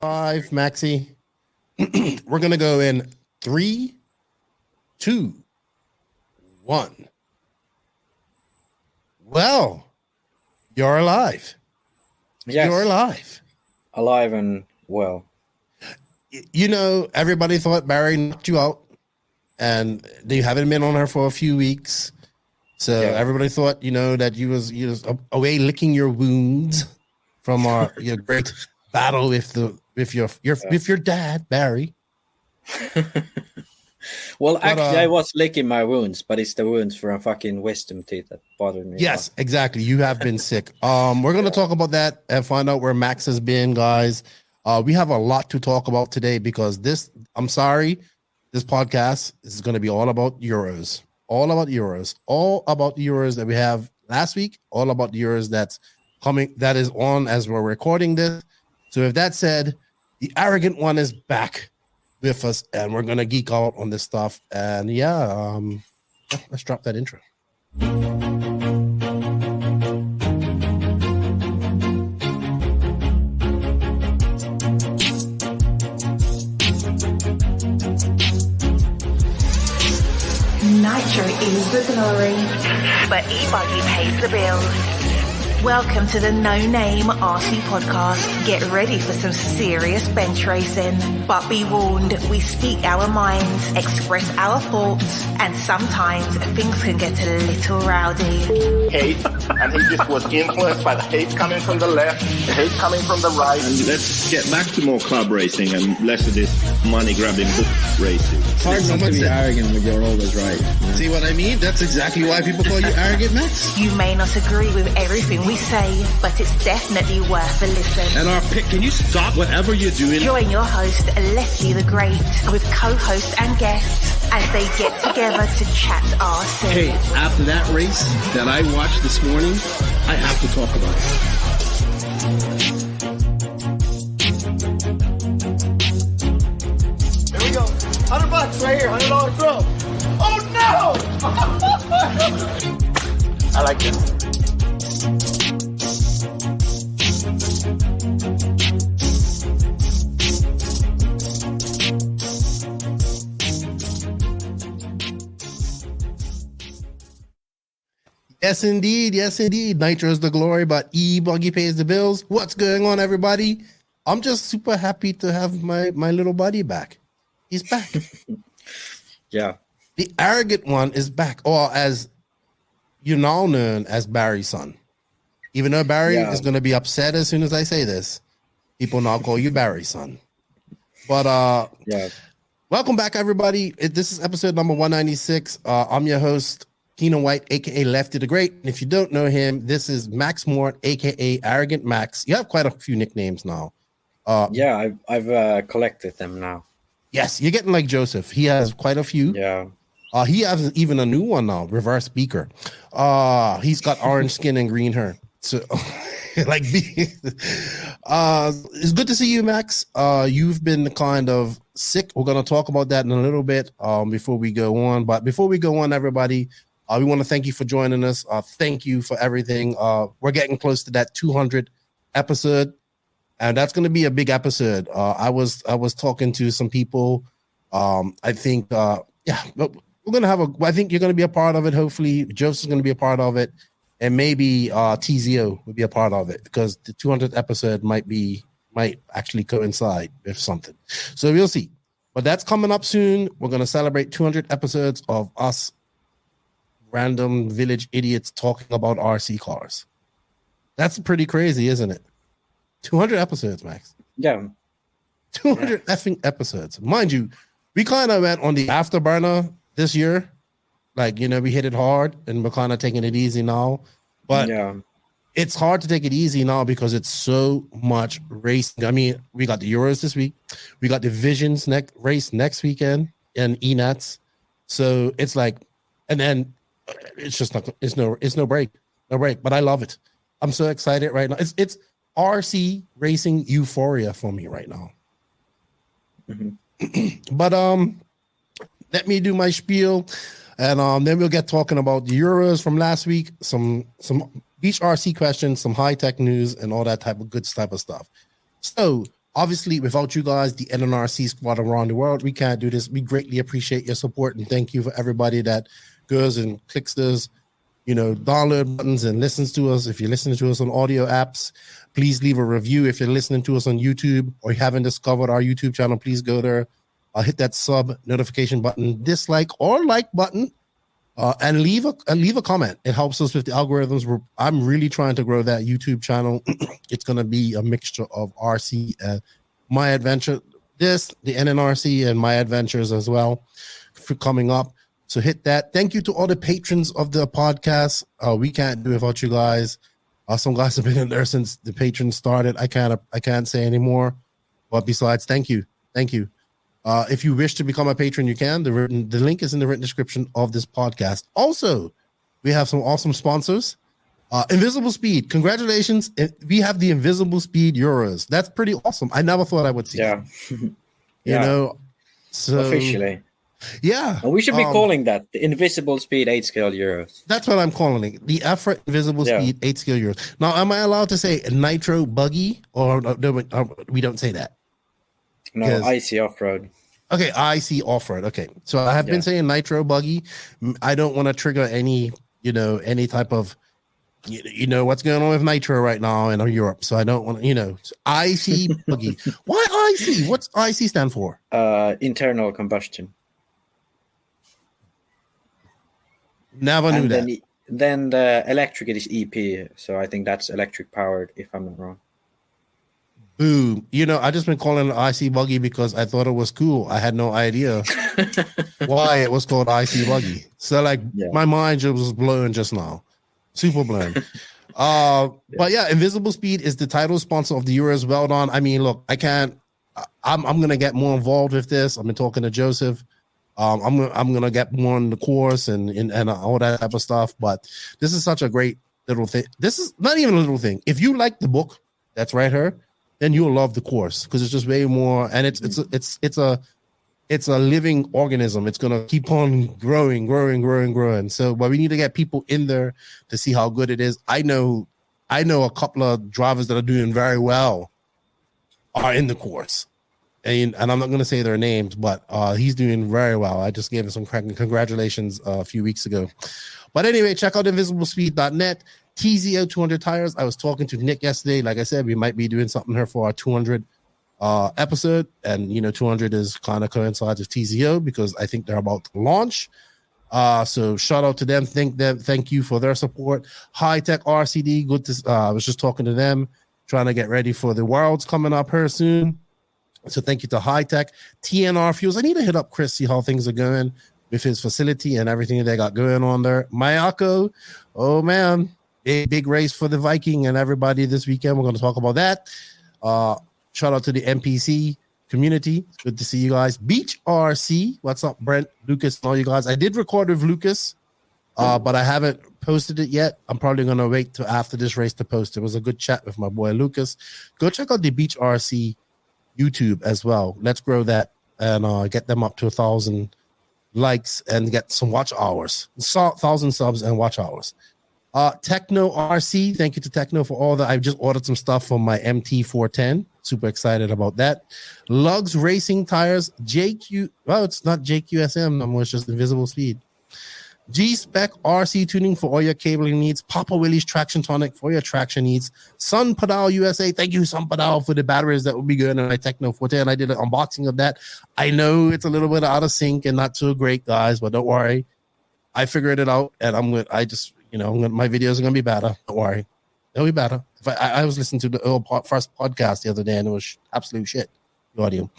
5, Maxi. We're going to go in 3, 2, 1. Well, you're alive. Yes. You're alive. Alive and well. You know, everybody thought Barry knocked you out, and you haven't been on her for a few weeks. So everybody thought, you know, that you was away licking your wounds from your great battle with your dad, Barry. Well, actually, I was licking my wounds, but it's the wounds from fucking wisdom teeth that bothered me. Yes, exactly. You have been sick. We're going to talk about that and find out where Max has been, guys. We have a lot to talk about today because this podcast is going to be all about Euros. All about the Euros that we have last week, all about the Euros that's coming, that is on as we're recording this. So with that said, the arrogant one is back with us, and we're going to geek out on this stuff. And let's drop that intro. Nitro is the glory, but Buggy pays the bills. Welcome to the No Name RC podcast. Get ready for some serious bench racing. But be warned, we speak our minds, express our thoughts, and sometimes things can get a little rowdy. Hate, and he just was influenced by the hate coming from the left, the hate coming from the right. And let's get back to more club racing and less of this money-grabbing book racing. It's hard not to be arrogant when you're always right. Yeah. See what I mean? That's exactly why people call you arrogant, Max. You may not agree with everything we say, but it's definitely worth a listen. And our pick, can you stop whatever you're doing? Join your host, Leslie the Great, with co-hosts and guests as they get together to chat RC. Hey, after that race that I watched this morning, I have to talk about it. Here we go. $100 right here, $100 throw. Oh no! I like this. Yes, indeed. Nitro is the glory, but Buggy pays the bills. What's going on, everybody? I'm just super happy to have my little buddy back. He's back. Yeah. The arrogant one is back, or as you're now known as Barry's son. Even though Barry is going to be upset as soon as I say this, people now call you Barry's son. But welcome back, everybody. This is episode number 196. I'm your host, Keenan White, aka Lefty the Great. And if you don't know him, this is Max Moore, aka Arrogant Max. You have quite a few nicknames now. I've collected them now. Yes, you're getting like Joseph. He has quite a few. Yeah. He has even a new one now, Reverse Beaker. He's got orange skin and green hair. So it's good to see you, Max. You've been kind of sick. We're going to talk about that in a little bit before we go on. But before we go on, everybody, we want to thank you for joining us. Thank you for everything. We're getting close to that 200 episode, and that's going to be a big episode. I was talking to some people. I think, we're going to have I think you're going to be a part of it. Hopefully, Joseph's going to be a part of it, and maybe TZO will be a part of it because the 200th episode might actually coincide with something. So we'll see. But that's coming up soon. We're going to celebrate 200 episodes of us random village idiots talking about RC cars. That's pretty crazy, isn't it? 200 episodes, Max. Yeah. 200 effing episodes. Mind you, we kind of went on the afterburner this year. Like, you know, we hit it hard and we're kind of taking it easy now. But it's hard to take it easy now because it's so much racing. I mean, we got the Euros this week. We got the Visions race next weekend and ENATS. So it's like, and then it's just not, it's no break. But I love it. I'm so excited right now. It's RC racing euphoria for me right now. Mm-hmm. But let me do my spiel, and then we'll get talking about the Euros from last week, some beach RC questions, some high tech news, and all that type of stuff. So Obviously, without you guys, the NNRC squad around the world, we can't do this. We greatly appreciate your support, and thank you for everybody that goes and clicks those, download buttons and listens to us. If you're listening to us on audio apps, please leave a review. If you're listening to us on YouTube or you haven't discovered our YouTube channel, please go there. Hit that sub notification button, dislike or like button, and leave a comment. It helps us with the algorithms. I'm really trying to grow that YouTube channel. It's going to be a mixture of RC and my adventure, the NNRC and my adventures as well for coming up. So hit that. Thank you to all the patrons of the podcast. We can't do it without you guys. Some guys have been in there since the patrons started. I can't say anymore. But besides, thank you. If you wish to become a patron, you can. The link is in the written description of this podcast. Also, we have some awesome sponsors. Invisible Speed, congratulations. We have the Invisible Speed Euros. That's pretty awesome. I never thought I would see it. So officially. Yeah. And we should be calling that the Invisible Speed 8-scale Euros. That's what I'm calling it. The EFRA Invisible Speed 8-scale Euros. Now, am I allowed to say Nitro Buggy? Or we don't say that? No, IC Off-Road. Okay, IC Off-Road. Okay. So I have been saying Nitro Buggy. I don't want to trigger any type of, what's going on with Nitro right now in Europe. So I don't want to, IC Buggy. Why IC? What's IC stand for? Internal combustion. Never knew that. Then the electric is EP. So I think that's electric powered, if I'm not wrong. Boom. I just been calling it IC Buggy because I thought it was cool. I had no idea why it was called IC Buggy. So my mind just was blown just now. Super blown. But yeah, Invisible Speed is the title sponsor of the Euros. Well done. I mean, look, I'm going to get more involved with this. I've been talking to Joseph. I'm going to get more in the course and all that type of stuff. But this is such a great little thing. This is not even a little thing. If you like the book that's right here, then you'll love the course because it's just way more, and it's a living organism. It's gonna keep on growing. So, but we need to get people in there to see how good it is. I know a couple of drivers that are doing very well are in the course, and I'm not gonna say their names, but he's doing very well. I just gave him some congratulations a few weeks ago. But anyway, check out invisiblespeed.net. TZO 200 tires. I was talking to Nick yesterday. Like I said, we might be doing something here for our 200 episode, and 200 is kind of coincides with TZO because I think they're about to launch. So shout out to them. Thank you for their support. High Tech RCD. Good to. I was just talking to them, trying to get ready for the Worlds coming up here soon. So thank you to High Tech TNR Fuels. I need to hit up Chris, see how things are going with his facility and everything that they got going on there. Mayako, oh man. Big race for the Viking and everybody this weekend. We're going to talk about that. Shout out to the NPC community. It's good to see you guys. Beach RC. What's up, Brent, Lucas, and all you guys? I did record with Lucas, but I haven't posted it yet. I'm probably going to wait till after this race to post it. It was a good chat with my boy Lucas. Go check out the Beach RC YouTube as well. Let's grow that and get them up to 1,000 likes and get some watch hours. 1,000 subs and watch hours. Techno RC, thank you to Techno for all that. I've just ordered some stuff for my MT410. Super excited about that. Lugs Racing Tires, it's not JQSM no more, it's just Invisible Speed. G-Spec RC tuning for all your cabling needs. Papa Willie's Traction Tonic for your traction needs. Sun Padal USA, thank you, Sun Padal, for the batteries that will be good in my Techno 410. I did an unboxing of that. I know it's a little bit out of sync and not so great, guys, but don't worry. I figured it out, and my videos are going to be better. Don't worry. They'll be better. I was listening to the first podcast the other day, and it was absolute shit, the audio.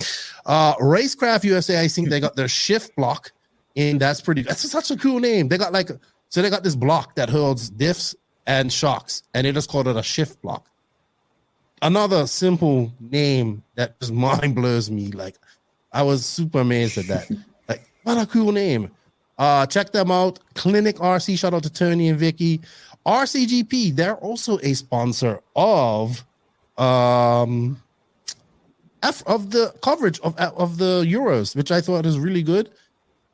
Racecraft USA, I think they got their shift block, and that's such a cool name. They got they got this block that holds diffs and shocks, and they just called it a shift block. Another simple name that just mind blows me. I was super amazed at that. What a cool name. Check them out. Clinic RC. Shout out to Tony and Vicky. RCGP. They're also a sponsor of the coverage of the Euros, which I thought is really good.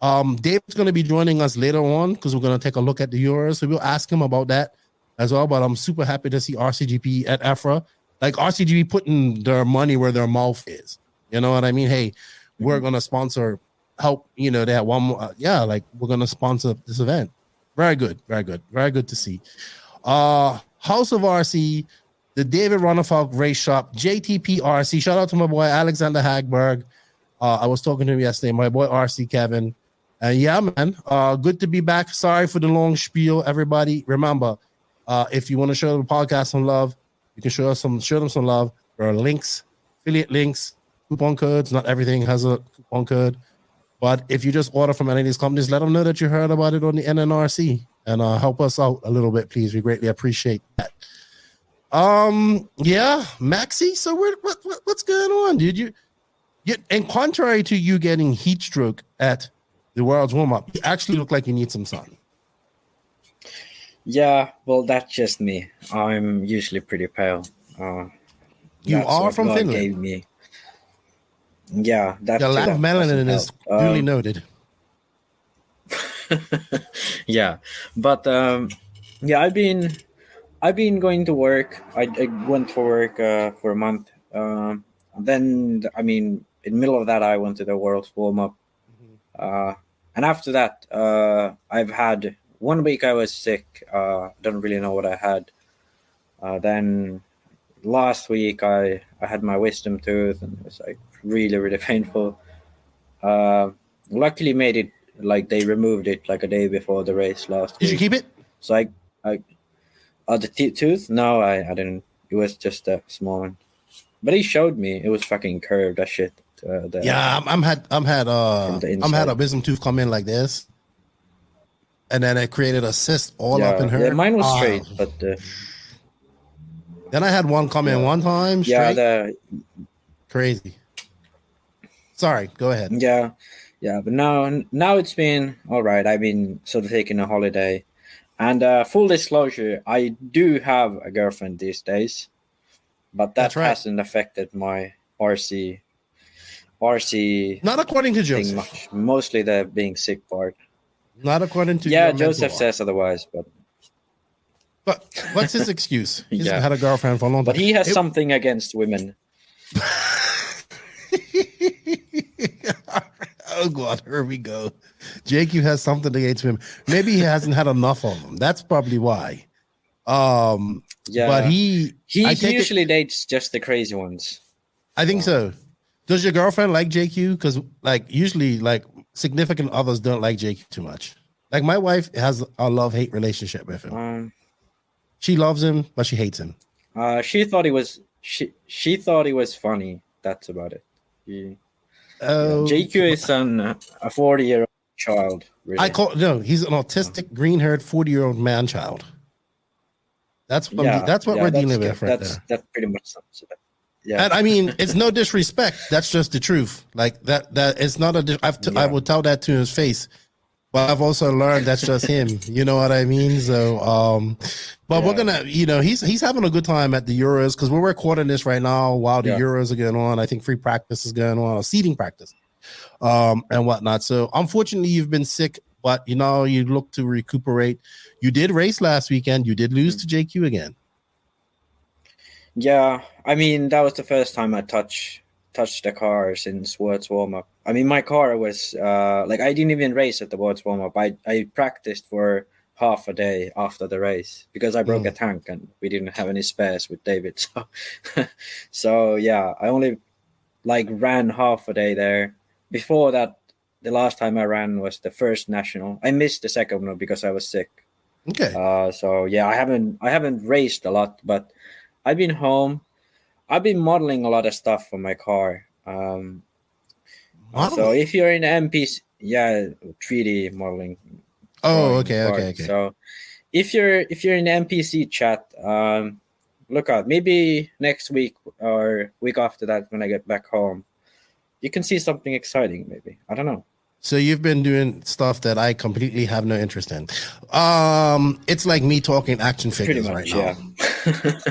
David's going to be joining us later on because we're going to take a look at the Euros. So we'll ask him about that as well. But I'm super happy to see RCGP at EFRA. like RCGP putting their money where their mouth is. You know what I mean? Hey, we're gonna sponsor, help. You know, they have one more. Like we're gonna sponsor this event. Very good, very good, very good to see. House of RC, the David Ronafalk Race Shop, JTP RC. Shout out to my boy Alexander Hagberg. I was talking to him yesterday. My boy RC Kevin. And yeah, man, good to be back. Sorry for the long spiel, everybody. Remember, if you want to show the podcast some love, you can show them some love. There are links, affiliate links, coupon codes. Not everything has a coupon code, but if you just order from any of these companies, let them know that you heard about it on the NNRC and help us out a little bit, please. We greatly appreciate that. Yeah, Maxi. So what's going on, dude? And contrary to you getting heat stroke at the World's warm-up, you actually look like you need some sun. Yeah, well, that's just me. I'm usually pretty pale. You are from God Finland. Gave me. Yeah, that the lack of melanin is duly noted. Yeah, but yeah, I've been going to work. I went for work for a month. Then, I mean, in the middle of that, I went to the World's warm-up. And after that, I've had 1 week I was sick. Don't really know what I had. Then last week I had my wisdom tooth, and it was like really, really painful. Luckily made it, like they removed it like a day before the race last week. Did you keep it? So the tooth? No, I didn't. It was just a small one. But he showed me. It was fucking curved, that shit. Yeah, I'm had a wisdom tooth come in like this, and then it created a cyst all up in her. Yeah, mine was straight, but then I had one come in one time straight. Yeah, crazy. Sorry, go ahead. Yeah, but now it's been all right. I've been sort of taking a holiday, and full disclosure, I do have a girlfriend these days, but that hasn't affected my RC. Not according to Joseph. Much. Mostly the being sick part. Not according to Joseph says otherwise, but what's his excuse? He's had a girlfriend for a long time. But he has something against women. Oh God, here we go. JQ has something against him. Maybe he hasn't had enough of them. That's probably why. But he usually dates just the crazy ones. I think so. Does your girlfriend like JQ? Because like usually like significant others don't like JQ too much. Like my wife has a love-hate relationship with him. She loves him, but she hates him. She thought he was she thought he was funny. That's about it. JQ is a 40-year-old child. Really. He's an autistic, green-haired 40-year-old man-child. That's what we're dealing with right there. That's pretty much something. Yeah, and I mean, it's no disrespect. That's just the truth. Like that it's not I would tell that to his face, but I've also learned that's just him. You know what I mean? So, but we're gonna, he's having a good time at the Euros because we're recording this right now while the Euros are going on. I think free practice is going on, or seeding practice, and whatnot. So, unfortunately, you've been sick, but you look to recuperate. You did race last weekend. You did lose to JQ again. Yeah, I mean, that was the first time I touched the car since World's warm-up. I mean, my car was I didn't even race at the World's warm-up. I practiced for half a day after the race because I broke a tank and we didn't have any spares with David. So yeah, I only ran half a day there. Before that, the last time I ran was the first national. I missed the second one because I was sick. Okay. So yeah, I haven't raced a lot, but I've been home. I've been modeling a lot of stuff for my car. So if you're in MPC, 3D modeling. Oh, okay. So if you're in MPC chat, look out. Maybe next week or week after that when I get back home, you can see something exciting. Maybe, I don't know. So you've been doing stuff that I completely have no interest in. It's like me talking action figures right now.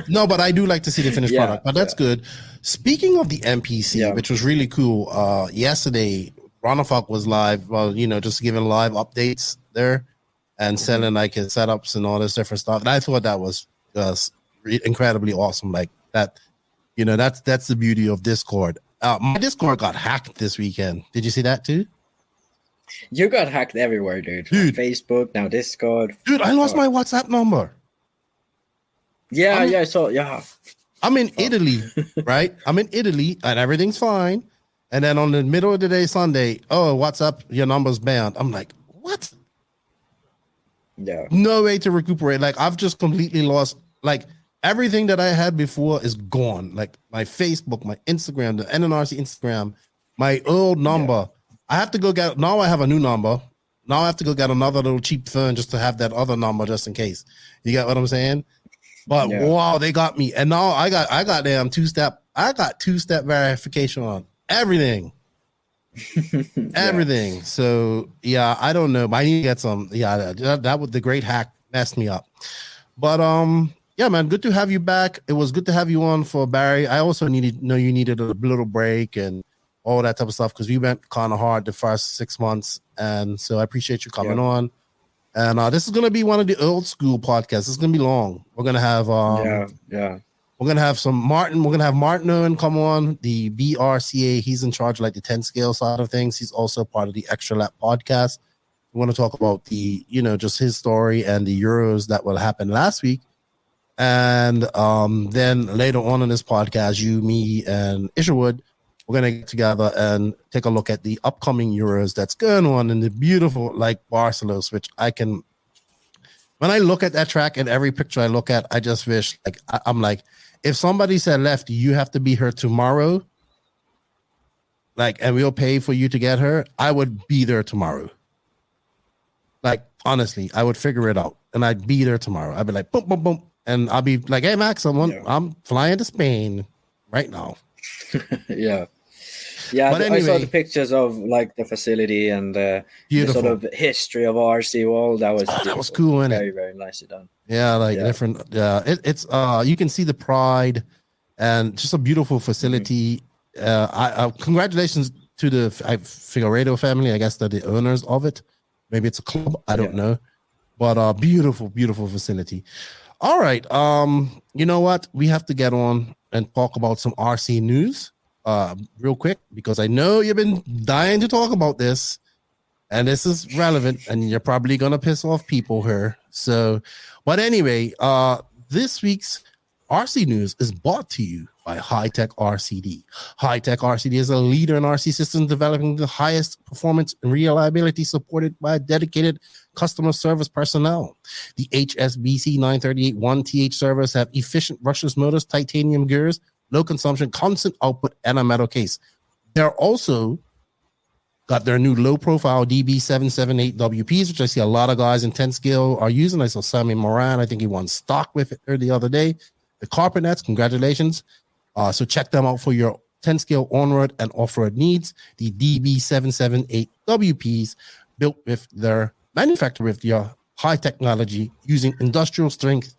No, but I do like to see the finished product. But that's good. Speaking of the MPC, which was really cool, yesterday Ronafalk was live. Well, just giving live updates there and selling like his setups and all this different stuff. And I thought that was just incredibly awesome. Like that That's the beauty of Discord. My Discord got hacked this weekend. Did you see that too? You got hacked everywhere, dude. Dude. Facebook, now Discord. Dude, I lost my WhatsApp number. Yeah, I saw. Yeah. I'm in Italy, right? I'm in Italy and everything's fine. And then on the middle of the day, Sunday, what's up? Your number's banned. I'm like, what? Yeah. No way to recuperate. Like, I've just completely lost, like, everything that I had before is gone. Like, my Facebook, my Instagram, the NNRC Instagram, my old number. Yeah. I have to go get, now I have a new number. Now I have to go get another little cheap phone just to have that other number just in case. You get what I'm saying? But wow, they got me. And now I got damn two-step verification on everything. Everything. So yeah, I don't know. But I need to get some. Yeah, that was the great hack messed me up. But yeah, man, good to have you back. It was good to have you on for Barry. I also you needed a little break and all that type of stuff because we went kind of hard the first 6 months, and so I appreciate you coming on. And this is gonna be one of the old school podcasts. It's gonna be long. We're gonna have we're gonna have some Martin. We're gonna have Martin Owen come on, the BRCA. He's in charge of like the 10 scale side of things. He's also part of the Extra Lap podcast. We want to talk about the just his story and the Euros that will happen last week. And then later on in this podcast, you, me, and Isherwood, we're going to get together and take a look at the upcoming Euros that's going on in the beautiful, like, Barcelona, which when I look at that track and every picture I look at, I just wish, like, I'm like, if somebody said, Lefty, you have to be here tomorrow, like, and we'll pay for you to get her, I would be there tomorrow. Like, honestly, I would figure it out. And I'd be there tomorrow. I'd be like, boom, boom, boom. And I'll be like, hey, Max, I'm flying to Spain right now. Yeah, but anyway, I saw the pictures of like the facility and the sort of history of RC World. That was cool, isn't it? Very, very nicely done. Yeah, like different. Yeah, it's you can see the pride and just a beautiful facility. Congratulations to the Figueiredo family. I guess they're the owners of it. Maybe it's a club. I don't know, but beautiful, beautiful facility. All right. You know what? We have to get on and talk about some RC news real quick because I know you've been dying to talk about this and this is relevant and you're probably going to piss off people here. So, but anyway, this week's RC news is brought to you by High-Tech RCD. High-Tech RCD is a leader in RC systems developing the highest performance and reliability supported by dedicated customer service personnel. The HSBC 938 1TH servers have efficient brushless motors, titanium gears, low consumption, constant output, and a metal case. They're also got their new low-profile DB778 WPs, which I see a lot of guys in 10 scale are using. I saw Sammy Moran. I think he won stock with it the other day. The carpet nets, congratulations. So check them out for your 10 scale on-road and off-road needs. The DB778 WPs manufactured with your high technology using industrial strength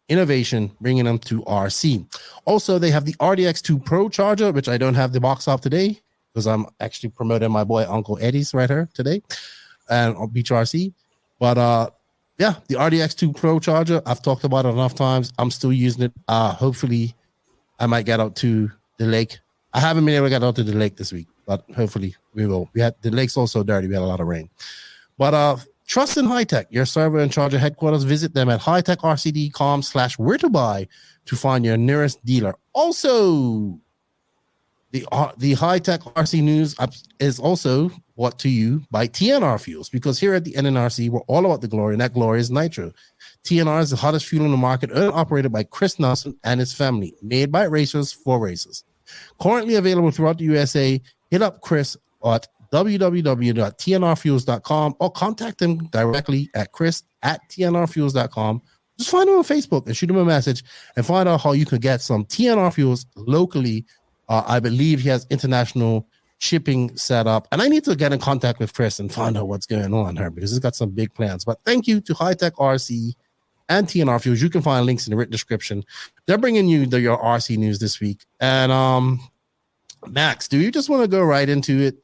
innovation, bringing them to RC. Also, they have the RDX2 Pro charger, which I don't have the box of today because I'm actually promoting my boy Uncle Eddie's right here today and on Beach RC. But yeah, the RDX2 Pro charger, I've talked about it enough times. I'm still using it. Hopefully, I might get out to the lake. I haven't been able to get out to the lake this week, but hopefully we will. The lake's also dirty. We had a lot of rain. But trust in High-Tech, your server and charger headquarters. Visit them at hightechrcd.com/where-to-buy to find your nearest dealer. Also, the High-Tech RC news is also brought to you by TNR Fuels, because here at the NNRC, we're all about the glory, and that glory is Nitro. TNR is the hottest fuel in the market, owned and operated by Chris Nelson and his family, made by racers for racers. Currently available throughout the USA. Hit up Chris at www.tnrfuels.com or contact him directly at chris@tnrfuels.com. Just find him on Facebook and shoot him a message and find out how you can get some TNR Fuels locally. I believe he has international shipping set up, and I need to get in contact with Chris and find out what's going on here because he's got some big plans. But thank you to High-Tech RC and TNR Fuels. You can find links in the written description. They're bringing you your RC news this week. And Max, do you just want to go right into it?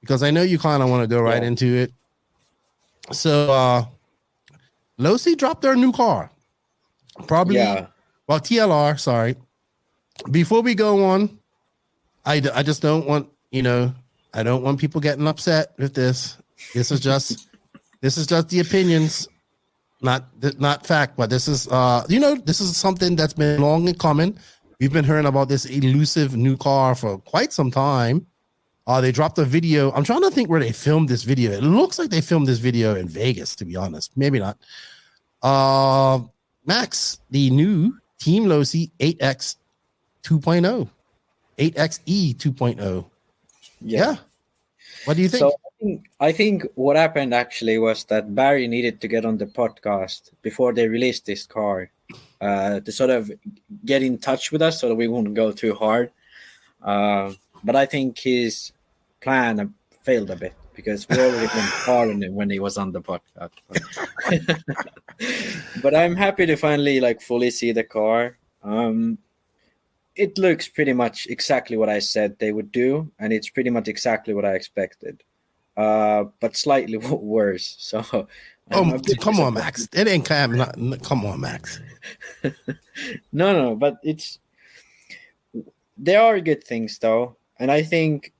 Because I know you kind of want to go right into it. So Losi dropped their new car. Probably, well, TLR, sorry. before we go on, I just don't want, I don't want people getting upset with this. This is just the opinions, not fact, but this is this is something that's been long in coming. We've been hearing about this elusive new car for quite some time. They dropped a video. I'm trying to think where they filmed this video. It looks like they filmed this video in Vegas, to be honest. Maybe not. Max, the new Team Losi 8X 2.0, 8XE 2.0. Yeah. What do you think? So I think what happened actually was that Barry needed to get on the podcast before they released this car to sort of get in touch with us so that we wouldn't go too hard. But I think his plan failed a bit because we already went hard on him when he was on the podcast. But I'm happy to finally fully see the car. It looks pretty much exactly what I said they would do, and it's pretty much exactly what I expected, but slightly worse. So, come on, Max! It ain't come on, Max. No, but there are good things though, and I think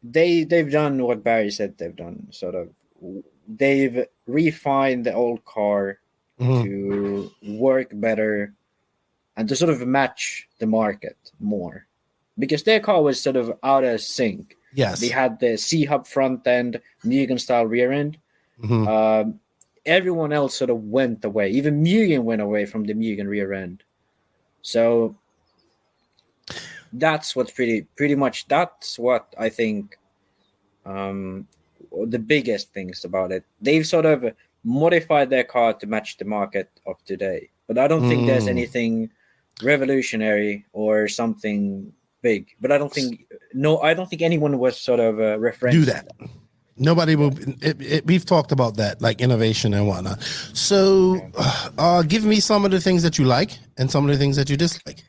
they've done what Barry said they've done. Sort of, they've refined the old car to work better and to sort of match the market more, because their car was sort of out of sync. Yes, they had the C-hub front end, Mugen style rear end. Everyone else sort of went away. Even Mugen went away from the Mugen rear end. So that's what's pretty much that's what I think the biggest things about it. They've sort of modified their car to match the market of today, but I don't think there's anything revolutionary or something big. But I don't think anyone was sort of referenced do that. Nobody will. We've talked about that, like innovation and whatnot. So, give me some of the things that you like and some of the things that you dislike.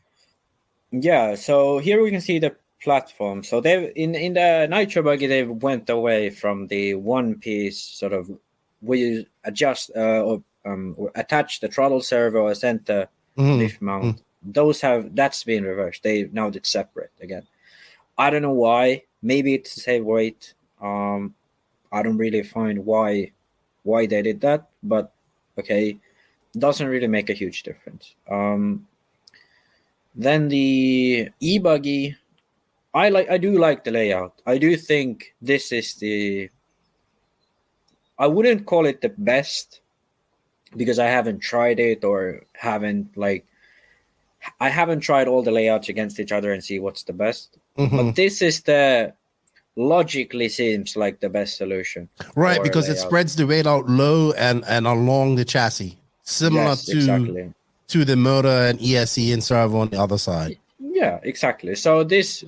Yeah. So here we can see the platform. So they in the Nitro Buggy, they went away from the one piece sort of where you adjust or attach the throttle servo or center lift mount. That's been reversed. Now it's separate again. I don't know why. Maybe it's to save weight. I don't really find why they did that, but okay, doesn't really make a huge difference. Then the e-buggy, I do like the layout. I do think this is I wouldn't call it the best because I haven't tried it or I haven't tried all the layouts against each other and see what's the best. But this is logically seems like the best solution. Right, because it spreads the weight out low and along the chassis. Similar to the motor and ESC and servo on the other side. Yeah, exactly. So this,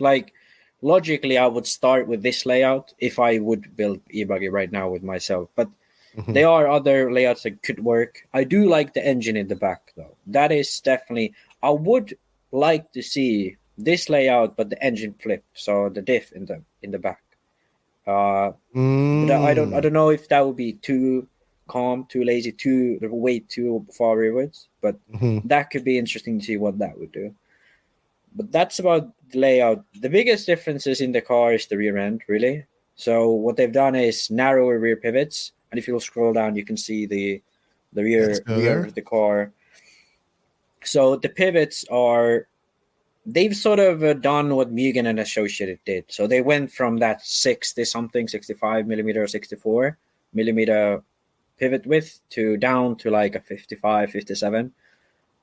logically, I would start with this layout if I would build e-buggy right now with myself. But there are other layouts that could work. I do like the engine in the back, though. That is definitely... I would like to see this layout, but the engine flip, so the diff in the back. But I don't know if that would be too calm, too lazy, way too far rearwards. But that could be interesting to see what that would do. But that's about the layout. The biggest differences in the car is the rear end, really. So what they've done is narrower rear pivots, and if you'll scroll down, you can see the rear of the car. So the pivots they've sort of done what Mugen and Associated did. So they went from that 65 millimeter or 64 millimeter pivot width down to like a 55, 57.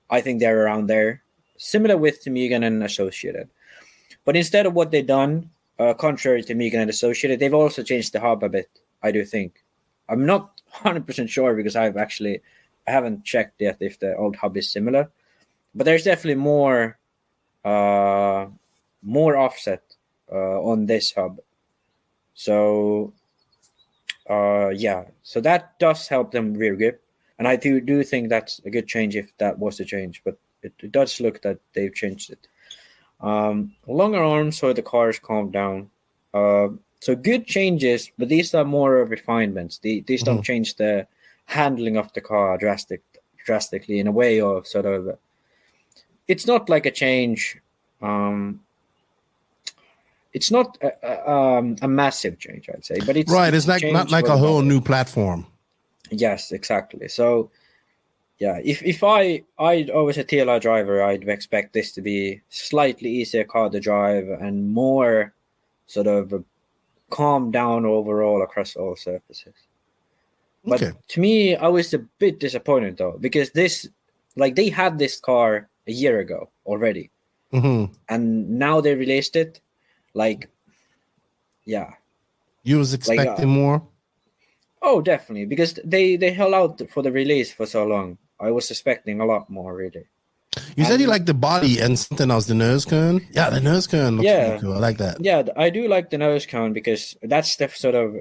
I think they're around there. Similar width to Mugen and Associated. But instead of what they've done, contrary to Mugen and Associated, they've also changed the hub a bit, I do think. I'm not 100% sure because I haven't checked yet if the old hub is similar. But there's definitely more offset on this hub. So so that does help them rear grip, and I do think that's a good change if that was a change. But it does look that they've changed it. Longer arms, so the cars calmed down. So good changes, but these are more refinements. These don't change the handling of the car drastically in a way of sort of. It's not like a change It's not a massive change, I'd say, but it's right. It's a like not change like for a the whole better. new platform. Yes, exactly. So, yeah, if I was a TLR driver, I'd expect this to be slightly easier car to drive and more sort of calm down overall across all surfaces. But Okay. to me, I was a bit disappointed though, because they had this car a year ago already, and now they released it. Like, yeah, You was expecting more. oh, definitely, because they held out for the release for so long. I was expecting a lot more, really. You said you like the body and something else, the nose cone. Yeah, the nose cone looks pretty cool. I like that. Yeah, I do like the nose cone because that's the sort of.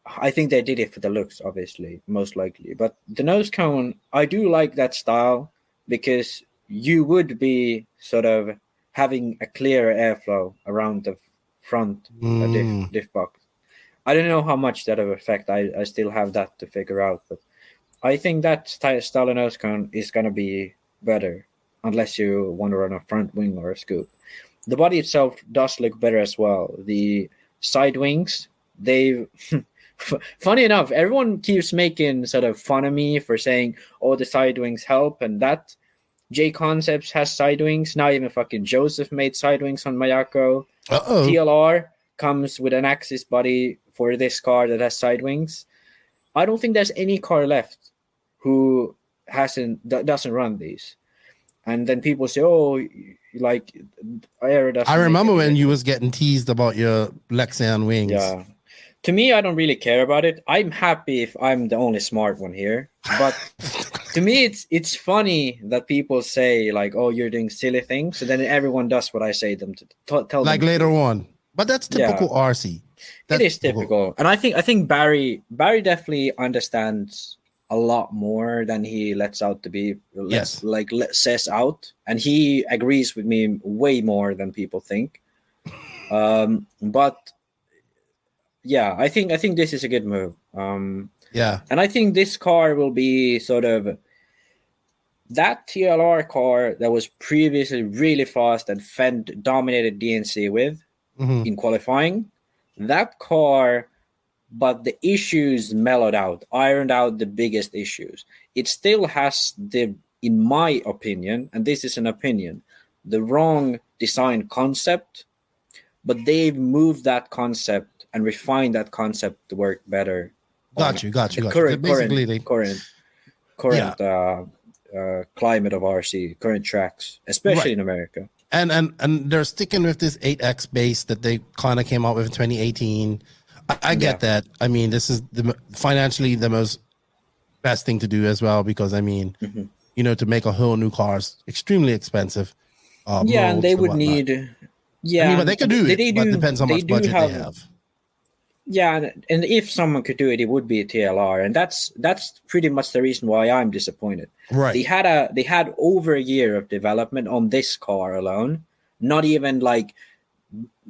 I think they did it for the looks, obviously, most likely. But the nose cone, I do like that style because you would be sort of having a clearer airflow around the front diff box. I don't know how much that will affect. I still have that to figure out, but I think that style of nose cone is going to be better unless you want to run a front wing or a scoop. The body itself does look better as well. The side wings, they funny enough, everyone keeps making sort of fun of me for saying, oh, the side wings help and that. J Concepts has side wings. Now even fucking Joseph made side wings on Mayako. TLR comes with an Axis body for this car that has side wings. I don't think there's any car left who doesn't run these. And then people say, oh, like Aero doesn't. I remember when you was getting teased about your Lexian wings. Yeah. To me, I don't really care about it. I'm happy if I'm the only smart one here. But to me, it's funny that people say, like, oh, you're doing silly things. So then everyone does what I say them to tell like them. Later on. But that's typical RC. It is typical. And I think Barry definitely understands a lot more than he lets out to be. Says out. And he agrees with me way more than people think. But yeah, I think this is a good move. Yeah. And I think this car will be sort of that TLR car that was previously really fast and Fendt dominated DNC with in qualifying. That car, but the issues mellowed out, ironed out the biggest issues. It still has in my opinion, and this is an opinion, the wrong design concept, but they've moved that concept and refine that concept to work better. Got you. Current climate of RC, current tracks, especially in America. And they're sticking with this 8X base that they kind of came out with in 2018. I get that. I mean, this is financially the most best thing to do as well, because I mean, to make a whole new car is extremely expensive. And they would need. Yeah, I mean, but they could do it. But it depends how much budget they have. Yeah, and if someone could do it, it would be a TLR, and that's pretty much the reason why I'm disappointed. Right. They had over a year of development on this car alone, not even like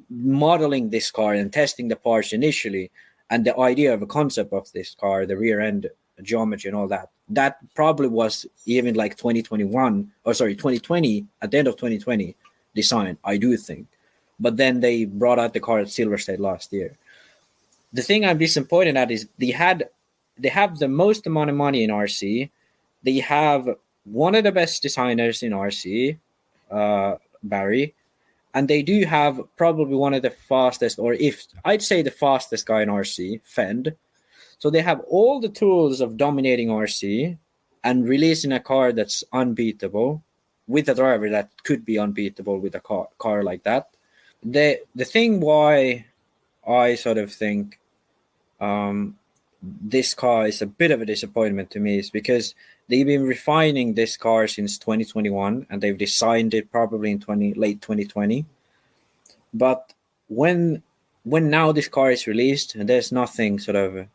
modeling this car and testing the parts initially, and the idea of a concept of this car, the rear end geometry and all that. That probably was even like 2020 at the end of 2020 design, I do think. But then they brought out the car at Silver State last year. The thing I'm disappointed at is they have the most amount of money in RC. They have one of the best designers in RC, Barry, and they do have probably one of the fastest, or if I'd say the fastest guy in RC, Fend. So they have all the tools of dominating RC and releasing a car that's unbeatable with a driver that could be unbeatable with a car like that. The thing why I sort of think this car is a bit of a disappointment to me is because they've been refining this car since 2021 and they've designed it probably in late 2020. But when now this car is released, and there's nothing sort of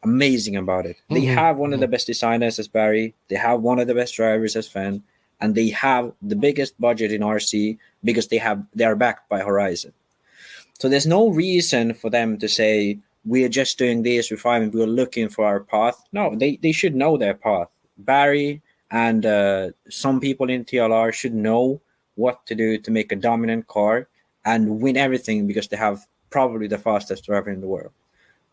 amazing about it. They have one of the best designers as Barry. They have one of the best drivers as Fenn, and they have the biggest budget in RC because they are backed by Horizon. So there's no reason for them to say, we are just doing this refinement, we're looking for our path. No, they should know their path. Barry and some people in TLR should know what to do to make a dominant car and win everything because they have probably the fastest driver in the world.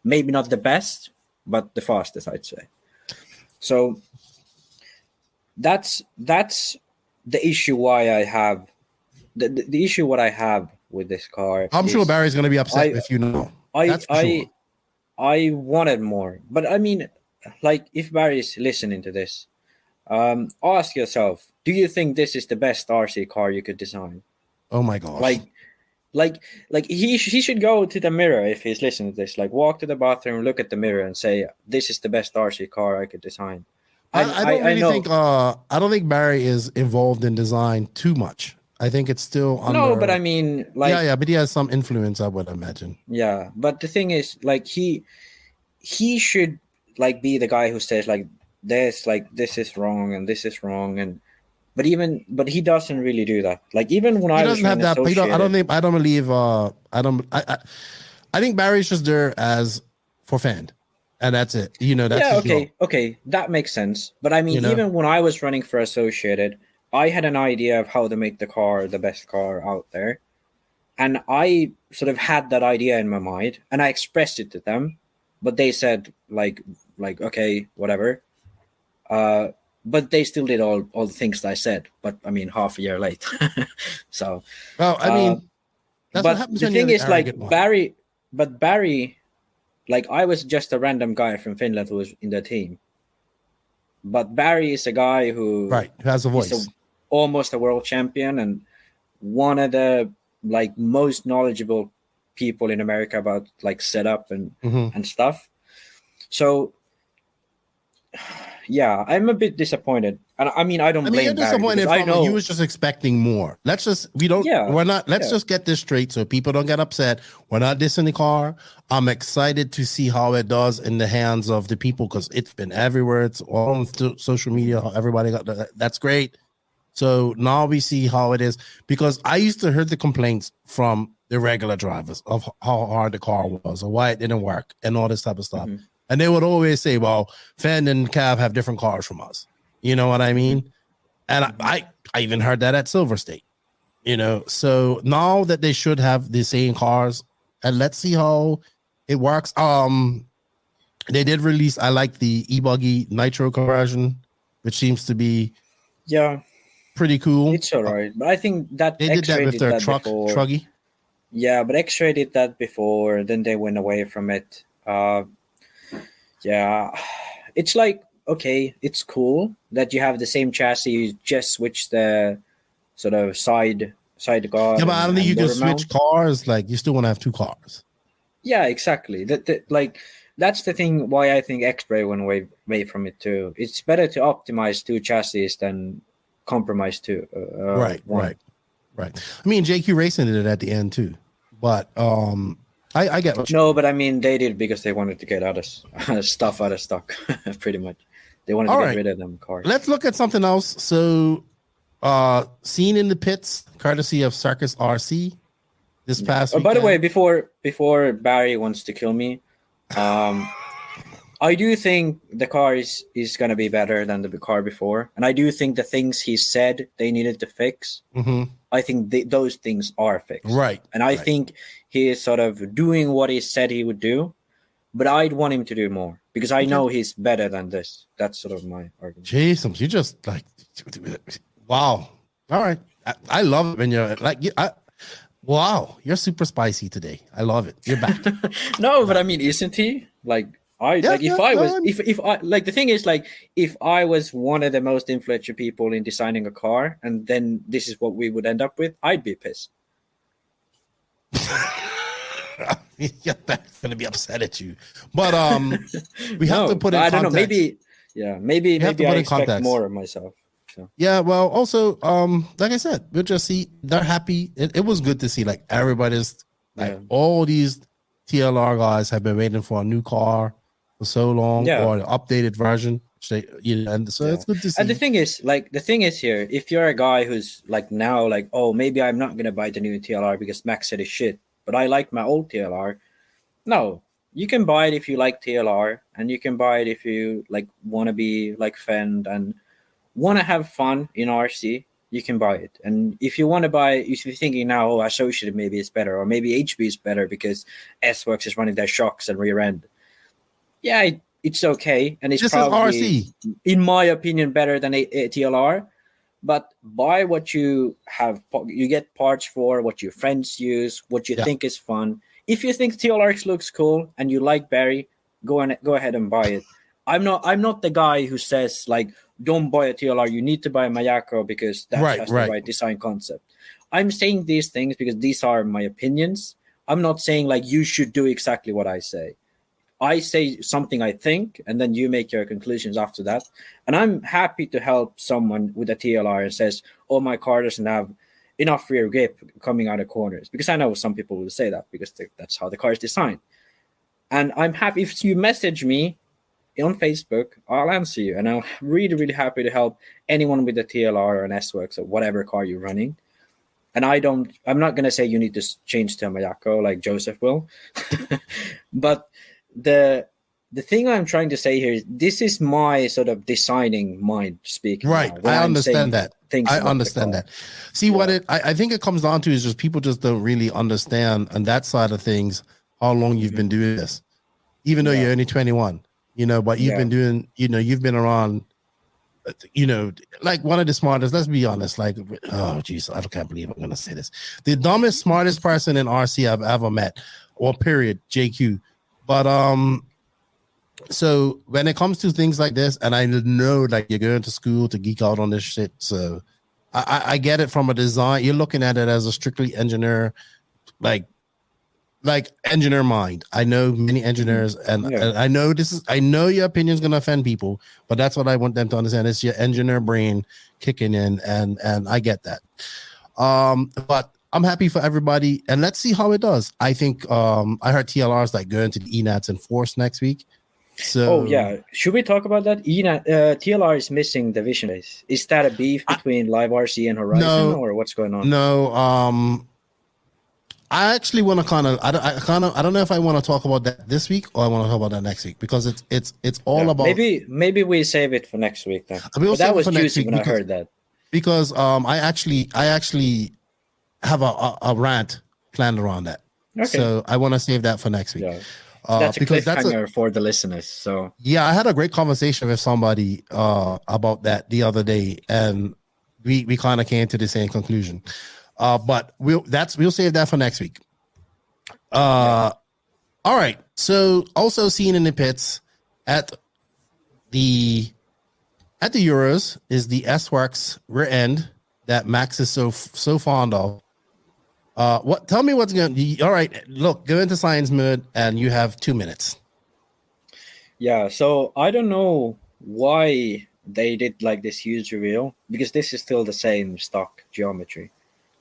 Maybe not the best, but the fastest, I'd say. So that's the issue why I have the issue what I have with this car. I'm sure Barry's going to be upset if you know. I wanted more, but I mean, like, if Barry's listening to this, ask yourself, do you think this is the best RC car you could design? Oh my gosh. Like he should go to the mirror if he's listening to this. Like, walk to the bathroom, look at the mirror, and say, "This is the best RC car I could design." I don't think Barry is involved in design too much. I think it's still under... No, but I mean, like, but he has some influence, I would imagine. Yeah, but the thing is, like, he should, like, be the guy who says, like, this is wrong and this is wrong, but he doesn't really do that. Like, even when I was doesn't have that. I think Barry's just there for fan, and that's it. That's okay, that makes sense. But I mean, even when I was running for Associated, I had an idea of how to make the car the best car out there, and I sort of had that idea in my mind, and I expressed it to them, but they said like okay, whatever. But they still did all the things that I said, but I mean, half a year late. So, well, I mean, that's what happens. The thing is, like, Barry, like, I was just a random guy from Finland who was in the team. But Barry is a guy who has a voice, almost a world champion, and one of the, like, most knowledgeable people in America about, like, setup and stuff. So, yeah, I'm a bit disappointed, and I mean, I don't blame you're disappointed. I know you was just expecting more. Let's just get this straight so people don't get upset. We're not dissing the car. I'm excited to see how it does in the hands of the people because it's been everywhere. It's all on social media. Everybody got that's great. So now we see how it is, because I used to hear the complaints from the regular drivers of how hard the car was or why it didn't work and all this type of stuff. And they would always say, well, Fenn and Cav have different cars from us. You know what I mean? And I even heard that at Silver State, So now that they should have the same cars, and let's see how it works. They did release, I like the Buggy Nitro conversion, which seems to be pretty cool. It's all right. But I think that they did that with their Truggy. Yeah, but X-Ray did that before. Then they went away from it. Yeah, it's like, okay, it's cool that you have the same chassis, you just switch the sort of side guard. Yeah, but I don't think you can switch cars. Like, you still want to have two cars. Yeah, exactly. That's the thing why I think X-Ray went away from it too. It's better to optimize two chassis than compromise two. Right. I mean, JQ Racing did it at the end too, but I get what no, but I mean, they did because they wanted to get stuff out of stock, pretty much. They wanted to get rid of them cars. Let's look at something else. So, seen in the pits, courtesy of Circus RC, this past weekend. By the way, before Barry wants to kill me, I do think the car is going to be better than the car before, and I do think the things he said they needed to fix. I think those things are fixed. Right. And I think he is sort of doing what he said he would do, but I'd want him to do more because I know he's better than this. That's sort of my argument. Jesus, you just like, wow. All right. I love it when you're like, wow, you're super spicy today. I love it. You're back. No, but I mean, isn't he? Like, the thing is, like, if I was one of the most influential people in designing a car and then this is what we would end up with, I'd be pissed. Yeah, that's gonna be upset at you. But we have to put in context. I don't know, maybe I expect more of myself. So. Yeah, well, also, like I said, we'll just see they're happy. It was good to see like everybody's all these TLR guys have been waiting for a new car for so long, or an updated version. And so it's good to see. And the thing is here, if you're a guy who's like now, like, oh, maybe I'm not gonna buy the new TLR because Max said it's shit, but I like my old TLR. No, you can buy it if you like TLR, and you can buy it if you like want to be like Fend and want to have fun in RC. you can buy it. And if you want to buy, if you're thinking now, oh, Associated maybe is better, or maybe HB is better because S-Works is running their shocks and rear end. Yeah, it's okay. And it's This probably, is RC. in my opinion, better than a TLR. But buy what you have, you get parts for, what your friends use, what you think is fun. If you think TLRX looks cool and you like Barry, go ahead and buy it. I'm not the guy who says like, don't buy a TLR, you need to buy a Mayako because that has the right design concept. I'm saying these things because these are my opinions. I'm not saying like you should do exactly what I say. I say something I think, and then you make your conclusions after that. And I'm happy to help someone with a TLR and says, oh, my car doesn't have enough rear grip coming out of corners. Because I know some people will say that because that's how the car is designed. And I'm happy if you message me on Facebook, I'll answer you. And I'm really, really happy to help anyone with a TLR or an S-Works or whatever car you're running. And I'm not going to say you need to change to a Mayako like Joseph will. But the thing I'm trying to say here is this is my sort of designing mind speaking. Right. I understand that. I understand that. See, what I think it comes down to is just people just don't really understand on that side of things how long you've been doing this, even though you're only 21, but you've been doing, you've been around, like one of the smartest, let's be honest, like, oh, geez, I can't believe I'm going to say this. The dumbest, smartest person in RC I've ever met, or period, JQ. But so when it comes to things like this, and I know like you're going to school to geek out on this shit, so I get it from a design. You're looking at it as a strictly engineer, like engineer mind. I know many engineers, and I know your opinion is gonna offend people, but that's what I want them to understand. It's your engineer brain kicking in, and I get that. But I'm happy for everybody, and let's see how it does. I think I heard TLR's like going to the ENATs in force next week. So should we talk about that? TLR is missing the vision base. Is that a beef between Live RC and Horizon, or what's going on? No, I actually want to I don't know if I want to talk about that this week or I want to talk about that next week because it's all about. Maybe we save it for next week then. But that was juicy when I heard that. Because I actually have a rant planned around that. Okay. So I want to save that for next week. Yeah. That's a cliffhanger for the listeners. So yeah, I had a great conversation with somebody about that the other day, and we kind of came to the same conclusion. But we'll save that for next week. All right. So also seen in the pits at the Euros is the S-Works rear end that Max is so fond of. Tell me what's going to. All right, look, go into science mode, and you have 2 minutes. Yeah, so I don't know why they did like this huge reveal because this is still the same stock geometry.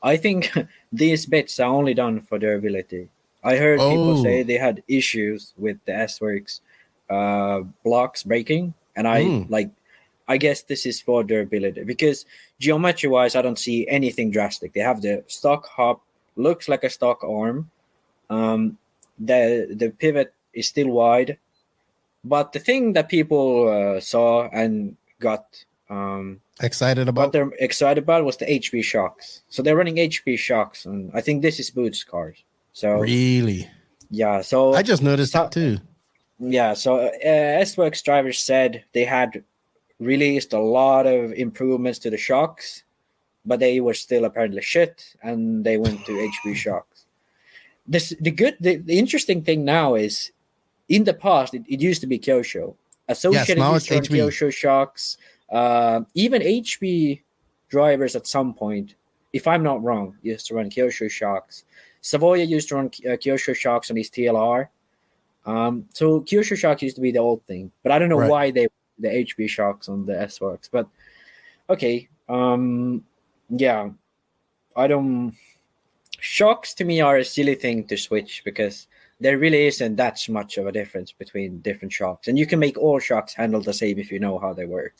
I think these bits are only done for durability. I heard people say they had issues with the S-Works blocks breaking, and I guess this is for durability because geometry-wise, I don't see anything drastic. They have the stock hop, looks like a stock arm. The pivot is still wide, but the thing that people saw and got excited about was the HP shocks. So they're running HP shocks, and I think this is Boots cars. So really, yeah. So I just noticed that too. Yeah. So S-Works drivers said they had released a lot of improvements to the shocks, but they were still apparently shit, and they went to HP shocks. The interesting thing now is, in the past, it used to be Kyosho. Associated used to run Kyosho shocks. Even HP drivers at some point, if I'm not wrong, used to run Kyosho shocks. Savoia used to run Kyosho shocks on his TLR. So Kyosho shocks used to be the old thing, but I don't know why they the HP shocks on the S-Works. But okay, yeah, I don't. Shocks to me are a silly thing to switch because there really isn't that much of a difference between different shocks, and you can make all shocks handle the same if you know how they work.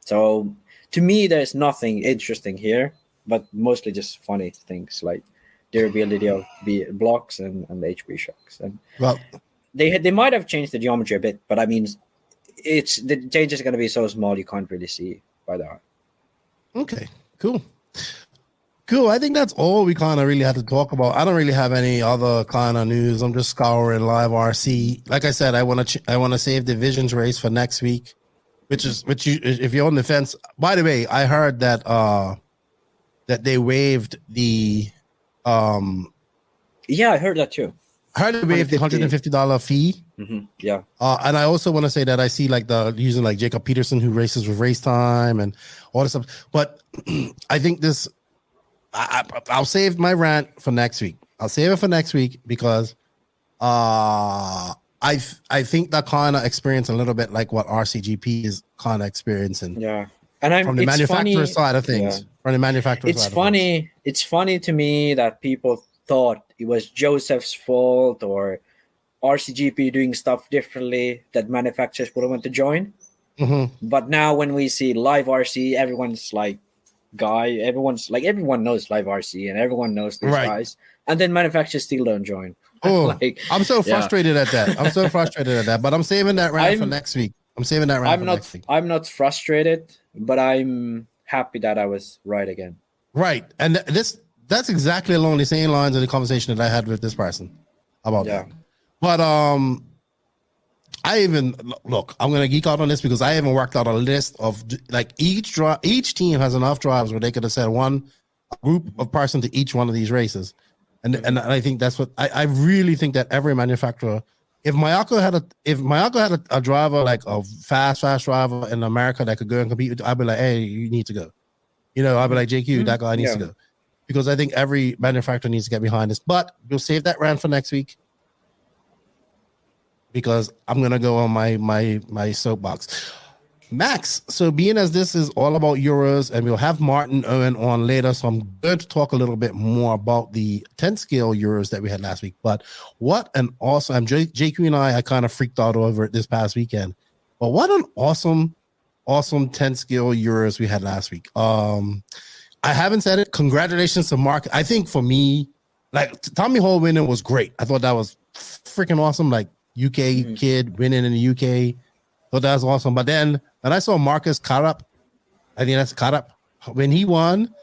So to me, there's nothing interesting here, but mostly just funny things like durability of the blocks and the HP shocks. And well, they might have changed the geometry a bit, but I mean, the change is going to be so small you can't really see by that. Okay, cool. Cool. I think that's all we kind of really had to talk about. I don't really have any other kind of news. I'm just scouring live RC. Like I said, I want to save the Visions race for next week, which you, if you're on the fence. By the way, I heard that that they waived the Yeah, I heard that too. I heard they waived the $150 fee. Mm-hmm. Yeah. And I also want to say that I see like using like Jacob Peterson, who races with Race Time and all this stuff. But I think this. I'll save my rant for next week. I'll save it for next week because I think that kind of experience a little bit like what RCGP is kind of experiencing. Yeah, and from the manufacturer side of things. Yeah. From the manufacturer side. It's funny to me that people thought it was Joseph's fault or RCGP doing stuff differently that manufacturers would want to join. Mm-hmm. But now when we see live RC, everyone's like. Everyone knows live RC and everyone knows these guys, and then manufacturers still don't join. Oh, I'm so frustrated at that. But I'm saving that round for next week. Next week. I'm not frustrated, but I'm happy that I was right again. Right, and that's exactly along the same lines of the conversation that I had with this person about that. But I'm going to geek out on this because I haven't worked out a list of like each team has enough drives where they could have sent one group of person to each one of these races. And I think that's what I really think that every manufacturer, if Mayako had a driver, like a fast driver in America that could go and compete with, I'd be like, hey, you need to go. I'd be like, JQ, that guy needs to go. Because I think every manufacturer needs to get behind this. But we'll save that round for next week. Because I'm gonna go on my soapbox, Max. So being as this is all about Euros, and we'll have Martin Owen on later, so I'm going to talk a little bit more about the 10 scale Euros that we had last week. But what an awesome! JQ and I kind of freaked out over it this past weekend. But what an awesome 10 scale Euros we had last week. I haven't said it. Congratulations to Mark. I think for me, like Tommy Hall winning was great. I thought that was freaking awesome. Like. UK kid winning in the UK. So that was awesome. But then when I saw Marcus Karup, I think that's Karup, when he won,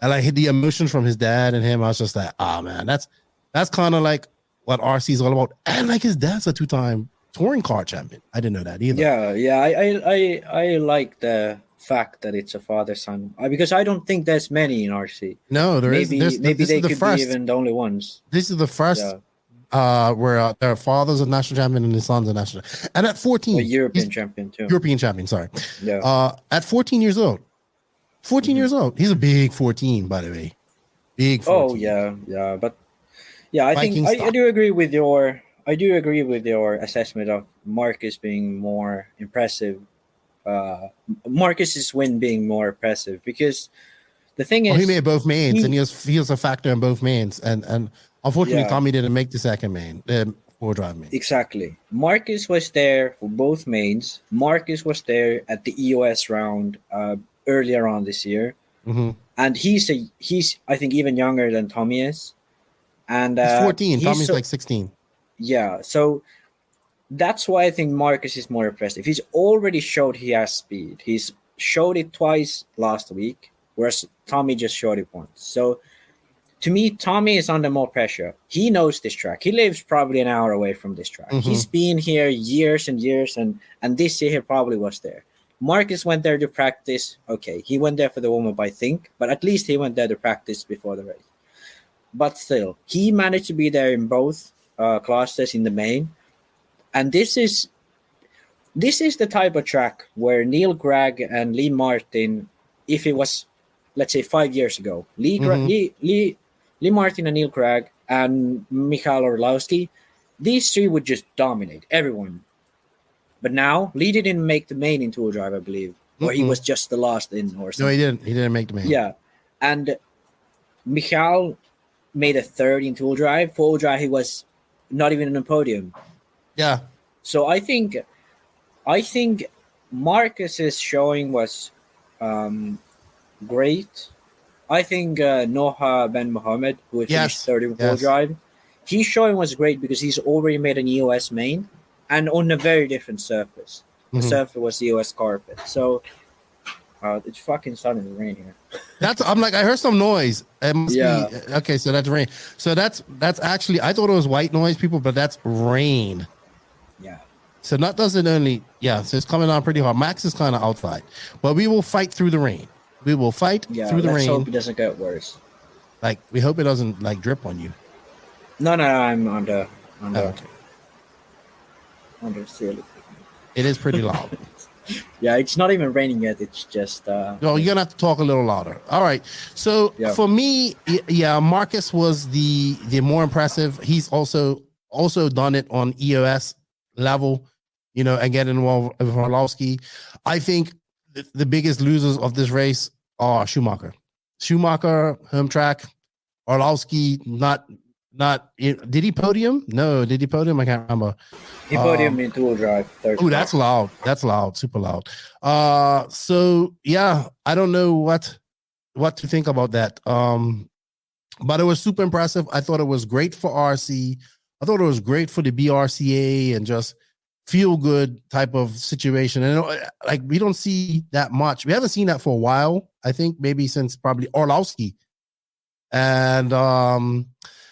and I hit the emotions from his dad and him, I was just like, man, that's kind of like what RC is all about. And like his dad's a 2-time touring car champion. I didn't know that either. Yeah. I like the fact that it's a father-son because I don't think there's many in RC. No, maybe they could be even the only ones. This is the first. Yeah. Where their father's a national champion and his son's a national, and at 14, European champion too. European champion, sorry. Yeah. At 14 years old, he's a big 14, by the way. Big 14. Oh yeah, but yeah, I think I do agree with your assessment of Marcus being more impressive. Marcus's win being more impressive because the thing is, he made both mains and he was a factor in both mains and. Unfortunately, Tommy didn't make the second main, four-drive main. Exactly. Marcus was there for both mains. Marcus was there at the EOS round earlier on this year. Mm-hmm. And he's I think, even younger than Tommy is. And he's 14. Tommy's like 16. Yeah. So that's why I think Marcus is more impressive. He's already showed he has speed. He's showed it twice last week, whereas Tommy just showed it once. So to me, Tommy is under more pressure. He knows this track. He lives probably an hour away from this track. Mm-hmm. He's been here years and years, and this year he probably was there. Marcus went there to practice. Okay, he went there for the warm-up, I think, but at least he went there to practice before the race. But still, he managed to be there in both classes in the main. And this is the type of track where Neil Gregg and Lee Martin, if it was, let's say, 5 years ago, Lee Martin and Neil Gregg and Michael Orlowski, these three would just dominate everyone. But now, Lee didn't make the main in Tour Drive, I believe, or he was just the last in or something. No, he didn't. He didn't make the main. Yeah, and Michael made a third in Tour Drive. Full Drive, he was not even in the podium. Yeah. So I think Marcus's showing was great. I think Noha Ben Mohammed, who finished third in Full Drive, his showing was great because he's already made an EOS main and on a very different surface. The surface was EOS carpet. So It's fucking starting to rain here. I'm like, I heard some noise. It must Yeah. be okay. So that's rain. So that's actually, I thought it was white noise, people, but that's rain. Yeah. So that doesn't only, so it's coming on pretty hard. Max is kind of outside, but we will fight through the rain. We will fight through the let's rain. hope it doesn't get worse. Like, we hope it doesn't like drip on you. No, I'm on the Okay. on the ceiling. It is pretty loud. Yeah, it's not even raining yet. It's just. No, you're gonna have to talk a little louder. All right. So for me, Marcus was the more impressive. He's also done it on EOS level, and getting involved with Orlowski. I think the biggest losers of this race are Schumacher, home track. Orlowski, not. Did he podium? No, did he podium? I can't remember. He podium in two-wheel drive. Oh, that's loud. That's loud. Super loud. So yeah, I don't know what to think about that. But it was super impressive. I thought it was great for RC. I thought it was great for the BRCA and just feel good type of situation. And like, we don't see that much. We haven't seen that for a while. I think maybe since probably Orlowski. And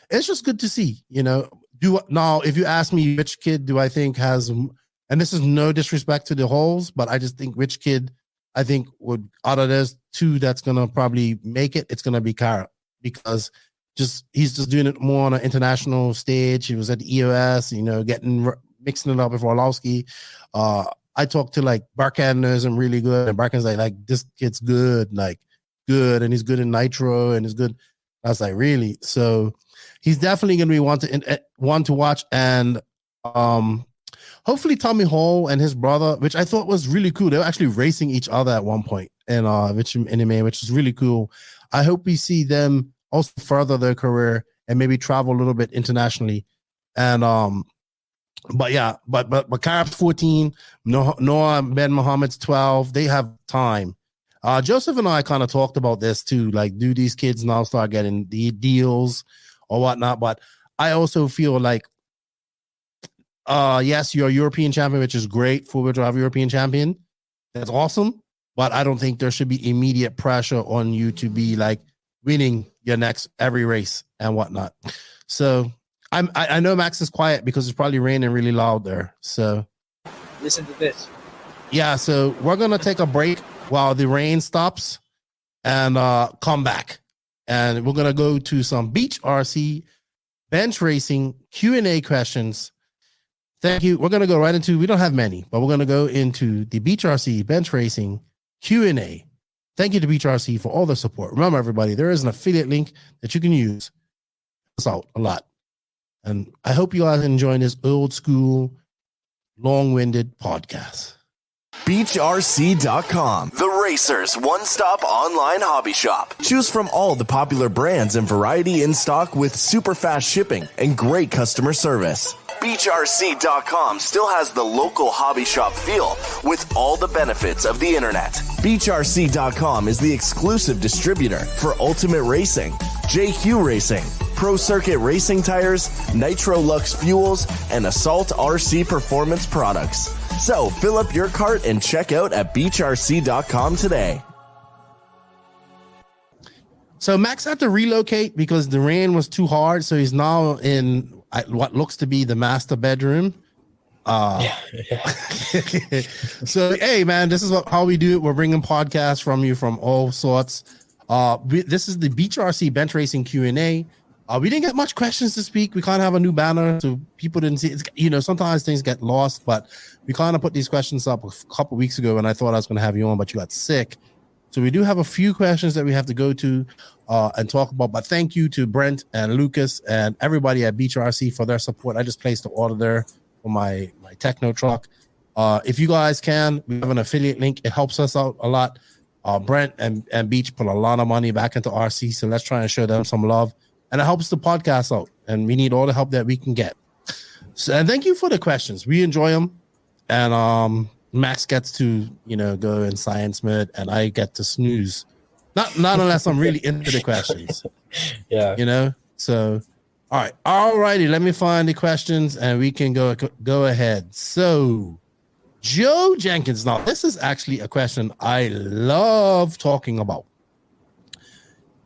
it's just good to see, now, if you ask me which kid do I think has, and this is no disrespect to the holes, but I just think which kid I think would, out of those two that's going to probably make it, it's going to be Kara, because he's just doing it more on an international stage. He was at the EOS, mixing it up with Orlowski. I talked to like Barkan knows him really good, and Barkan's like this kid's good, and he's good in Nitro, and he's good. I was like, really? So he's definitely going to be one to watch. And hopefully Tommy Hall and his brother, which I thought was really cool. They were actually racing each other at one point in anime, which is really cool. I hope we see them also further their career and maybe travel a little bit internationally. And but Karab's 14, Noah Ben Muhammad's 12. They have time. Joseph and I kind of talked about this too. Like, do these kids now start getting the deals or whatnot? But I also feel like, yes, you're a European champion, which is great. Four-wheel drive European champion. That's awesome. But I don't think there should be immediate pressure on you to be like winning your next every race and whatnot. So I know Max is quiet because it's probably raining really loud there. So listen to this. Yeah, so we're going to take a break while the rain stops and come back. And we're going to go to some Beach RC bench racing Q&A questions. Thank you. We're going to go right into, we don't have many, but we're going to go into the Beach RC bench racing Q&A. Thank you to Beach RC for all the support. Remember, everybody, there is an affiliate link that you can use. It's out a lot. And I hope you guys are enjoying this old school, long-winded podcast. BeachRC.com, the racer's one-stop online hobby shop. Choose from all the popular brands and variety in stock with super fast shipping and great customer service. BeachRC.com still has the local hobby shop feel with all the benefits of the internet. BeachRC.com is the exclusive distributor for Ultimate Racing, JQ Racing, Pro Circuit Racing Tires, Nitro Lux Fuels, and Assault RC Performance products. So fill up your cart and check out at BeachRC.com today. So Max had to relocate because the rain was too hard. So he's now in what looks to be the master bedroom. So, hey, man, this is how we do it. We're bringing podcasts from you from all sorts. This is the Beach RC Bench Racing Q&A. We didn't get much questions this week. We kind of have a new banner, so people didn't see it. Sometimes things get lost, but we kind of put these questions up a couple weeks ago, and I thought I was going to have you on, but you got sick. So we do have a few questions that we have to go to and talk about. But thank you to Brent and Lucas and everybody at Beach RC for their support. I just placed the order there for my Techno truck. If you guys can, we have an affiliate link. It helps us out a lot. Brent and Beach put a lot of money back into RC, so let's try and show them some love. And it helps the podcast out, and we need all the help that we can get. So, and thank you for the questions. We enjoy them, and Max gets to go in science mode, and I get to snooze. Not unless I'm really into the questions. Yeah, So, all righty. Let me find the questions, and we can go ahead. So, Joe Jenkins. Now, this is actually a question I love talking about.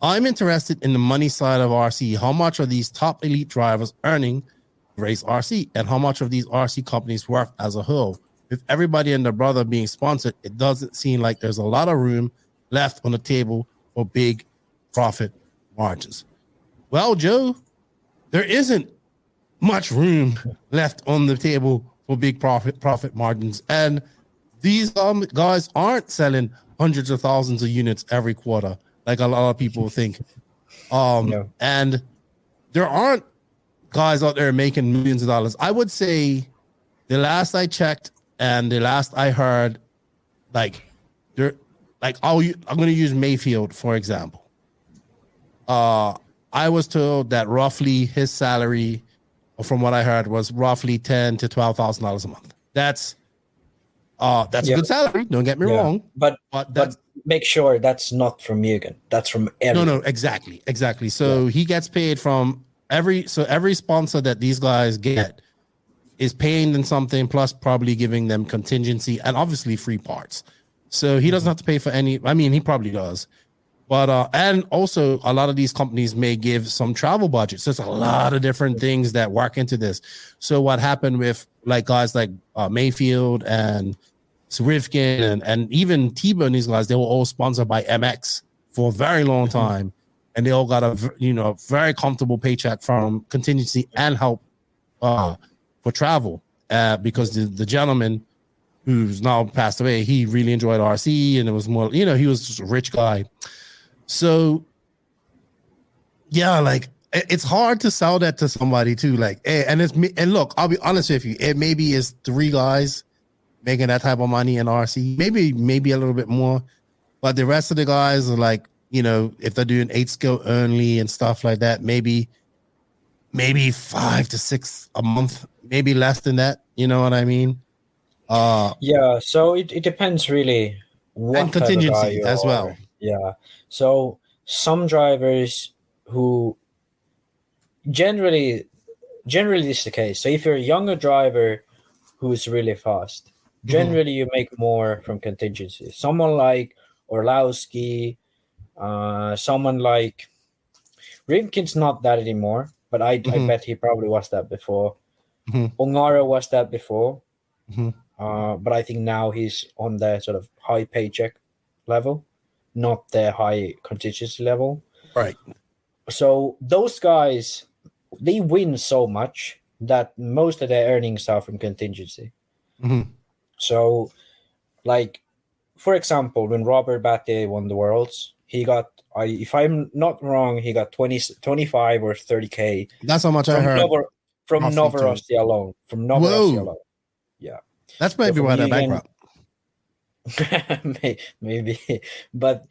I'm interested in the money side of RC. How much are these top elite drivers earning to race RC? And how much of these RC companies worth as a whole? With everybody and their brother being sponsored, it doesn't seem like there's a lot of room left on the table for big profit margins. Well, Joe, there isn't much room left on the table for big profit margins, and these guys aren't selling hundreds of thousands of units every quarter like a lot of people think. And there aren't guys out there making millions of dollars. I would say the last I checked and the last I heard, I'm going to use Mayfield for example. I was told that roughly his salary, from what I heard, was roughly $10,000 to $12,000 a month. That's a good salary. Don't get me wrong, but make sure that's not from Mugen. That's from everyone. No, exactly. So he gets paid from every sponsor that these guys get is paying them something, plus probably giving them contingency and obviously free parts. So he doesn't have to pay for any. I mean, he probably does. But and also a lot of these companies may give some travel budgets. There's a lot of different things that work into this. So what happened with guys like Mayfield and Rivkin and even Tiba and these guys, they were all sponsored by MX for a very long time, and they all got a very comfortable paycheck from contingency and help for travel because the gentleman who's now passed away, he really enjoyed RC, and it was more, he was just a rich guy. So, yeah, it's hard to sell that to somebody too. And look, I'll be honest with you, it maybe is 3 guys making that type of money in RC, maybe a little bit more, but the rest of the guys are if they're doing 8 skill only and stuff like that, maybe 5 to 6 a month, maybe less than that. You know what I mean? So it depends really what and contingency as well. Yeah. So some drivers who generally this is the case. So if you're a younger driver who's really fast, generally you make more from contingency. Someone like Orlowski, someone like Rimkin's not that anymore, but I bet he probably was that before. Ongara was that before. But I think now he's on the sort of high paycheck level, not the high contingency level. Right. So those guys, they win so much that most of their earnings are from contingency. So, for example, when Robert Batty won the Worlds, he got, if I'm not wrong, he got 25 or 30K. That's how much I heard. From Novorossiysk alone. From Novorossiysk alone. Yeah. That's maybe why they're bankrupt. Maybe. But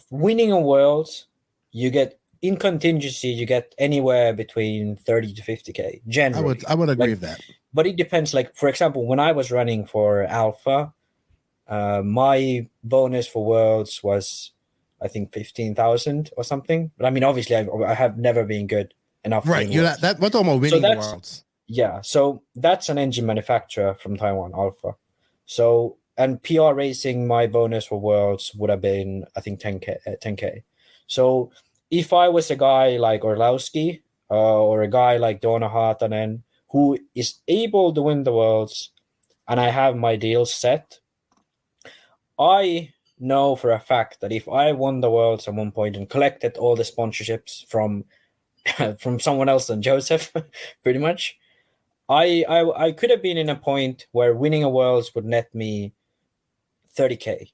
winning a Worlds, you get in contingency, you get anywhere between 30 to 50K. Generally. I would agree with that. But it depends. For example, when I was running for Alpha, my bonus for Worlds was, I think, 15,000 or something. But I mean, obviously, I have never been good enough. Right. We're talking about winning the Worlds. Yeah. So that's an engine manufacturer from Taiwan, Alpha. So, and PR Racing, my bonus for Worlds would have been, I think, 10K. So if I was a guy like Orlowski or a guy like Donna Hatanen, who is able to win the Worlds, and I have my deal set, I know for a fact that if I won the Worlds at one point and collected all the sponsorships from someone else than Joseph, pretty much, I could have been in a point where winning a Worlds would net me 30K,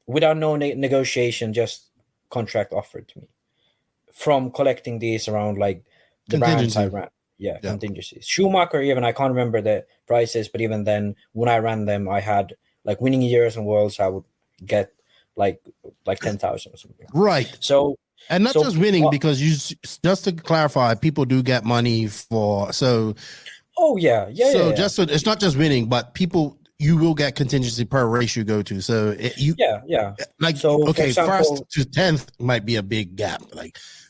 without no negotiation, just contract offered to me from collecting these around the brands I ran. Yeah, contingencies. Schumacher, even I can't remember the prices, but even then, when I ran them, I had winning years and Worlds, I would get like 10,000 or something. Right. So, and not just winning, because just to clarify, people do get money for so. Oh yeah. So it's not just winning, but you will get contingency per race you go to. So you first to 10th might be a big gap.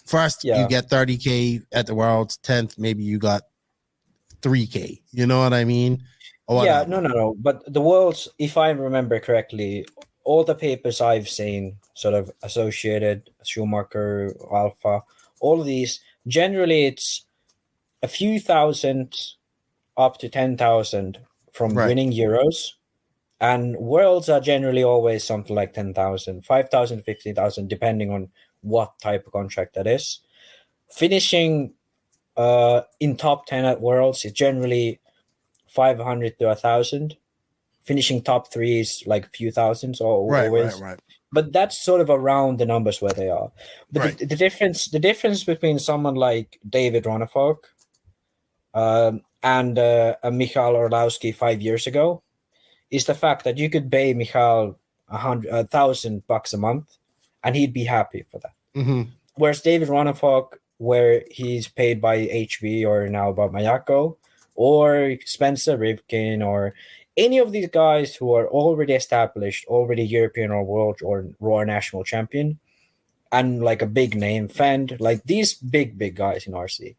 First, you get 30K at the Worlds. 10th, maybe you got 3K. You know what I mean? Yeah, no. But the world's, if I remember correctly, all the papers I've seen, sort of associated, Schumacher, Alpha, all of these, generally it's a few thousand up to 10,000 from winning Euros. And worlds are generally always something like 10,000, 5,000, 15,000, depending on what type of contract that is. Finishing in top 10 at worlds is generally 500 to 1,000. Finishing top 3 is like a few thousands always. Right. But that's sort of around the numbers where they are. But the difference between someone like David Ronnefalk and Michal Orlowski 5 years ago is the fact that you could pay Michal $1,000 a month and he'd be happy for that. Mm-hmm. Whereas David Ronnefalk, where he's paid by HB or now by Mayako or Spencer Rivkin or any of these guys who are already established, already European or world or Raw national champion, and like a big name, Fend, like these big guys in RC,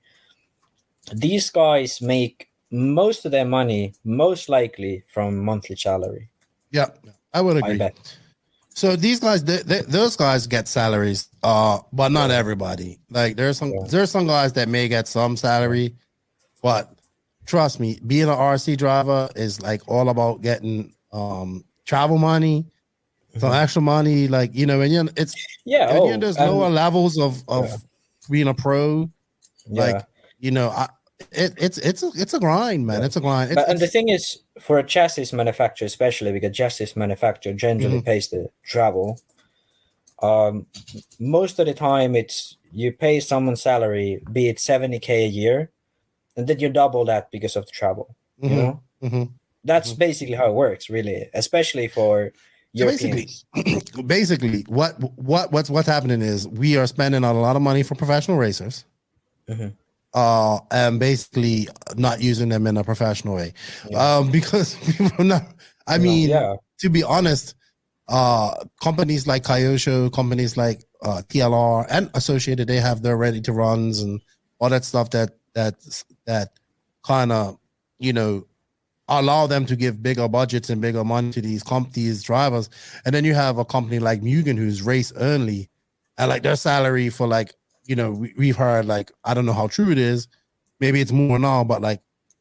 these guys make most of their money most likely from monthly salary. Yeah, I would agree. I bet. So these guys, those guys get salaries, but not everybody. Like there's some guys that may get some salary, but trust me, being an RC driver is like all about getting travel money, some extra money. Like and there's lower levels of being a pro. Like it's a grind, man. It's a grind. And the thing is, for a chassis manufacturer, especially because chassis manufacturer generally pays the travel. Most of the time, it's you pay someone's salary, be it $70K a year, and then you double that because of the travel. You know, that's basically how it works, really, especially for Europeans. Basically, what's happening is we are spending a lot of money for professional racers. And basically not using them in a professional way, because people are not. I mean, to be honest, companies like Kyosho, companies like TLR and Associated, they have their ready to runs and all that stuff that kind of allow them to give bigger budgets and bigger money to these drivers. And then you have a company like Mugen who's race only, and like their salary for like. We've heard like I don't know how true it is. Maybe it's more now, but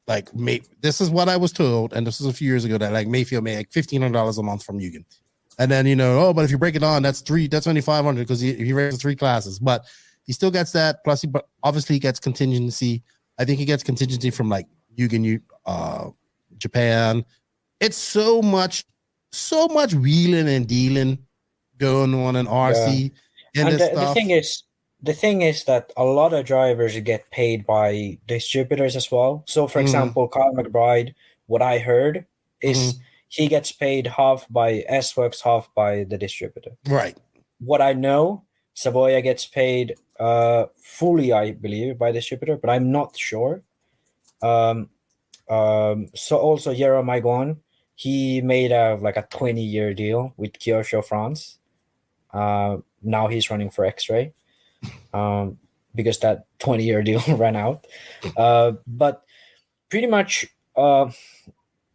this is what I was told, and this was a few years ago that like Mayfield made like $1,500 a month from Mugen, and then but if you break it down, that's only 500 because he races 3 classes, but he still gets that. Plus, he obviously gets contingency. I think he gets contingency from like Mugen, Japan. It's so much wheeling and dealing going on in RC. Yeah. And the thing is that a lot of drivers get paid by distributors as well. So, for example, Kyle McBride, what I heard is he gets paid half by S-Works, half by the distributor. Right. What I know, Savoia gets paid fully, I believe, by distributor, but I'm not sure. So also Yero Maiguan, he made a 20-year deal with Kyosho France. Now he's running for X-Ray. Because that 20-year deal ran out. But pretty much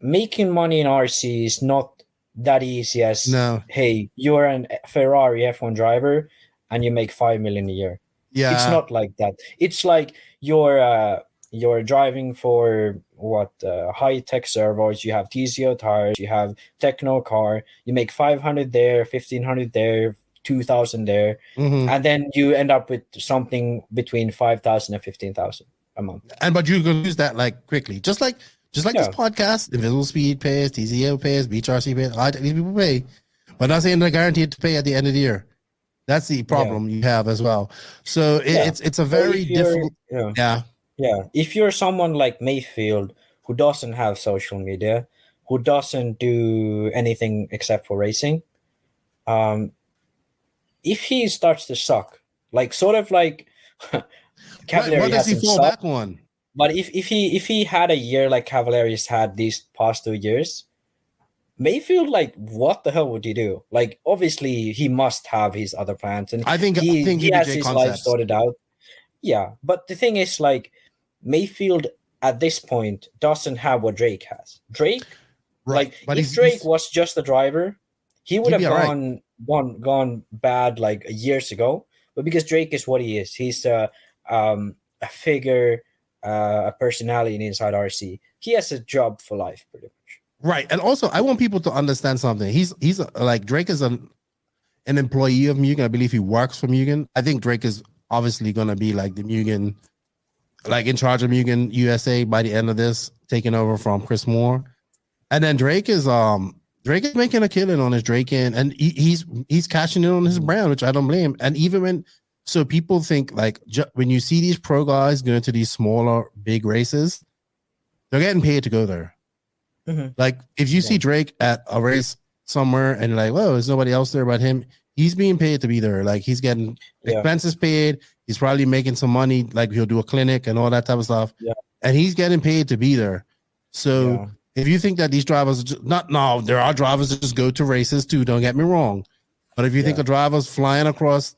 making money in RC is not that easy as, hey, you're a Ferrari F1 driver and you make $5 million a year. Yeah. It's not like that. It's like you're driving for high-tech servos, you have TCO tires, you have Techno car, you make 500 there, 1,500 there, 2,000 there, and then you end up with something between 5,000 and 15,000 a month. But you can lose that like quickly, just like this podcast. Invisible Speed pays, TCO pays, BRCA pays. These people pay, but not saying they're guaranteed to pay at the end of the year. That's the problem you have as well. So it's a very difficult. Yeah. If you're someone like Mayfield who doesn't have social media, who doesn't do anything except for racing, if he starts to suck, like sort of like Cavalieri, what does he fall back on? But if he had a year like Cavalieri's had these past 2 years, Mayfield, like, what the hell would he do? Like, obviously he must have his other plans, and I think he has his life sorted out. Yeah, but the thing is, like, Mayfield at this point doesn't have what Drake has. Drake, Right. like, But if Drake was just a driver, he would he'd have be gone bad like years ago. But because Drake is what he is, he's a figure, a personality inside RC. He has a job for life, pretty much. Right. And also, I want people to understand something. He's like, Drake is an employee of Mugen. I believe he works for Mugen. I think Drake is obviously going to be like the Mugen, like in charge of Mugen USA by the end of this, taking over from Chris Moore. And then Drake is making a killing on his Drake and he's cashing in on his brand, which I don't blame. And even so people think like when you see these pro guys going to these smaller, big races, they're getting paid to go there. Mm-hmm. Like if you see Drake at a race somewhere and like, whoa, there's nobody else there but him, he's being paid to be there. Like he's getting expenses paid. He's probably making some money. Like he'll do a clinic and all that type of stuff. Yeah. And he's getting paid to be there. So if you think that these drivers are there are drivers that just go to races too. Don't get me wrong. But if you think a driver's flying across,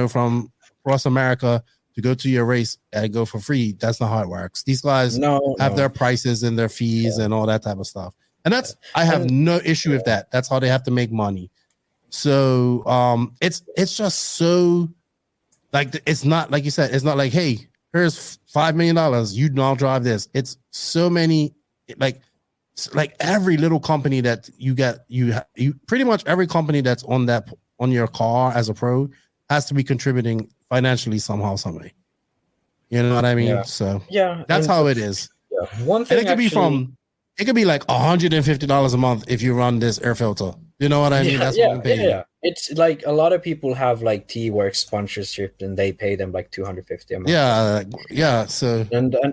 from across America to go to your race and go for free, that's not how it works. These guys have their prices and their fees and all that type of stuff. And I have no issue with that. That's how they have to make money. So it's just so like, it's not like you said, it's not like, hey, here's $5 million. You now drive this. It's so many, like every little company that you get, you pretty much every company that's on your car as a pro has to be contributing financially somehow, some way. You know what I mean? So that's how it is. Yeah. One thing and it could be like $150 a month if you run this air filter. You know what I mean? That's what I'm paying. Yeah. It's like a lot of people have like T-Works sponsorship and they pay them like $250 a month. Yeah. So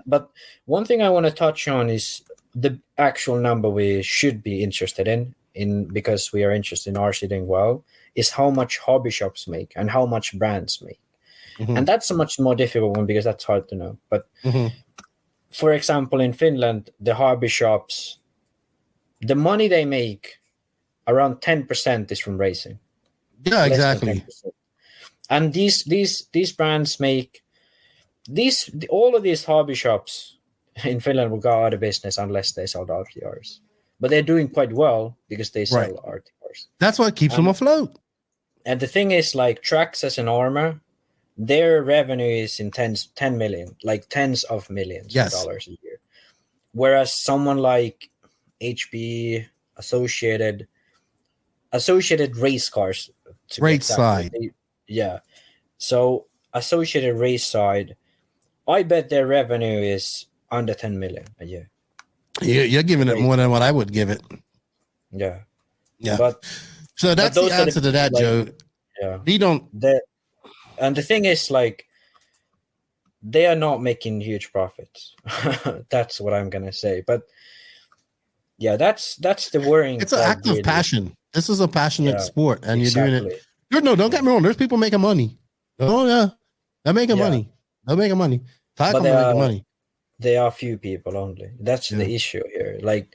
but one thing I want to touch on is the actual number we should be interested in because we are interested in RC doing well, is how much hobby shops make and how much brands make. Mm-hmm. And that's a much more difficult one because that's hard to know. But for example, in Finland, the hobby shops, the money they make, around 10% is from racing. Yeah, exactly. And these brands make all of these hobby shops in Finland will go out of business unless they sell the RTRs. But they're doing quite well because they sell RTRs. That's what keeps them afloat. And the thing is, like Traxxas and Arma, their revenue is in 10 million, like tens of millions of dollars a year. Whereas someone like HB, Associated Race Cars, Race Side. So Associated Race Side, I bet their revenue is under 10 million a year. You're giving it more than what I would give it. Yeah. But so that's the answer to that, Joe. Yeah. They don't. And the thing is, like, they are not making huge profits. That's what I'm gonna say. But yeah, that's the worrying. It's an act of passion. This is a passionate sport, and you're doing it. No, don't get me wrong. There's people making money. Oh yeah, they're making money. They're making money. Making money. They are few people only. That's the issue here. Like,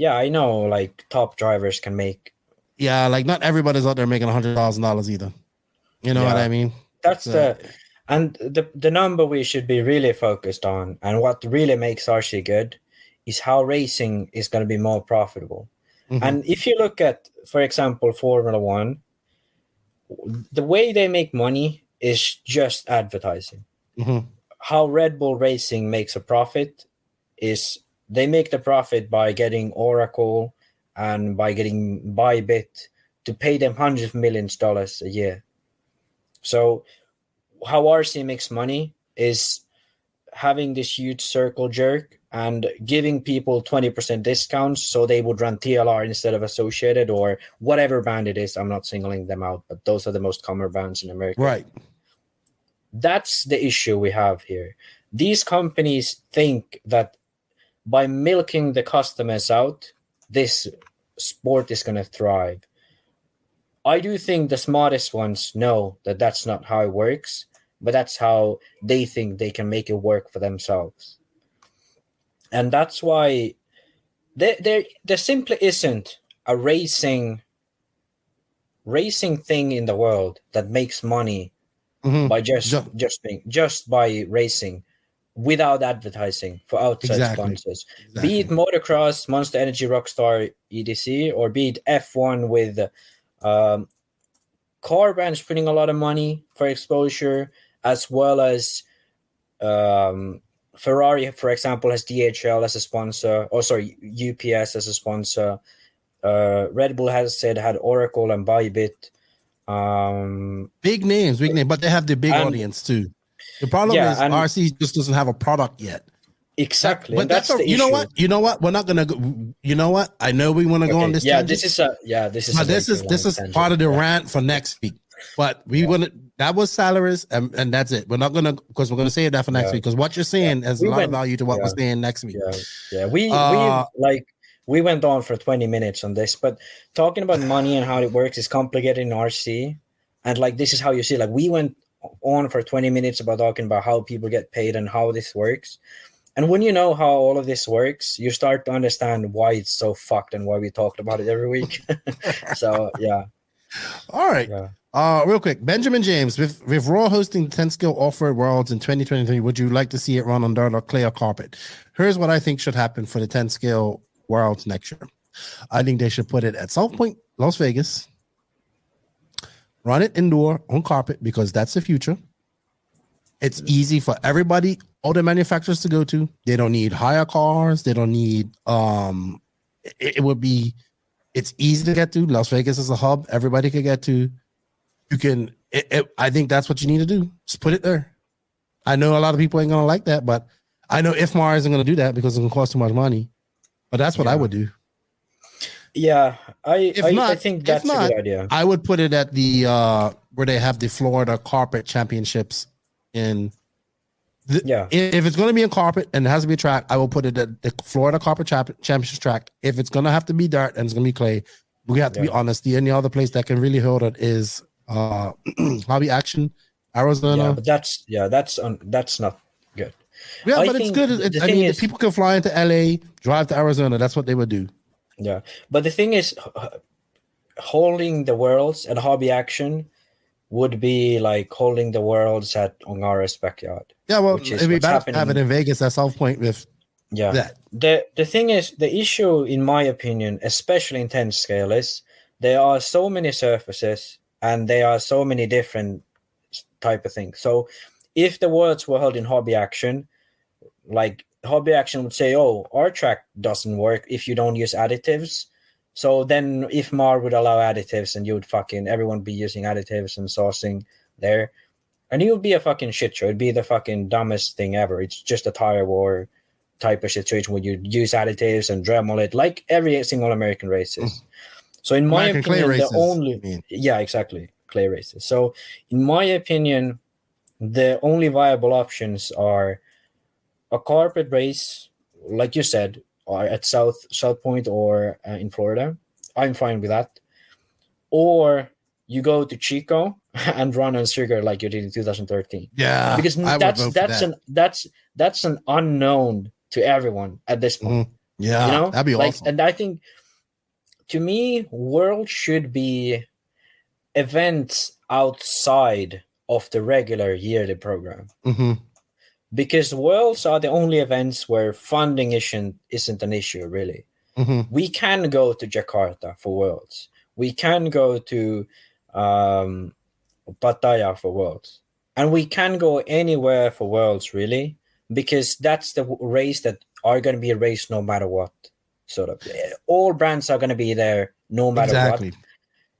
I know, like top drivers can make. Yeah, like not everybody's out there making $100,000 either. You know what I mean? That's the number we should be really focused on, and what really makes RC good is how racing is going to be more profitable. Mm-hmm. And if you look at, for example, Formula One, the way they make money is just advertising. Mm-hmm. How Red Bull Racing makes a profit is they make the profit by getting Oracle and by getting Bybit to pay them hundreds of millions of dollars a year. So how RC makes money is having this huge circle jerk and giving people 20% discounts so they would run TLR instead of Associated or whatever band it is. I'm not singling them out, but those are the most common bands in America. Right. That's the issue we have here. These companies think that by milking the customers out, this sport is going to thrive. I do think the smartest ones know that that's not how it works, but that's how they think they can make it work for themselves. And that's why there simply isn't a racing thing in the world that makes money by just by racing without advertising for outside sponsors. Be it motocross, Monster Energy, Rockstar, EDC, or be it F1 with car brands putting a lot of money for exposure, as well as Ferrari, for example, has DHL as a sponsor, UPS as a sponsor. Red Bull had Oracle and Bybit. Big names, but they have the big audience too. The problem is RC just doesn't have a product yet. Exactly. But that's the issue. You know what? We're not gonna go. You know what? I know we want to go on this. This is part of the rant for next week. But that was salaries, and that's it. We're not gonna, because we're gonna save that for next week. Because what you're saying has a lot of value to what we're saying next week. We went on for 20 minutes on this, but talking about money and how it works is complicated in RC, and like this is how you see. Like we went on for 20 minutes about talking about how people get paid and how this works. And when you know how all of this works, you start to understand why it's so fucked and why we talked about it every week. So yeah. All right. Yeah. Real quick, Benjamin James, with Raw hosting 10 skill off-road worlds in 2023, would you like to see it run on dirt or clay or carpet? Here's what I think should happen for the 10 skill worlds next year. I think they should put it at South Point, Las Vegas. Run it indoor on carpet because that's the future. It's easy for everybody, all the manufacturers to go to. They don't need hire cars. They don't need it's easy to get to. Las Vegas is a hub. Everybody can get to. You can I think that's what you need to do. Just put it there. I know a lot of people ain't gonna like that, but I know IFMAR isn't gonna do that because it's gonna cost too much money. But that's what I would do. Yeah, I think that's a good idea. I would put it at the where they have the Florida Carpet Championships in. If it's going to be in carpet and it has to be a track, I will put it at the Florida Carpet Championships track. If it's going to have to be dirt and it's going to be clay, we have to be honest. The only other place that can really hold it is Hobby Action, Arizona. Yeah, but that's not good. Yeah, but it's good. People can fly into LA, drive to Arizona. That's what they would do. Yeah, but the thing is, holding the worlds at Hobby Action would be like holding the worlds at Ongara's backyard. Yeah, well, it'd be better to have it in Vegas at South Point with that. The thing is, the issue, in my opinion, especially in 10 scale, is there are so many surfaces and there are so many different type of things. So if the worlds were held in Hobby Action, like Hobby Action would say, oh, our track doesn't work if you don't use additives. So then if Mar would allow additives and you would everyone be using additives and saucing there, and it would be a fucking shit show. It'd be the fucking dumbest thing ever. It's just a tire war type of situation where you use additives and Dremel it like every single American races. So in my opinion, clay races. So in my opinion, the only viable options are a carpet race, like you said, or at South Point or in Florida. I'm fine with that. Or you go to Chico and run on Sugar like you did in 2013. Yeah, because that's an unknown to everyone at this point. Yeah, you know, that'd be awesome. And I think, to me, World should be events outside of the regular yearly program. Because Worlds are the only events where funding isn't an issue, really. We can go to Jakarta for Worlds. We can go to Pattaya for Worlds. And we can go anywhere for Worlds, really, because that's the race that are going to be a race no matter what. Sort of. All brands are going to be there no matter what,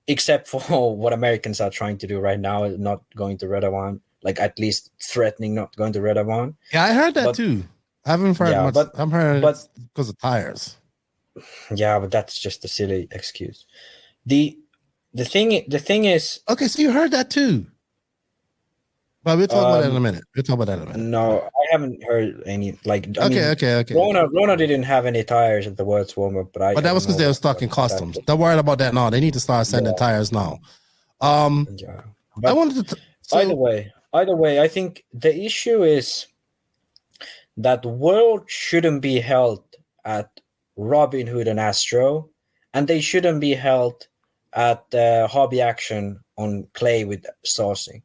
except for what Americans are trying to do right now, not going to Redawan. Like at least threatening not going to Redawan. Yeah, I heard that too. I haven't heard much. I'm heard because of tires. Yeah, but that's just a silly excuse. The thing is, okay, so you heard that too. But we'll talk about that in a minute. No, I haven't heard any. Okay. Rona didn't have any tires at the World's warm up, but that was because they were stuck in customs. Don't worry about that now. They need to start sending tires now. I wanted to. Either way, I think the issue is that World shouldn't be held at Robin Hood and Astro, and they shouldn't be held at Hobby Action on clay with saucing,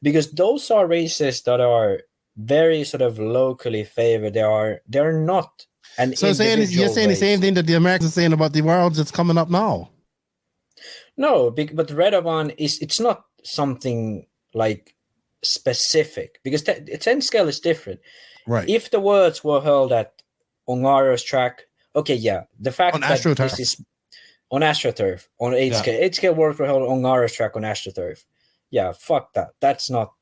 because those are races that are very sort of locally favored. They're not an So you're saying the same thing that the Americans are saying about the Worlds that's coming up now? No, but Redovan it's not something like specific, because 10 scale is different. Right. If the Worlds were held at Ongaro's track, okay, yeah. The fact on that AstroTurf. this is on AstroTurf, on 8 scale. 8 scale Worlds were held on Ongaro's track on AstroTurf. Yeah, fuck that. That's not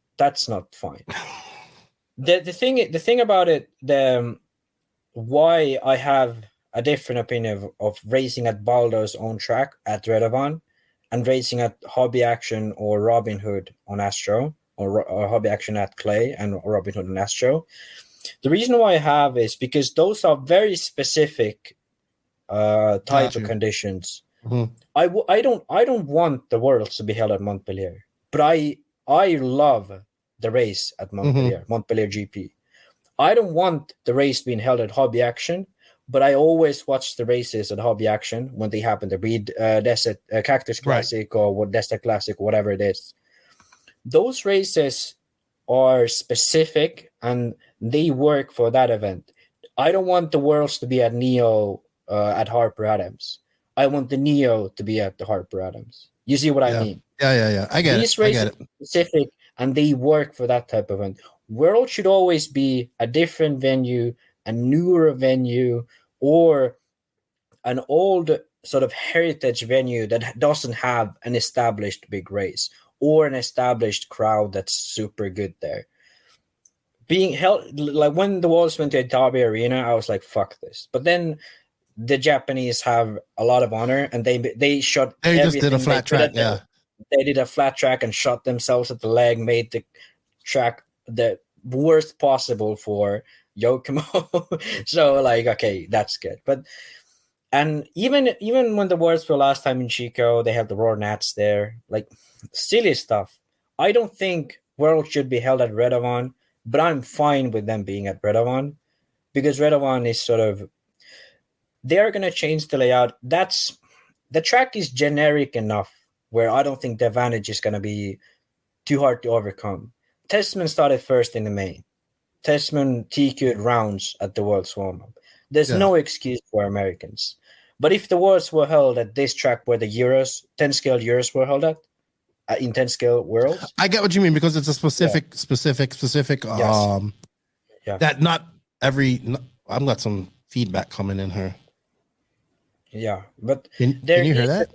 fine. The thing about it, why I have a different opinion of racing at Baldo's own track at Redovan and racing at Hobby Action or Robin Hood on Astro, or Hobby Action at Clay and Robin Hood on Astro. The reason why I have is because those are very specific type of conditions. Mm-hmm. I don't want the Worlds to be held at Montpellier, but I love the race at Montpellier, Montpellier GP. I don't want the race being held at Hobby Action, but I always watch the races at Hobby Action when they happen. The Reed Desert Cactus Classic or what Desert Classic, whatever it is. Those races are specific and they work for that event. I don't want the Worlds to be at Neo at Harper Adams. I want the Neo to be at the Harper Adams. You see what I mean? Yeah. I get These it. races are specific and they work for that type of event. World should always be a different venue, a newer venue, or an old sort of heritage venue that doesn't have an established big race or an established crowd that's super good there. Being held, like when the Worlds went to Derby Arena, I was like, fuck this. But then the Japanese have a lot of honor and they shot They just did a flat track, yeah. They did a flat track and shot themselves at the leg, made the track the worst possible for Yokomo. So like, okay, that's good. But and even when the Worlds were last time in Chico, they had the Roar Nats there, like silly stuff. I don't think Worlds should be held at Redovan, but I'm fine with them being at Redovan because Redovan is sort of, they are going to change the layout. The track is generic enough where I don't think the advantage is going to be too hard to overcome. Testament started first in the main. Testament TQ'd rounds at the World's warm-up. There's no excuse for Americans. But if the Worlds were held at this track where the Euros, 10 scale Euros were held at, in 10 scale Worlds. I get what you mean because it's a specific, that not every, I've got some feedback coming in here. Yeah, but can you hear that?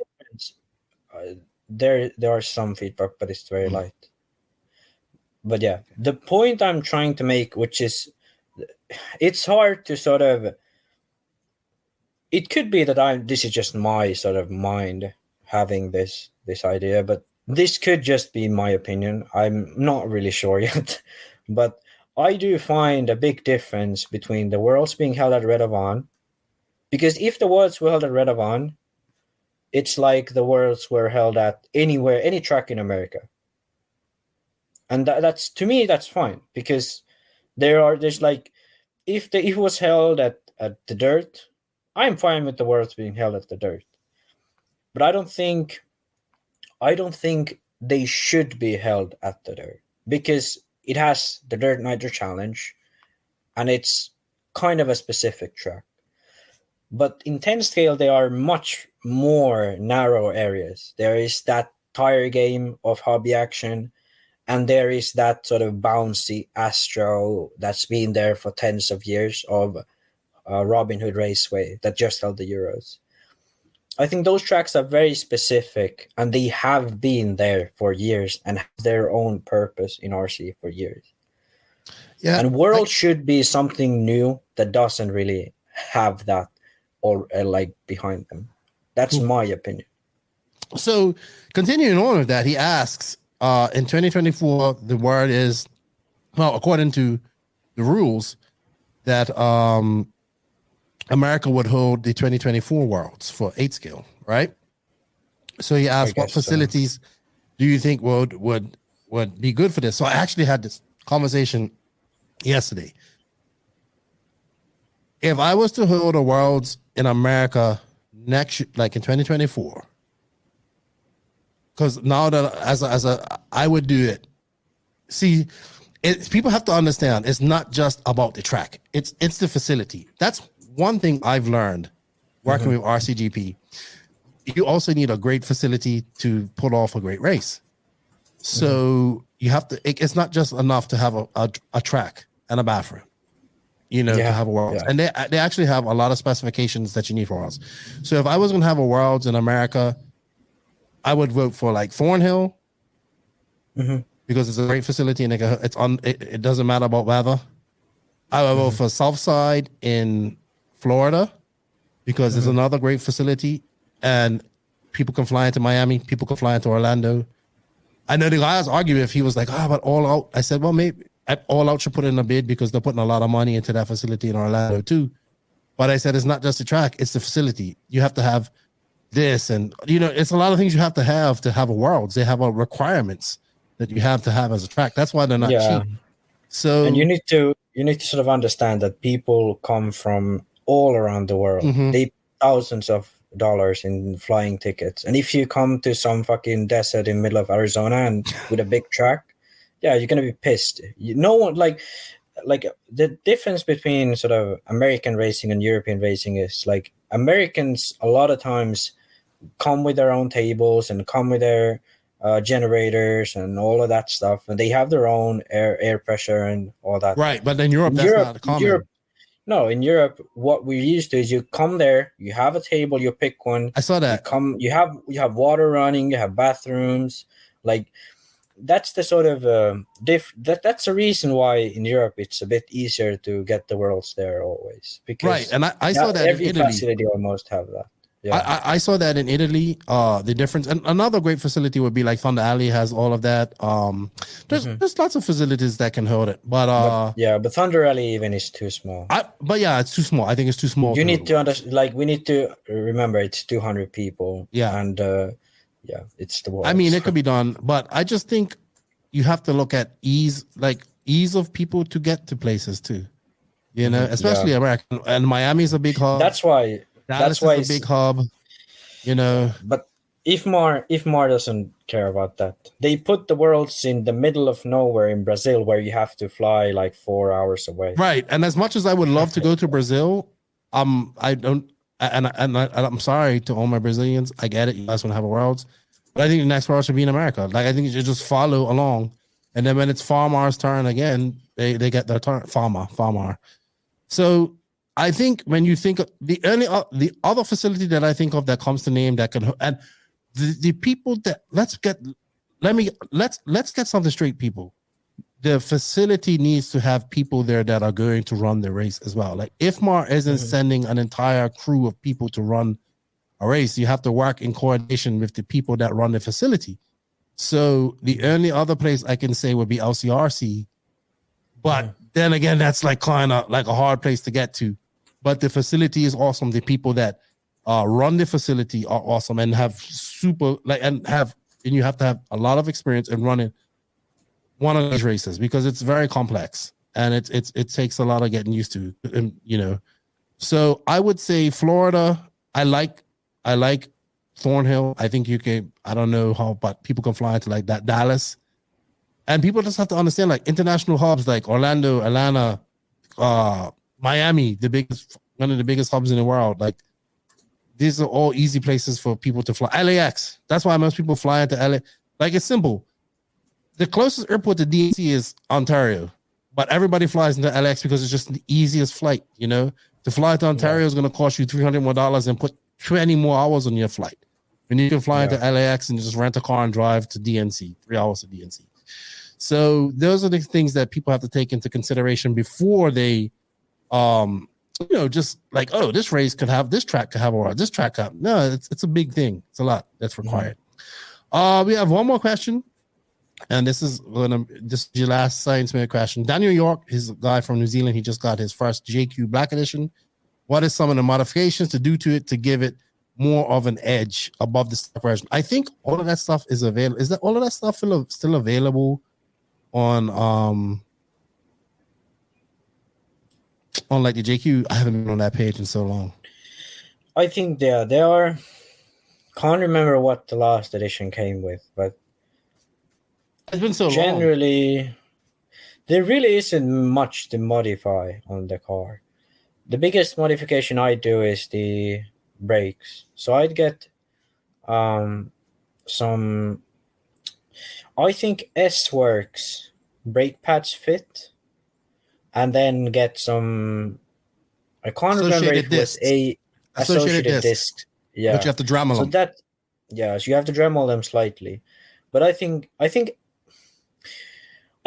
There are some feedback, but it's very light. But yeah, the point I'm trying to make, which is, it's hard to sort of, it could be that this is just my sort of mind having this idea, but this could just be my opinion. I'm not really sure yet, but I do find a big difference between the Worlds being held at Redovan, because if the Worlds were held at Redovan, it's like the Worlds were held at anywhere, any track in America. And that's, to me, that's fine, because there's like, if it was held at the dirt, I'm fine with the Worlds being held at the dirt. But I don't think they should be held at the dirt, because it has the Dirt Nitro Challenge, and it's kind of a specific track. But in 10 scale, there are much more narrow areas. There is that tire game of Hobby Action, and there is that sort of bouncy Astro that's been there for tens of years of Robin Hood Raceway that just held the Euros. I think those tracks are very specific, and they have been there for years and have their own purpose in RC for years. Yeah, and World should be something new that doesn't really have that or like behind them. That's my opinion. So continuing on with that, he asks, in 2024, the word is, well, according to the rules, that America would hold the 2024 Worlds for 8 scale, right? So he asked, what facilities do you think would be good for this? So I actually had this conversation yesterday. If I was to hold a Worlds in America next, like in 2024, because now that I would do it. See, people have to understand it's not just about the track. It's the facility. That's one thing I've learned working with RCGP. You also need a great facility to pull off a great race. So you have to. It's not just enough to have a track and a bathroom. To have a Worlds. And they actually have a lot of specifications that you need for Worlds. So if I was going to have a Worlds in America, I would vote for like Thornhill because it's a great facility and it doesn't matter about weather. I would vote for Southside in Florida because it's another great facility and people can fly into Miami, people can fly into Orlando. I know the guys argue if he was like, but All Out. I said, well, maybe All Out should put in a bid because they're putting a lot of money into that facility in Orlando too. But I said, it's not just the track, it's the facility. You have to have this and, it's a lot of things you have to have a Worlds. They have requirements that you have to have as a track. That's why they're not cheap. So, and you need to sort of understand that people come from all around the world. They thousands of dollars in flying tickets, and if you come to some fucking desert in the middle of Arizona and with a big track, you're gonna be pissed. No one like the difference between sort of American racing and European racing is like Americans a lot of times come with their own tables and come with their generators and all of that stuff, and they have their own air pressure and all that. Right, but in Europe, that's not common. In Europe, what we're used to is you come there, you have a table, you pick one. I saw that. You have water running, you have bathrooms. Like that's the sort of that's the reason why in Europe it's a bit easier to get the Worlds there always. Because right, and I saw that every in Italy. facility almost have that. Yeah. I saw that in Italy. The difference, and another great facility would be like Thunder Alley has all of that. There's lots of facilities that can hold it, but Thunder Alley even is too small. It's too small. I think it's too small. You need to understand. Like we need to remember, it's 200 people. Yeah, and it's the Worlds. I mean, it could be done, but I just think you have to look at ease of people to get to places too. Especially American, and Miami is a big hub. That's why it's a big hub, But IFMAR doesn't care about that. They put the Worlds in the middle of nowhere in Brazil, where you have to fly like 4 hours away. Right, and as much as I would love to go to Brazil, I don't, and I'm sorry to all my Brazilians. I get it. You guys want to have a Worlds, but I think the next Worlds should be in America. Like I think you should just follow along, and then when it's Farmar's turn again, they get their turn. Farmar. So. I think when you think of the other facility that I think of that comes to name that can, and the people that let's get something straight, people. The facility needs to have people there that are going to run the race as well. Like IFMAR isn't sending an entire crew of people to run a race. You have to work in coordination with the people that run the facility. So the only other place I can say would be LCRC, but then again, that's like kind of like a hard place to get to. But the facility is awesome. The people that run the facility are awesome and have and you have to have a lot of experience in running one of these races because it's very complex and it takes a lot of getting used to, So I would say Florida. I like Thornhill. I think you can. I don't know how, but people can fly into like that Dallas, and people just have to understand like international hubs like Orlando, Atlanta, Miami, one of the biggest hubs in the world. Like these are all easy places for people to fly. LAX. That's why most people fly into LA. Like it's simple. The closest airport to DNC is Ontario, but everybody flies into LAX because it's just the easiest flight. To fly to Ontario is going to cost you $300 more and put 20 more hours on your flight. And you can fly into LAX and just rent a car and drive to DNC, 3 hours to DNC. So those are the things that people have to take into consideration before they just like, this race could have this track or this track up. No, it's a big thing. It's a lot that's required. We have one more question, and this is your last Science Minute question. Daniel York, he's a guy from New Zealand. He just got his first JQ Black Edition. What is some of the modifications to do to it to give it more of an edge above the stock version? I think all of that stuff is available. Is that all of that stuff still available on like the JQ? I haven't been on that page in so long. I think they are. Can't remember what the last edition came with, but it's been so generally, long. there really isn't much to modify on the car. The biggest modification I do is the brakes. So I'd get some, I think S-Works brake pads fit, and then get some, I can't remember if it was a associated disc. Yeah. But you have to Dremel them. So you have to Dremel them slightly. But I think I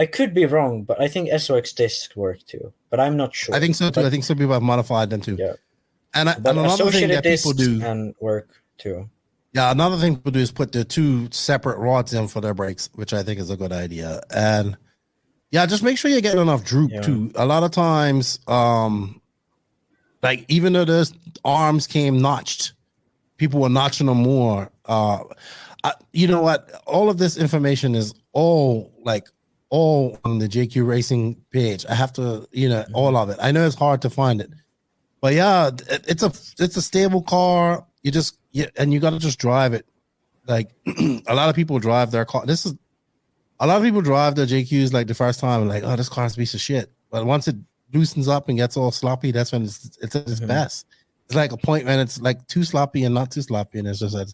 could be wrong, but I think S-Works discs work too. But I'm not sure. I think so too. I think some people have modified them too. Yeah. And another thing that people do and work too. Yeah, another thing people do is put the two separate rods in for their brakes, which I think is a good idea. And yeah, just make sure you're getting enough droop too. A lot of times, like even though those arms came notched, people were notching them more. You know what? All of this information is all on the JQ Racing page. I have to, all of it. I know it's hard to find it, but yeah, it's a stable car. And you got to just drive it. Like a lot of people drive their car. A lot of people drive their JQs like the first time and like, oh, this car's a piece of shit. But once it loosens up and gets all sloppy, that's when it's at its best. It's like a point when it's like too sloppy and not too sloppy, and it's just like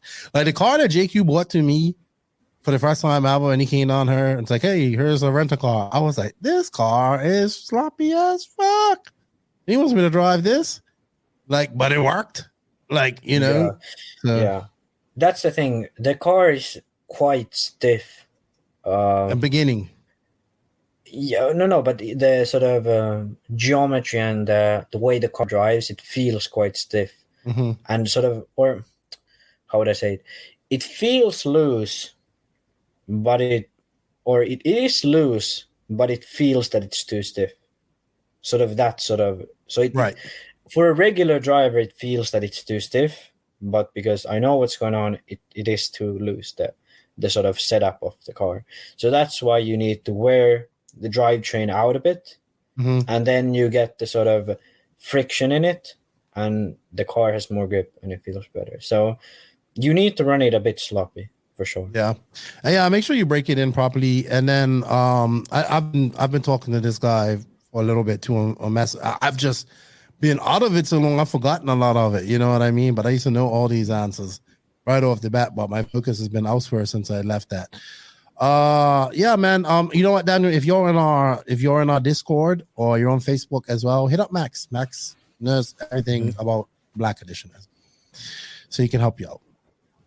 the car that JQ bought to me for the first time ever, and he came on her. It's like, hey, here's a rental car. I was like, this car is sloppy as fuck. He wants me to drive this, but it worked. Yeah, that's the thing. The car is quite stiff. The beginning. Yeah, no, but the sort of geometry and the way the car drives, it feels quite stiff. Mm-hmm. And sort of, or how would I say it? It feels loose, but it is loose, but it feels that it's too stiff. So right. For a regular driver, it feels that it's too stiff, but because I know what's going on, it is too loose, the sort of setup of the car. So that's why you need to wear the drivetrain out a bit, and then you get the sort of friction in it, and the car has more grip and it feels better. So you need to run it a bit sloppy for sure. Yeah, make sure you break it in properly. And then I've been talking to this guy for a little bit too. I've just been out of it so long, I've forgotten a lot of it. You know what I mean? But I used to know all these answers right off the bat. But my focus has been elsewhere since I left that. Yeah, man. You know what, Daniel? If you're in our Discord or you're on Facebook as well, hit up Max. Max knows everything about Black Edition, so he can help you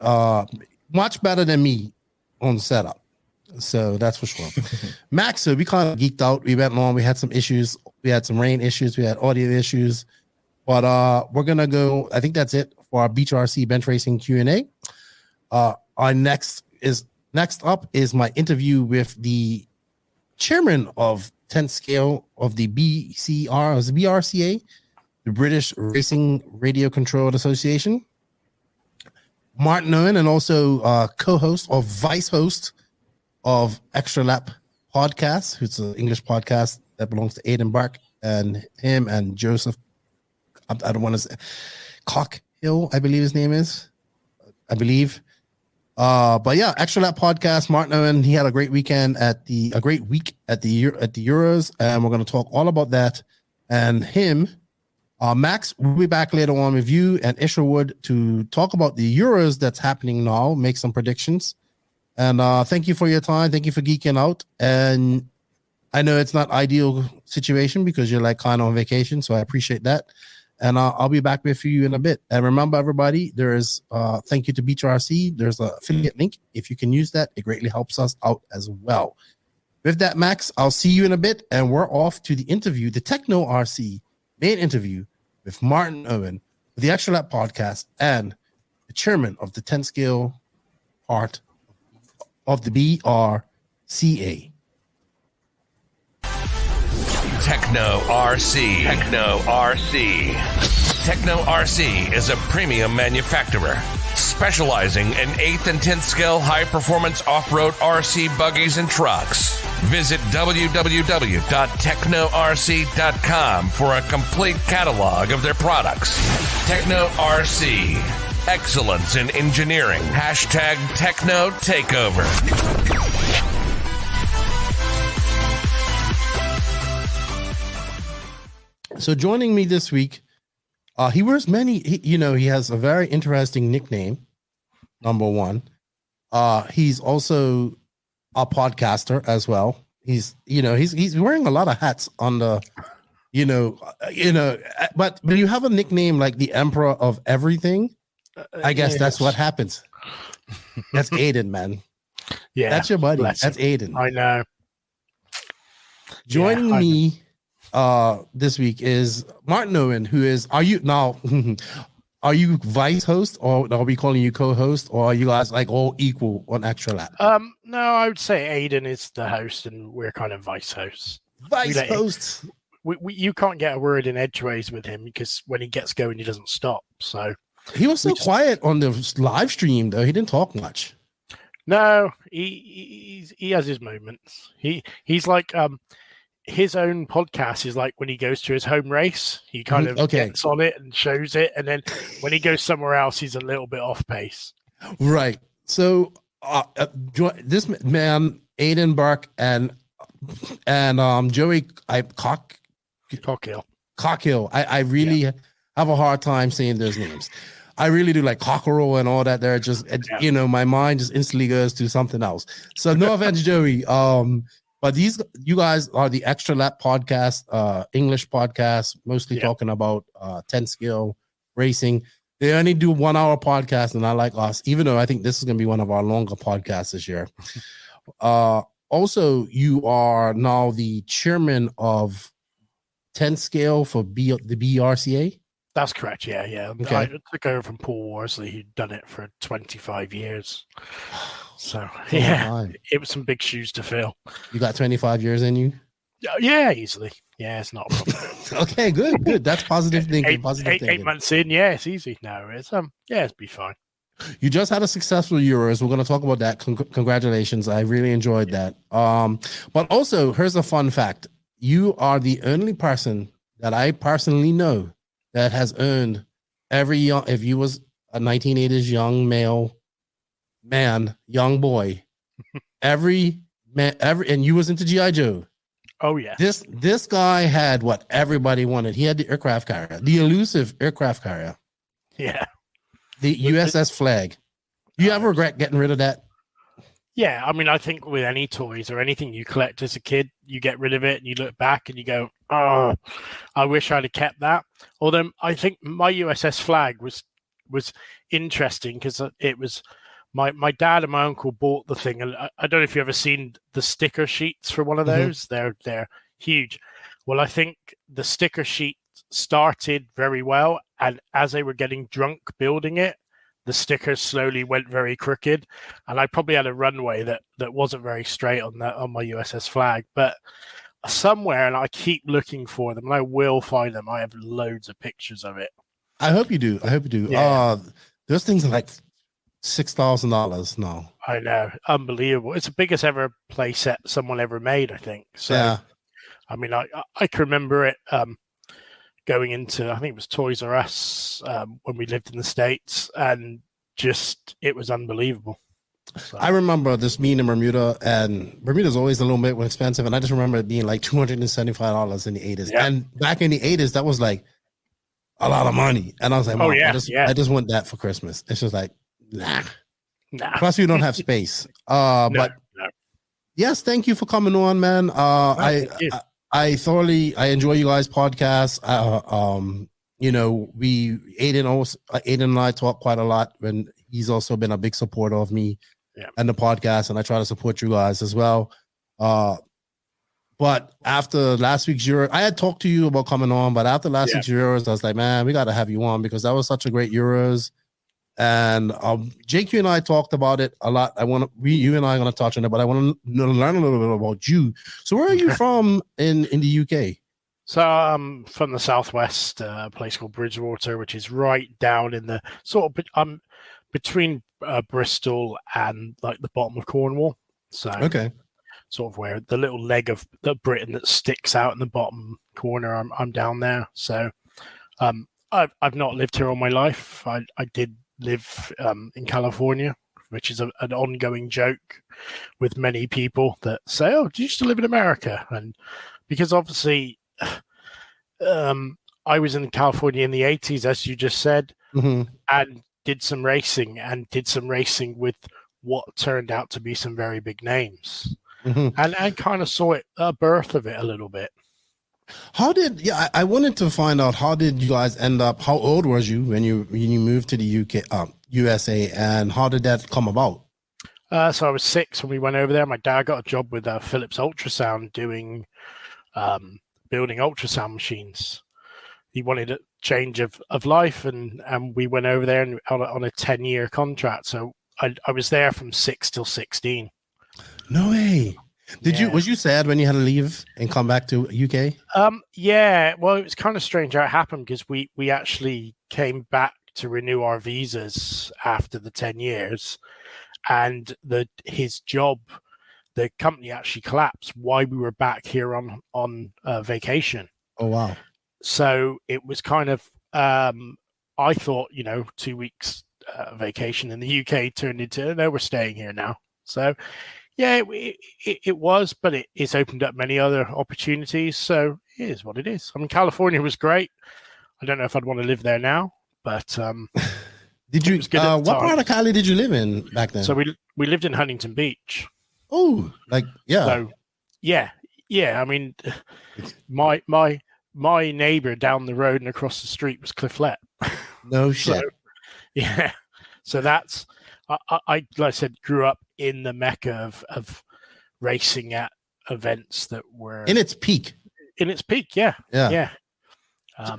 out. Much better than me on setup. So that's for sure. Max, so we kind of geeked out. We went long. We had some issues. We had some rain issues. We had audio issues. But we're going to go. I think that's it for our Beach RC Bench Racing Q&A. Our next up is my interview with the chairman of 10th scale of the BRCA, the British Racing Radio Controlled Association, Martin Owen, and also co-host or vice host of Extra Lap Podcast, who's an English podcast that belongs to Aidan Bark, and him and Joseph, I don't want to say, Cockhill, I believe his name is. But yeah, Extra Lap Podcast, Martin Owen, he had a great week at the Euros, and we're going to talk all about that and him. Max, we'll be back later on with you and Isherwood to talk about the Euros that's happening now, make some predictions. And thank you for your time. Thank you for geeking out. And I know it's not ideal situation because you're like kind of on vacation, so I appreciate that. And I'll be back with you in a bit. And remember, everybody, there is thank you to Beach RC. There's an affiliate link. If you can use that, it greatly helps us out as well. With that, Max, I'll see you in a bit. And we're off to the interview, the Techno RC main interview with Martin Owen, the Extra Lap Podcast, and the chairman of the 10 scale part of the BRCA. Techno RC. Techno RC. Techno RC is a premium manufacturer specializing in 8th and 10th scale high-performance off-road RC buggies and trucks. Visit www.technorc.com for a complete catalog of their products. Techno RC. Excellence in engineering. Hashtag Techno Takeover. So joining me this week, he wears many. He has a very interesting nickname. Number one, he's also a podcaster as well. He's wearing a lot of hats on the, but when you have a nickname like the Emperor of Everything, I guess that's what happens. That's Aiden, man. Yeah, that's your buddy. That's Aiden. I know. Joining me this week is Martin Owen, who is. Are you vice host, or are we calling you co-host, or are you guys like all equal on Extra Lap? No, I would say Aiden is the host, and we're kind of vice hosts. Vice hosts. You can't get a word in edgeways with him because when he gets going, he doesn't stop. So he was so quiet on the live stream, though. He didn't talk much. No, he has his moments. He's like his own podcast is like when he goes to his home race, he kind of gets on it and shows it, and then when he goes somewhere else, he's a little bit off pace. Right. So this man, Aiden Burke, and Joey Cockhill. I really have a hard time saying those names. I really do, like Cockerel and all that. They're just, my mind just instantly goes to something else. So no offense, Joey. But you guys are the Extra Lap podcast, English podcast, mostly talking about 10 skill racing. They only do 1 hour podcast, and I like us, even though I think this is going to be one of our longer podcasts this year. Also, you are now the chairman of 10 scale for the BRCA. That's correct. Yeah. Okay. I took over from Paul Worsley, who'd done it for 25 years. So it was some big shoes to fill. You got 25 years in you? Yeah, easily. Yeah, it's not a problem. Okay, good. That's positive thinking. Eight months in, yeah, it's easy. No, it's it'll be fine. You just had a successful Euros. We're going to talk about that. Congratulations. I really enjoyed that. But also, here's a fun fact. You are the only person that I personally know that has earned if you was a 1980s young young boy, and you was into G.I. Joe. Oh yeah. This guy had what everybody wanted. He had the aircraft carrier, the elusive aircraft carrier. Yeah. The USS Flag. Do you ever regret getting rid of that? Yeah, I mean, I think with any toys or anything you collect as a kid, you get rid of it and you look back and you go, "Oh, I wish I'd have kept that." Although I think my USS Flag was interesting because it was my dad and my uncle bought the thing, and I don't know if you've ever seen the sticker sheets for one of those. Mm-hmm. They're huge. Well, I think the sticker sheet started very well, and as they were getting drunk building it, the stickers slowly went very crooked, and I probably had a runway that wasn't very straight on my USS Flag. But somewhere, and I keep looking for them, and I will find them. I have loads of pictures of it. I hope you do. Yeah. Those things are like $6,000 now. I know, unbelievable. It's the biggest ever play set someone ever made, I think. So, yeah. I mean, I can remember it. Going into, I think it was Toys R Us when we lived in the States, and it was unbelievable. So. I remember this being in Bermuda, and Bermuda's always a little bit more expensive, and I just remember it being like $275 in the 80s. Yeah. And back in the 80s, that was like a lot of money. And I was like, I just want that for Christmas. It's just like, nah. Plus, we don't have space. But yes, thank you for coming on, man. I enjoy you guys' podcast. Aiden and I talk quite a lot, and he's also been a big supporter of me and the podcast, and I try to support you guys as well. But after last week's Euros, I had talked to you about coming on, but after last week's Euros, I was like, man, we got to have you on because that was such a great Euros. And Jake, you and I talked about it a lot. You and I are going to touch on it, but I want to learn a little bit about you. So where are you from in the UK? So I'm from the southwest, a place called Bridgewater, which is right down in the sort of, I'm between Bristol and like the bottom of Cornwall. So sort of where the little leg of the Britain that sticks out in the bottom corner, I'm down there. So I've not lived here all my life. I did live in California, which is an ongoing joke with many people that say, "Oh, do you used to live in America?" And because obviously I was in California in the 80s, as you just said, Mm-hmm. and did some racing with what turned out to be some very big names. Mm-hmm. And kind of saw a birth of it a little bit. I wanted to find out, how did you guys end up, how old was you when you moved to the USA, and how did that come about? So I was 6 when we went over there. My dad got a job with Philips Ultrasound building ultrasound machines. He wanted a change of life, and we went over there on a 10-year contract. So I was there from 6 till 16. No way. Was you sad when you had to leave and come back to UK? Yeah, well, it was kind of strange how it happened, because we actually came back to renew our visas after the 10 years, and his job, the company actually collapsed while we were back here on vacation. Oh, wow. So it was kind of, I thought, 2 weeks vacation in the UK turned into, no, we're staying here now. So yeah, it was, but it's opened up many other opportunities. So it is what it is. I mean, California was great. I don't know if I'd want to live there now, but did you? What part of Cali did you live in back then? So we lived in Huntington Beach. Oh, yeah. So yeah. I mean, my neighbor down the road and across the street was Clifflet. No shit. So, yeah. So that's I like I said, grew up in the mecca of racing at events that were in its peak. Yeah.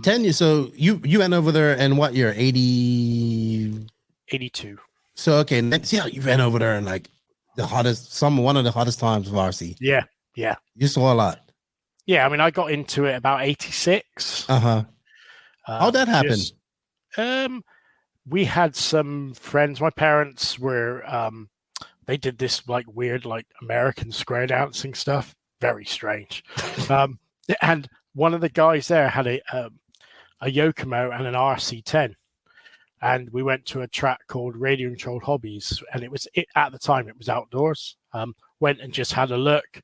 10 years. So you went over there in what year? 82. So okay, you ran over there in like one of the hottest times of RC. Yeah. You saw a lot. Yeah, I mean, I got into it about 86. How'd that happen? We had some friends. My parents were they did this like weird American square dancing stuff. Very strange. And one of the guys there had a Yokomo and an RC10. And we went to a track called Radio Controlled Hobbies, and at the time it was outdoors. Went and just had a look,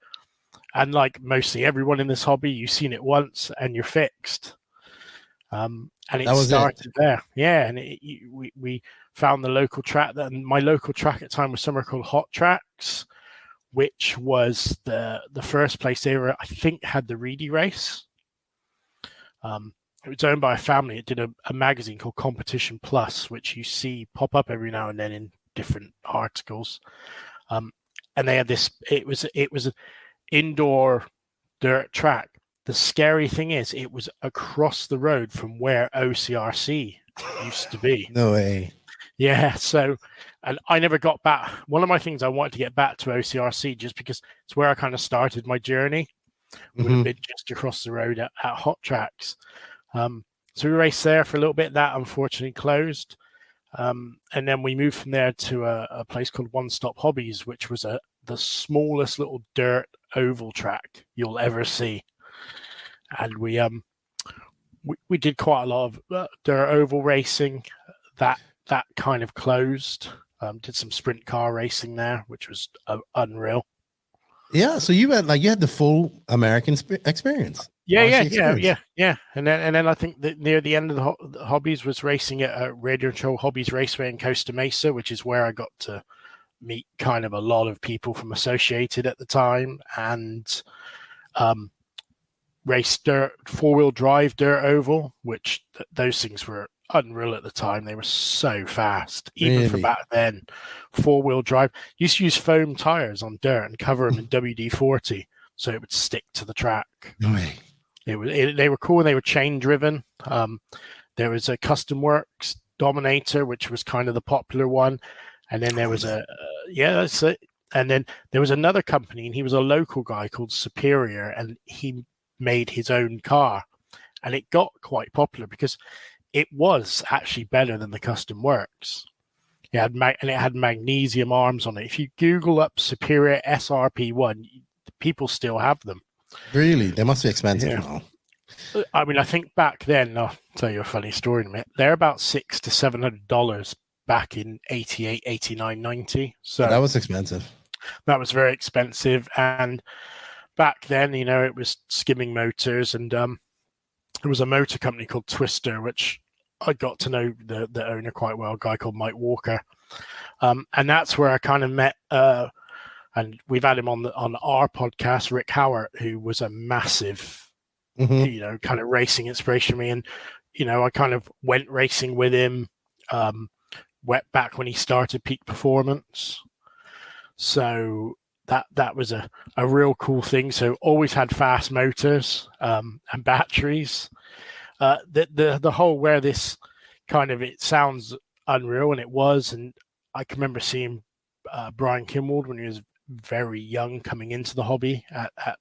and like mostly everyone in this hobby, you've seen it once and you're fixed. And it started there. Yeah, and we found the local track. And my local track at the time was somewhere called Hot Tracks, which was the first place they ever, I think, had the Reedy race. It was owned by a family. It did a magazine called Competition Plus, which you see pop up every now and then in different articles. And they had this. It was an indoor dirt track. The scary thing is, it was across the road from where OCRC used to be. No way. Yeah. So, and I never got back. One of my things I wanted to get back to OCRC just because it's where I kind of started my journey. Would have been just across the road at Hot Tracks. So we raced there for a little bit. That unfortunately closed. And then we moved from there to a place called One Stop Hobbies, which was the smallest little dirt oval track you'll ever see. And we did quite a lot of dirt oval racing. That kind of closed. Did some sprint car racing there, which was unreal. Yeah, so you had the full American experience. Yeah. And then I think that near the end of the hobbies was racing at Radio Control Hobbies Raceway in Costa Mesa, which is where I got to meet kind of a lot of people from Associated at the time, and race dirt, 4-wheel drive dirt oval, which those things were unreal at the time. They were so fast, even for back then. 4-wheel drive. Used to use foam tires on dirt and cover them in WD-40 so it would stick to the track. No way. They were cool. They were chain driven. There was a Custom Works Dominator, which was kind of the popular one, and then there was that's it. And then there was another company, and he was a local guy called Superior, and he made his own car, and it got quite popular because it was actually better than the Custom Works. It had and it had magnesium arms on it. If you Google up Superior SRP1, people still have them. Really? They must be expensive now. I mean, I think back then, I'll tell you a funny story in a minute. They're about $600 to $700 back in 88, 89, 90. So that was expensive. That was very expensive. And back then, it was skimming motors, and there was a motor company called Twister, which I got to know the owner quite well, a guy called Mike Walker. And that's where I kind of met, and we've had him on our podcast, Rick Howard, who was a massive, kind of racing inspiration to me. And, I kind of went racing with him, back when he started Peak Performance. So that was a real cool thing. So always had fast motors and batteries. The whole where this kind of, it sounds unreal, and it was. And I can remember seeing Brian Kimwald when he was very young coming into the hobby at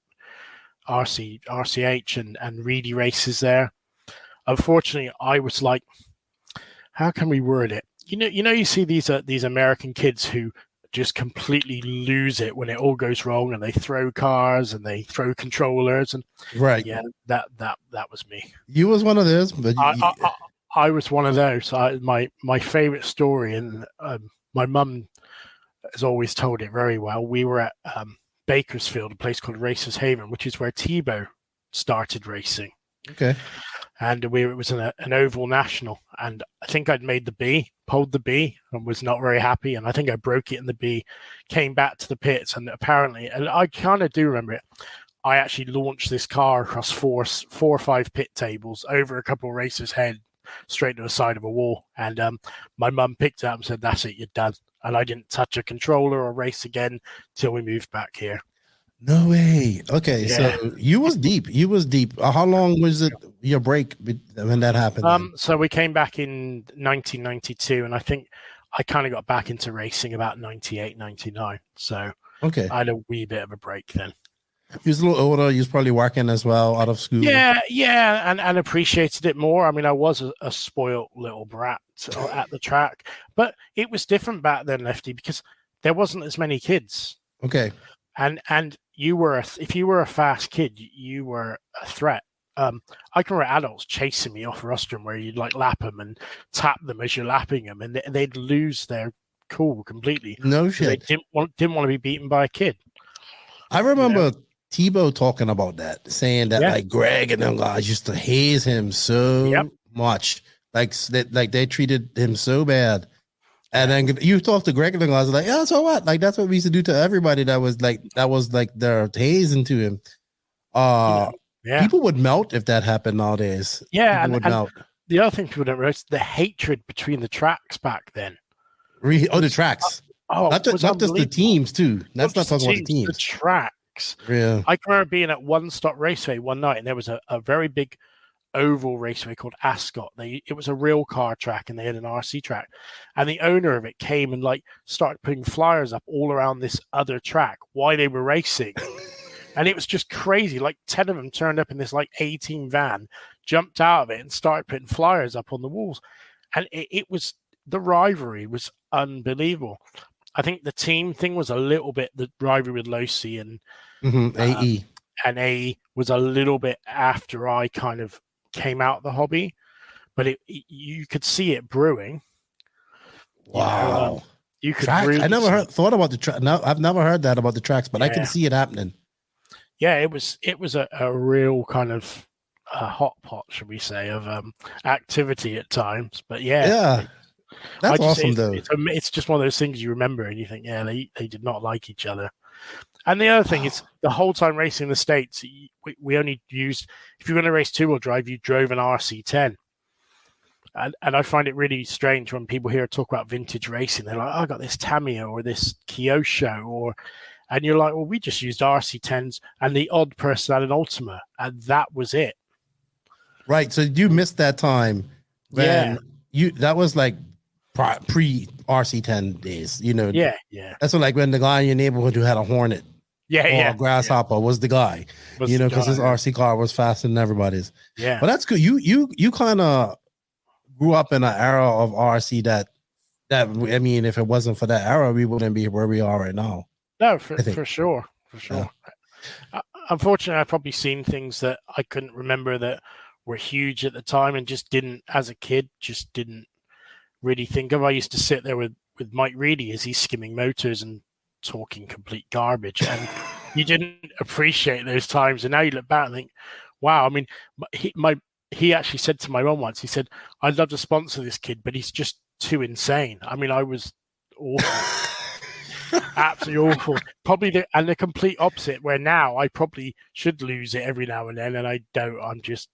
RCH and Reedy races there. Unfortunately, I was like, how can we word it? You see these American kids who just completely lose it when it all goes wrong, and they throw cars and they throw controllers, and right. Yeah, that was me. You was one of those, but I was one of those. My favorite story, and my mum has always told it very well. We were at Bakersfield, a place called Racers Haven, which is where Tebow started racing. Okay. And it was an oval national, and I think I'd made the B, pulled the B, and was not very happy. And I think I broke it in the B, came back to the pits, and apparently, and I kind of do remember it, I actually launched this car across four or five pit tables over a couple of racers' head, straight to the side of a wall. And my mum picked it up and said, "That's it, you're done." And I didn't touch a controller or race again till we moved back here. No way. Okay, Yeah. so you was deep. How long was it your break when that happened? So we came back in 1992, and I think I kind of got back into racing about 98, 99. So okay, I had a wee bit of a break then. You was a little older. You was probably working as well out of school. Yeah, and appreciated it more. I mean, I was a spoiled little brat at the track, but it was different back then, Lefty, because there wasn't as many kids. Okay, and you were if you were a fast kid, you were a threat. I can remember adults chasing me off rostrum where you'd like lap them and tap them as you're lapping them, and they'd lose their cool completely. No shit. They didn't want to be beaten by a kid. I remember Tebow talking about that, saying that like Greg and them guys used to haze him so much, like they treated him so bad. And then you talk to Greg and the guys, like, yeah, so what? Like that's what we used to do to everybody that was like they're hazing to him. People would melt if that happened nowadays. Yeah, people would melt. The other thing people don't realize, the hatred between the tracks back then. The tracks. Not just the teams too. That's not talking about the teams. The tracks. Yeah. I can remember being at One Stop Raceway one night, and there was a very big oval raceway called Ascot. It was a real car track, and they had an RC track, and the owner of it came and like started putting flyers up all around this other track while they were racing. And it was just crazy. Like 10 of them turned up in this like 18 van, jumped out of it and started putting flyers up on the walls. And it was, the rivalry was unbelievable. I think the team thing was a little bit, the rivalry with Losi and AE. And AE was a little bit after I kind of came out of the hobby, but you could see it brewing. Wow. You could track? really I never thought about the track. No, I've never heard that about the tracks, but I can see it happening. Yeah, it was a real kind of hot pot, should we say, of activity at times. But that's awesome though. It's just one of those things you remember and you think, they did not like each other. And the other thing is, the whole time racing in the States, we only used, if you're going to race two-wheel drive, you drove an RC10. And I find it really strange when people hear talk about vintage racing. They're like, I got this Tamiya or this Kyosho, and you're like, well, we just used RC10s and the odd person had an Ultima, and that was it. Right. So you missed that time when that was like pre RC10 days, Yeah. That's like when the guy in your neighborhood who had a Hornet or Grasshopper was the guy, because his RC car was faster than everybody's. Yeah. But that's good. You kind of grew up in an era of RC that I mean, if it wasn't for that era, we wouldn't be where we are right now. No, for sure. Yeah. Unfortunately, I've probably seen things that I couldn't remember that were huge at the time and just didn't, as a kid, really think of. I used to sit there with Mike Reedy as he's skimming motors and talking complete garbage, and you didn't appreciate those times. And now you look back and think, wow, I mean, my he actually said to my mum once, he said, I'd love to sponsor this kid, but he's just too insane. I mean, I was awful. Absolutely awful. Probably the complete opposite, where now I probably should lose it every now and then, and I don't. I'm just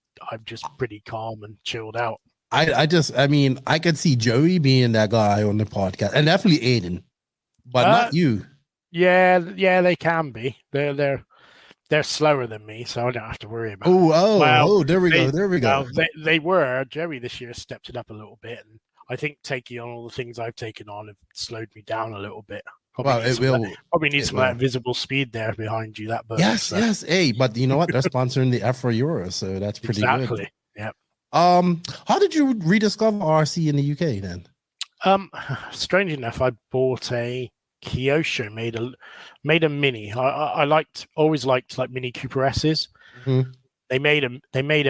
pretty calm and chilled out. I mean, I could see Joey being that guy on the podcast, and definitely Aiden, but not you. Yeah, they can be. They're slower than me, so I don't have to worry about it. There we go. They were. Jerry this year stepped it up a little bit, and I think taking on all the things I've taken on have slowed me down a little bit. Probably need some of that visible speed there behind you. That burst, yes. Hey, but you know what? They're sponsoring the EFRA Euro, so that's pretty good. Yeah. How did you rediscover RC in the UK then? Strange enough, I bought a Kyosho, made a mini. I always liked like Mini Cooper S's. Mm-hmm. They made a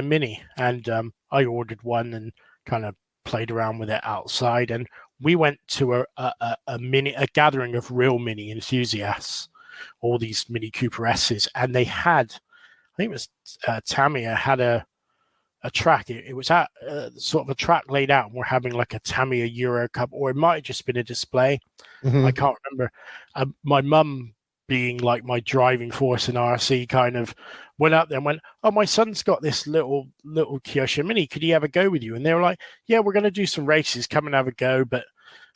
mini, and I ordered one and kind of played around with it outside. And we went to a gathering of real mini enthusiasts, all these Mini Cooper S's, and they had, I think it was Tamiya had a track. It was at sort of a track laid out, and we're having like a Tamiya Euro Cup, or it might have just been a display. Mm-hmm. I can't remember. My mum, being like my driving force in RC, kind of went up there and went, "Oh, my son's got this little Kyosho Mini. Could he have a go with you?" And they were like, "Yeah, we're going to do some races. Come and have a go, but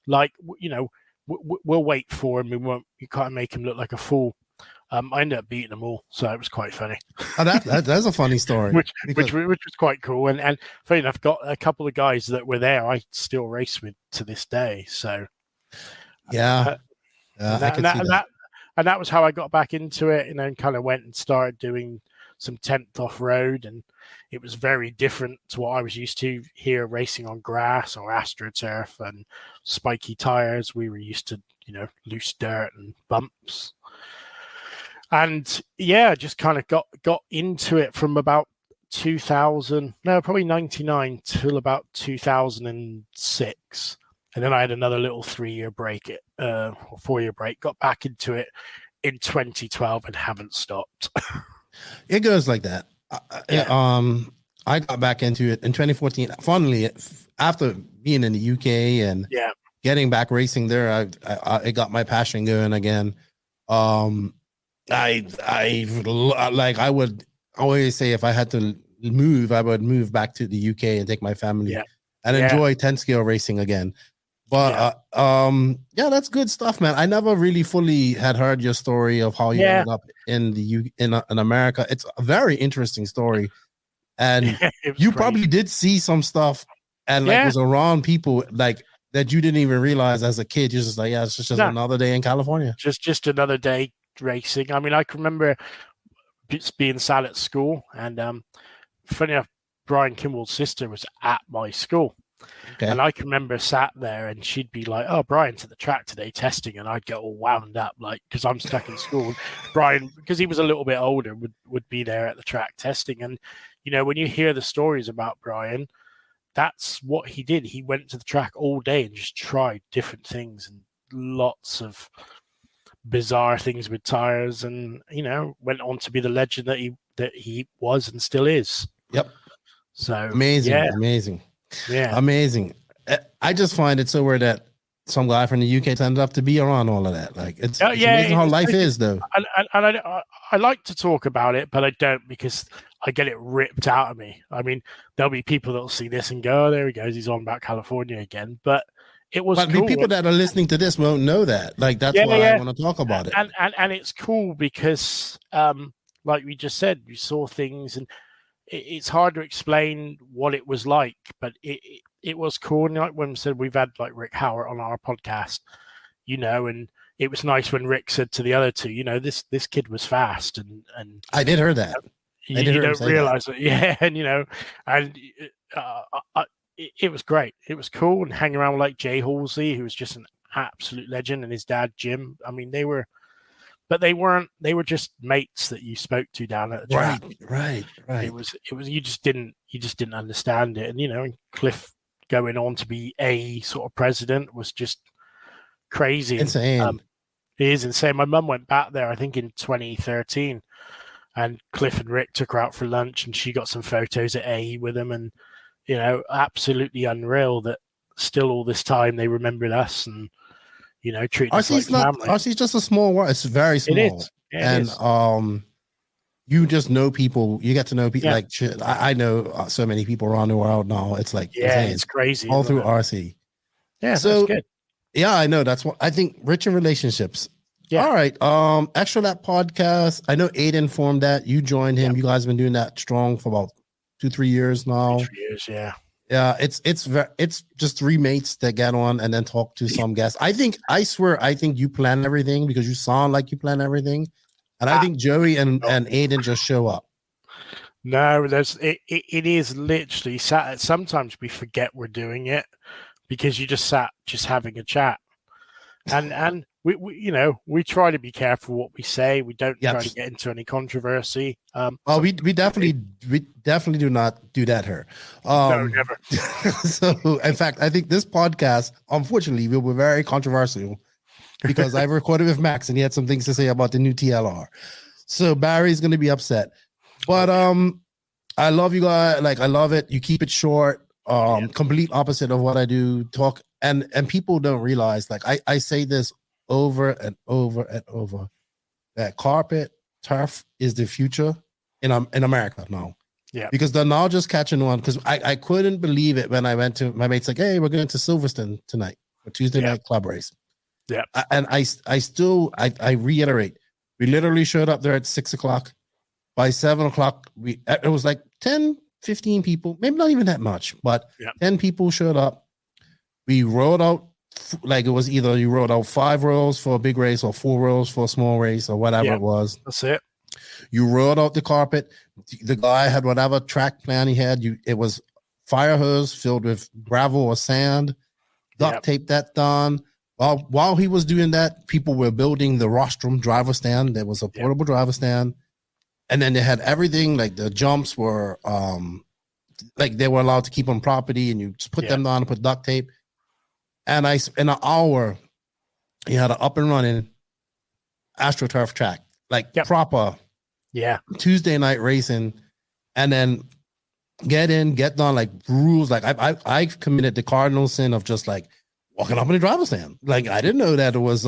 like, you know, we'll wait for him. You can't make him look like a fool." I ended up beating them all, so it was quite funny. Oh, that's a funny story. which was quite cool. And funny enough, got a couple of guys that were there I still race with to this day. So yeah, I can see that. And that was how I got back into it, and then kind of went and started doing some 10th off-road, and it was very different to what I was used to here, racing on grass or AstroTurf and spiky tires. We were used to, loose dirt and bumps. And yeah, just kind of got into it from about 99 till about 2006. And then I had another little 3-year break, or 4-year break, got back into it in 2012 and haven't stopped. It goes like that. I got back into it in 2014. Funnily, after being in the UK and getting back racing there, I got my passion going again. I would always say if I had to move, I would move back to the UK and take my family and enjoy 10 scale racing again. But that's good stuff, man. I never really fully had heard your story of how you ended up in America. It's a very interesting story, and you probably did see some stuff and was around people like that you didn't even realize as a kid. You're just like, it's just another day in California. Just another day racing. I mean, I can remember being sat at school, and funny enough, Brian Kimball's sister was at my school. Okay. And I can remember sat there, and she'd be like, "Oh, Brian's at the track today testing," and I'd get all wound up, like, because I'm stuck in school. Brian, because he was a little bit older, would be there at the track testing. And when you hear the stories about Brian, that's what he did. He went to the track all day and just tried different things and lots of bizarre things with tires, and went on to be the legend that he was and still is. Yep. So amazing. Yeah, amazing. I just find it so weird that some guy from the UK ended up to be around all of that. Like it's amazing how life is, though. And I like to talk about it, but I don't, because I get it ripped out of me. I mean, there'll be people that'll see this and go, "Oh, there he goes, he's on about California again." But it was cool. People that are listening to this won't know that. Like that's why I want to talk about it. And it's cool because, like we just said, we saw things, and it's hard to explain what it was like, but it was cool. And like when we said, we've had like Rick Howard on our podcast, and it was nice when Rick said to the other two, this kid was fast, and I did hear that. You don't realize it, and it was great. It was cool, and hanging around with like Jay Halsey, who was just an absolute legend, and his dad Jim. I mean, they were just mates that you spoke to down at the track. Right. It was you just didn't understand it, and Cliff going on to be a sort of president was just crazy. Insane. It is insane. My mum went back there, I think, in 2013, And Cliff and Rick took her out for lunch, and she got some photos at A with them, and absolutely unreal that still all this time they remembered us and treated us like family. RC's just a small world. It's very small. It is. Yeah, and you just know people. You get to know people. Like I know so many people around the world now. It's like it's crazy all through RC. Yeah, so that's good. Yeah, I know. That's what I think. Rich in relationships. Yeah. All right. Extra Lap podcast. I know Aiden formed that. You joined him. You guys have been doing that strong for about 2-3 years now. 3 years, yeah. Yeah, it's just 3 mates that get on and then talk to some guests. I swear you plan everything because you sound like you plan everything. And I think Joey and Aiden just show up. No, it is literally sometimes we forget we're doing it because you just having a chat. And we try to be careful what we say. We don't try to get into any controversy. We definitely do not do that here. No, never. So in fact, I think this podcast, unfortunately, will be very controversial because I've recorded with Max and he had some things to say about the new TLR. So Barry's going to be upset. But I love you guys. Like, I love it. You keep it short. Complete opposite of what I do. Talk and people don't realize, like I say this over and over and over, that carpet turf is the future in America now. Yeah, because they're now just catching on. Because I couldn't believe it when I went to my mates, like, hey, we're going to Silverstone tonight for Tuesday night club race. Yeah, and I reiterate, we literally showed up there at 6:00. By 7:00, it was like 10-15 people, maybe not even that much, but 10 people showed up. We rode out, like it was either you rode out 5 rows for a big race or 4 rows for a small race or whatever it was. That's it. You rode out the carpet. The guy had whatever track plan he had. It was fire hose filled with gravel or sand. Duct tape that done. While he was doing that, people were building the rostrum driver stand. There was a portable driver stand. And then they had everything, like the jumps were like they were allowed to keep on property, and you just put them down and put duct tape. And in an hour, he had an up and running AstroTurf track, like proper Tuesday night racing, and then get in, get done, like rules. Like I've committed the cardinal sin of just like walking up in the driver's stand. Like I didn't know that it was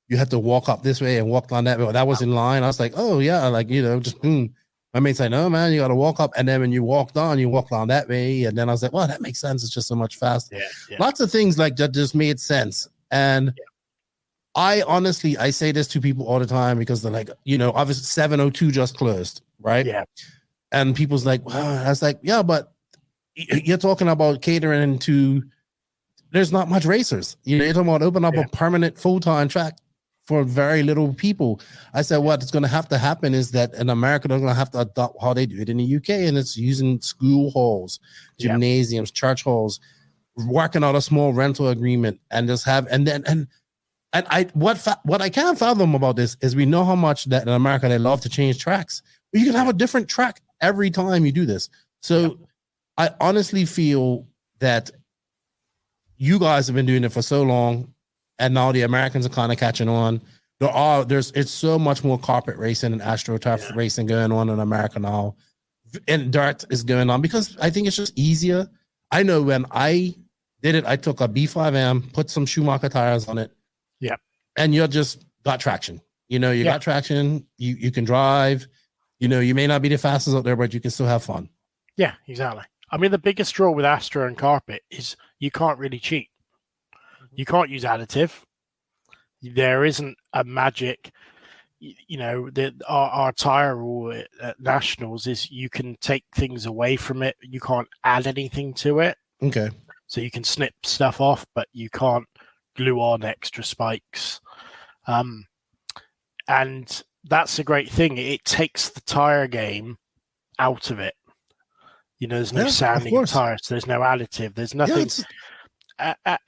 you had to walk up this way and walk down that way. That was in line. I was like, oh yeah, like just boom. My mate's like, no man, you got to walk up, and then when you walk down that way. And then I was like, well, that makes sense. It's just so much faster. Lots of things like that just made sense. And I honestly, I say this to people all the time because they're like, obviously 702 just closed, right? Yeah. And people's like, wow. I was like, yeah, but you're talking about catering to. There's not much racers. You're talking about open up a permanent full-time track for very little people. I said, what's going to have to happen is that in America, they're going to have to adopt how they do it in the UK, and it's using school halls, gymnasiums, church halls, working out a small rental agreement, and just have, what I can't fathom about this is we know how much that in America they love to change tracks. But you can have a different track every time you do this. So I honestly feel that you guys have been doing it for so long, and now the Americans are kind of catching on. It's so much more carpet racing and AstroTurf racing going on in America now, and dirt is going on because I think it's just easier. I know when I did it, I took a B5M, put some Schumacher tires on it, and you just got traction. You got traction. You can drive. You may not be the fastest out there, but you can still have fun. Yeah, exactly. I mean, the biggest draw with Astro and carpet is you can't really cheat. You can't use additive. There isn't a magic. Our tire rule at Nationals is you can take things away from it. You can't add anything to it. Okay. So you can snip stuff off, but you can't glue on extra spikes. And that's a great thing. It takes the tire game out of it. There's no sanding of tires. There's no additive. There's nothing.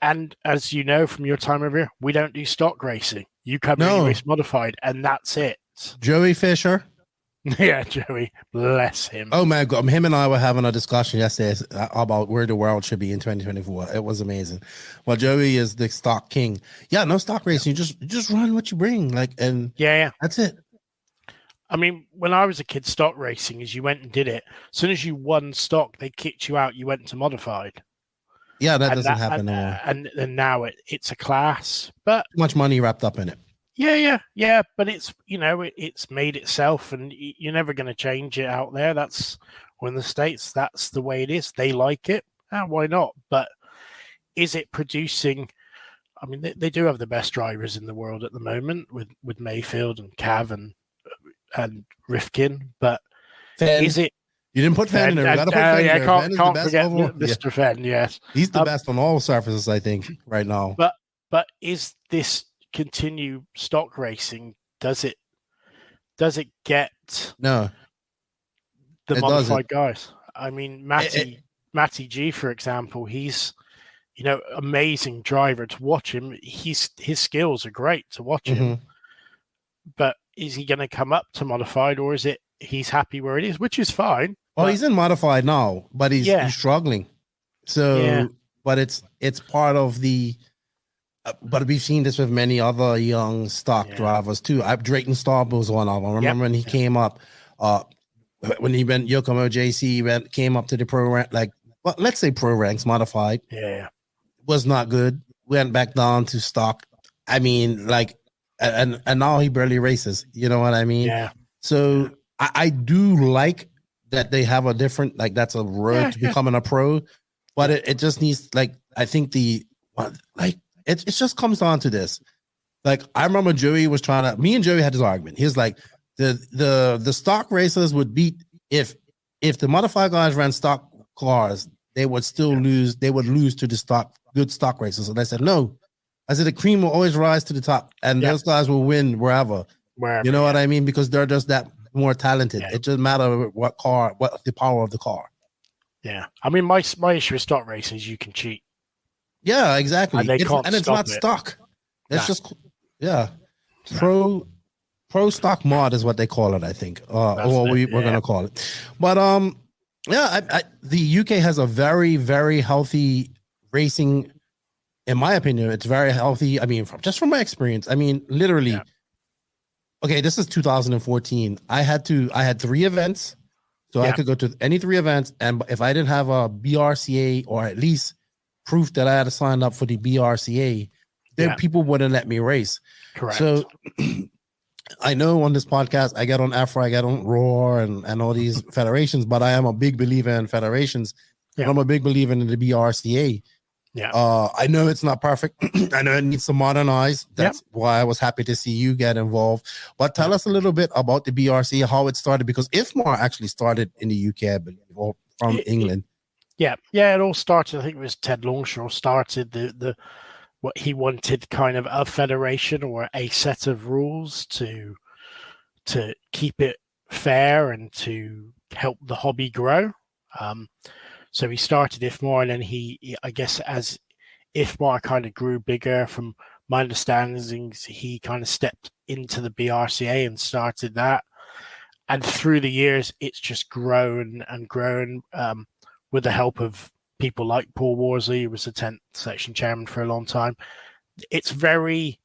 And as you know from your time over here, we don't do stock racing. You come in race modified, and that's it. Joey Fisher. Yeah, Joey. Bless him. Oh, my God. Him and I were having a discussion yesterday about where the world should be in 2024. It was amazing. Well, Joey is the stock king. Yeah, no stock racing. You just run what you bring. And that's it. I mean, when I was a kid, stock racing is you went and did it. As soon as you won stock, they kicked you out. You went to modified. Yeah, that doesn't happen anymore. And now it's a class, but too much money wrapped up in it. Yeah. But it's it's made itself, and you're never going to change it out there. That's in the States. That's the way it is. They like it. Why not? But is it producing? I mean, they do have the best drivers in the world at the moment with Mayfield and Cav and Rifkin, but Fenn. Is it? You didn't put Fenn in there. You got to put Fenn in there. Can't forget Mr. Fenn. Yes, he's the best on all surfaces, I think, right now. But is this continue stock racing? Does it get the modified guys? I mean, Matty G, for example, he's amazing driver to watch him. His skills are great to watch him, but is he going to come up to modified, or is it he's happy where it is, which is fine? Well, he's in modified now, but he's struggling. So, but it's part of the. But we've seen this with many other young stock drivers too. Drayton Starb was one of them. I remember when he came up, when he went Yokomo JC, came up to the pro rank, let's say pro ranks modified. Yeah, was not good. Went back down to stock. I mean, and now he barely races. You know what I mean? Yeah. So I do like that they have a different, that's a road to becoming a pro, but it just needs, I think it just comes down to this. I remember Joey was me and Joey had this argument. He was like, the stock racers would beat, if the modified guys ran stock cars, they would still lose. They would lose to the good stock racers. And I said, no. I said, the cream will always rise to the top, and those guys will win wherever. You know what I mean? Because they're just that more talented. It doesn't matter what the power of the car. Yeah. I mean, my issue with stock racing is you can cheat. Yeah, exactly. And it's not stock. It's just pro stock mod is what they call it, I think. We're gonna call it. But the UK has a very, very healthy racing. In my opinion, it's very healthy. I mean, from my experience. I mean, literally. Yeah. Okay, this is 2014. I had 3 events, so I could go to any 3 events, and if I didn't have a BRCA or at least proof that I had to sign up for the BRCA, then people wouldn't let me race. Correct. So I know on this podcast, I get on EFRA, I get on ROAR and all these federations, but I am a big believer in federations. Yeah. I'm a big believer in the BRCA. Yeah. I know it's not perfect. I know it needs to modernize. That's why I was happy to see you get involved. But tell us a little bit about the BRCA, how it started, because IFMAR actually started in the UK, I believe, or from England. Yeah, it all started. I think it was Ted Longshaw started the what he wanted, kind of a federation or a set of rules to keep it fair and to help the hobby grow. So he started IFMAR, and then he I guess as IFMAR kind of grew bigger, from my understandings, he kind of stepped into the BRCA and started that. And through the years, it's just grown and grown. With the help of people like Paul Worsley, who was the 10th section chairman for a long time. It's very,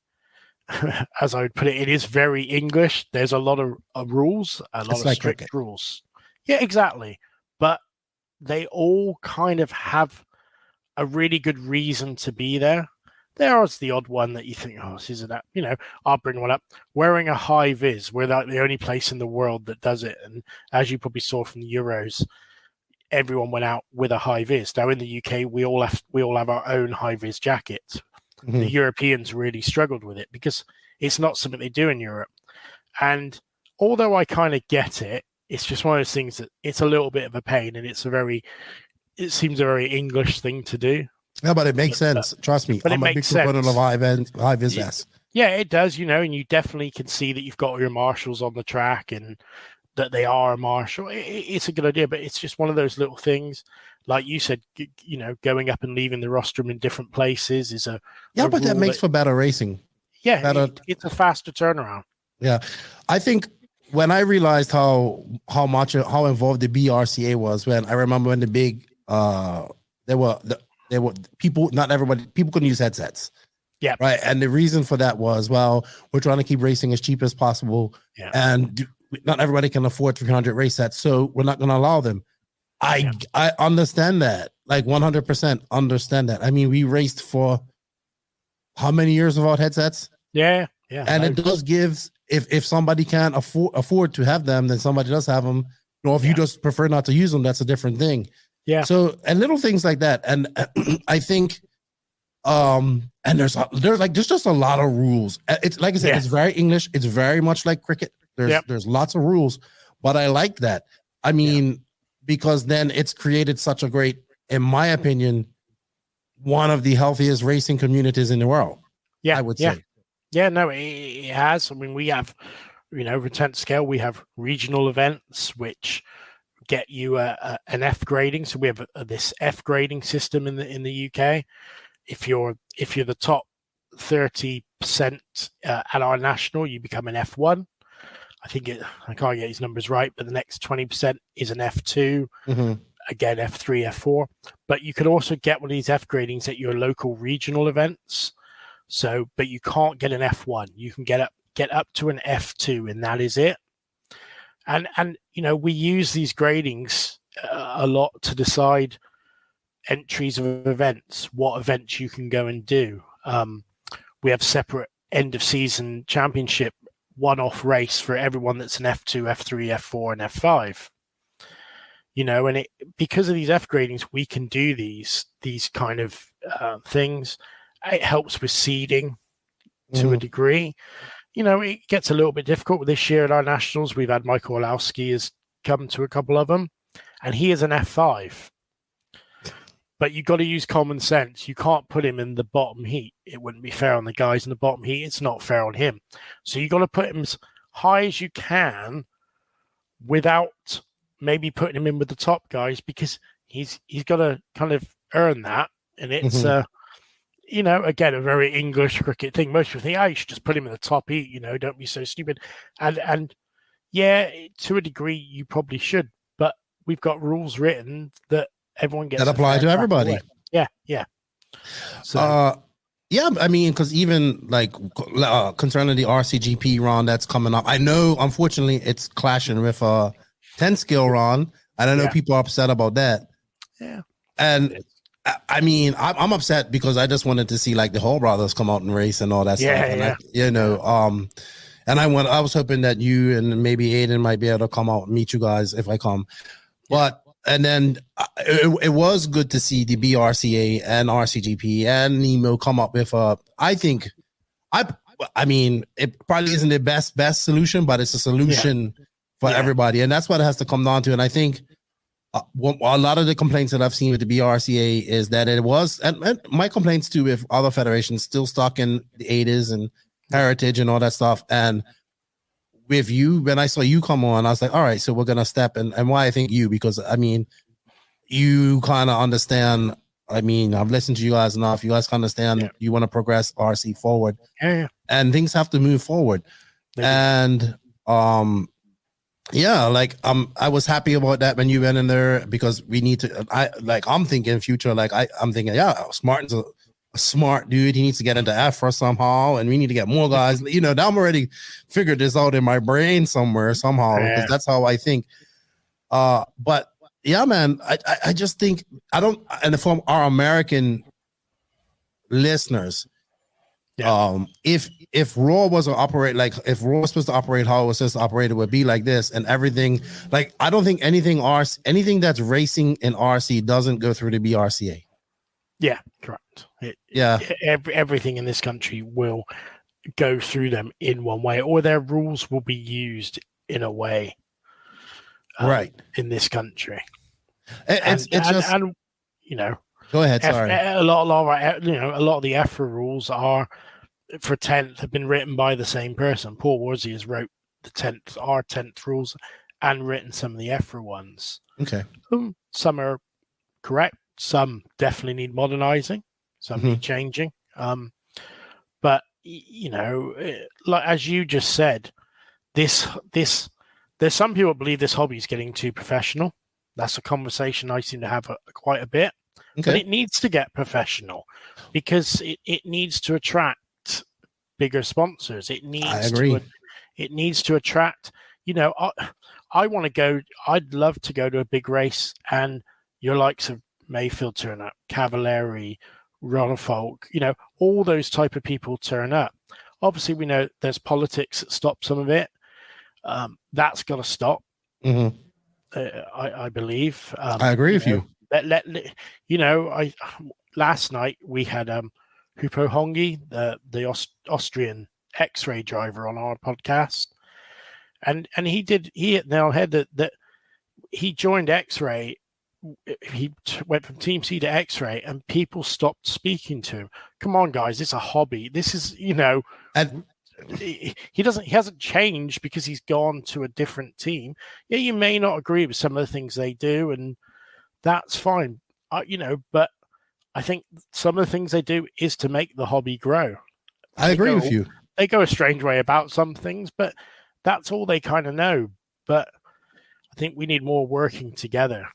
as I would put it is very English. There's a lot of rules, a lot of strict rules. Yeah, exactly. But they all kind of have a really good reason to be there. There's the odd one that you think, this isn't that, I'll bring one up. Wearing a high vis, we're like the only place in the world that does it. And as you probably saw from the Euros, everyone went out with a high vis. Now in the UK, we all have our own high vis jackets. Mm-hmm. The Europeans really struggled with it because it's not something they do in Europe. And although I kind of get it, it's just one of those things that it's a little bit of a pain, and it seems a very English thing to do. Yeah, but it makes sense. Trust me. But I'm a big proponent of high vis vests. Yeah, it does. And you definitely can see that you've got all your marshals on the track and that they are a marshal. It's a good idea, but it's just one of those little things. Like you said, going up and leaving the rostrum in different places is but that makes for better racing. Yeah, it's a faster turnaround. Yeah, I think when I realized how involved the BRCA was, when the big there were people, not everybody, people couldn't use headsets. Yeah. Right. And the reason for that was, we're trying to keep racing as cheap as possible. Yeah. And not everybody can afford 300 race sets, so we're not going to allow them. I understand that, like 100% understand that. I mean, we raced for how many years without headsets? Yeah. And it does give, if somebody can't afford to have them, then somebody does have them. Or if you just prefer not to use them, that's a different thing. Yeah. So, and little things like that. And I think, and there's just a lot of rules. It's like I said, it's very English. It's very much like cricket. There's lots of rules, but I like that. I mean, because then it's created such a great, in my opinion, one of the healthiest racing communities in the world. Yeah, I would say. Yeah, no, it has. I mean, we have, for 10th scale, we have regional events which get you an F grading. So we have this F grading system in the UK. If you're the top 30% at our national, you become an F1. I can't get these numbers right, but the next 20% is an F2. Mm-hmm. Again, F3, F4. But you could also get one of these F gradings at your local regional events. So, but you can't get an F1. You can get up to an F2, and that is it. And we use these gradings a lot to decide entries of events, what events you can go and do. We have separate end of season championship one-off race for everyone that's an F2, F3, F4, and F5. And because of these F gradings, we can do these kind of things. It helps with seeding to a degree. It gets a little bit difficult with this year at our nationals. We've had Michael Olowski has come to a couple of them, and he is an F5. But you've got to use common sense. You can't put him in the bottom heat. It wouldn't be fair on the guys in the bottom heat. It's not fair on him. So you've got to put him as high as you can without maybe putting him in with the top guys, because he's got to kind of earn that. And it's, again, a very English cricket thing. Most people think, you should just put him in the top heat, don't be so stupid. And yeah, to a degree, you probably should. But we've got rules written that everyone gets that apply to everybody. Yeah. So, I mean, because even like concerning the RCGP run that's coming up, I know unfortunately it's clashing with 10 skill run, and I know people are upset about that. Yeah, and I mean, I'm upset because I just wanted to see like the Hall brothers come out and race and all that stuff. And and I was hoping that you and maybe Aiden might be able to come out and meet you guys if I come, but. And then it was good to see the BRCA and RCGP and Nemo come up with I mean, it probably isn't the best solution, but it's a solution for everybody. And that's what it has to come down to. And I think a lot of the complaints that I've seen with the BRCA is that it was, and my complaints too with other federations, still stuck in the 80s and heritage and all that stuff. And with you, when I saw you come on, I was like, all right, so we're going to step in. And why I think you, because I mean, you kind of understand. I mean, I've listened to you guys enough. You guys understand you want to progress RC forward. And things have to move forward. And I was happy about that when you went in there, because we need to, I'm thinking future, I'm thinking, Martin's a smart dude. He needs to get into EFRA somehow, and we need to get more guys. Now I'm already figured this out in my brain somehow, because that's how I think. But yeah, man, I just think and from our American listeners, if Raw was to operate if Raw was supposed to operate how it was supposed to operate, it would be like this, and everything. I don't think anything that's racing in RC doesn't go through the BRCA. Yeah, correct. Everything in this country will go through them in one way, or their rules will be used in a way, right? In this country, Go ahead. Sorry. A lot of the EFRA rules are for 10th have been written by the same person. Paul Worsey has wrote our 10th rules and written some of the EFRA ones. Okay. Some are correct. Some definitely need modernizing. Some need changing. But like as you just said, there's some people believe this hobby is getting too professional. That's a conversation I seem to have quite a bit. Okay. But it needs to get professional, because it needs to attract bigger sponsors. It needs to attract, I want to go. I'd love to go to a big race, and your likes of Mayfield turn up, Cavallari, Ronald, all those type of people turn up. Obviously, we know there's politics that stop some of it. That's got to stop. Mm-hmm. I believe. I agree with you. Last night we had Hupo Hongi, the Austrian X-ray driver, on our podcast, and he hit the nail on the head that he joined X-ray. He went from Team C to X-ray, and people stopped speaking to him. Come on, guys, it's a hobby. This is, and he hasn't changed because he's gone to a different team. Yeah, you may not agree with some of the things they do, and that's fine. But I think some of the things they do is to make the hobby grow. I agree with you. They go a strange way about some things, but that's all they kind of know. But I think we need more working together.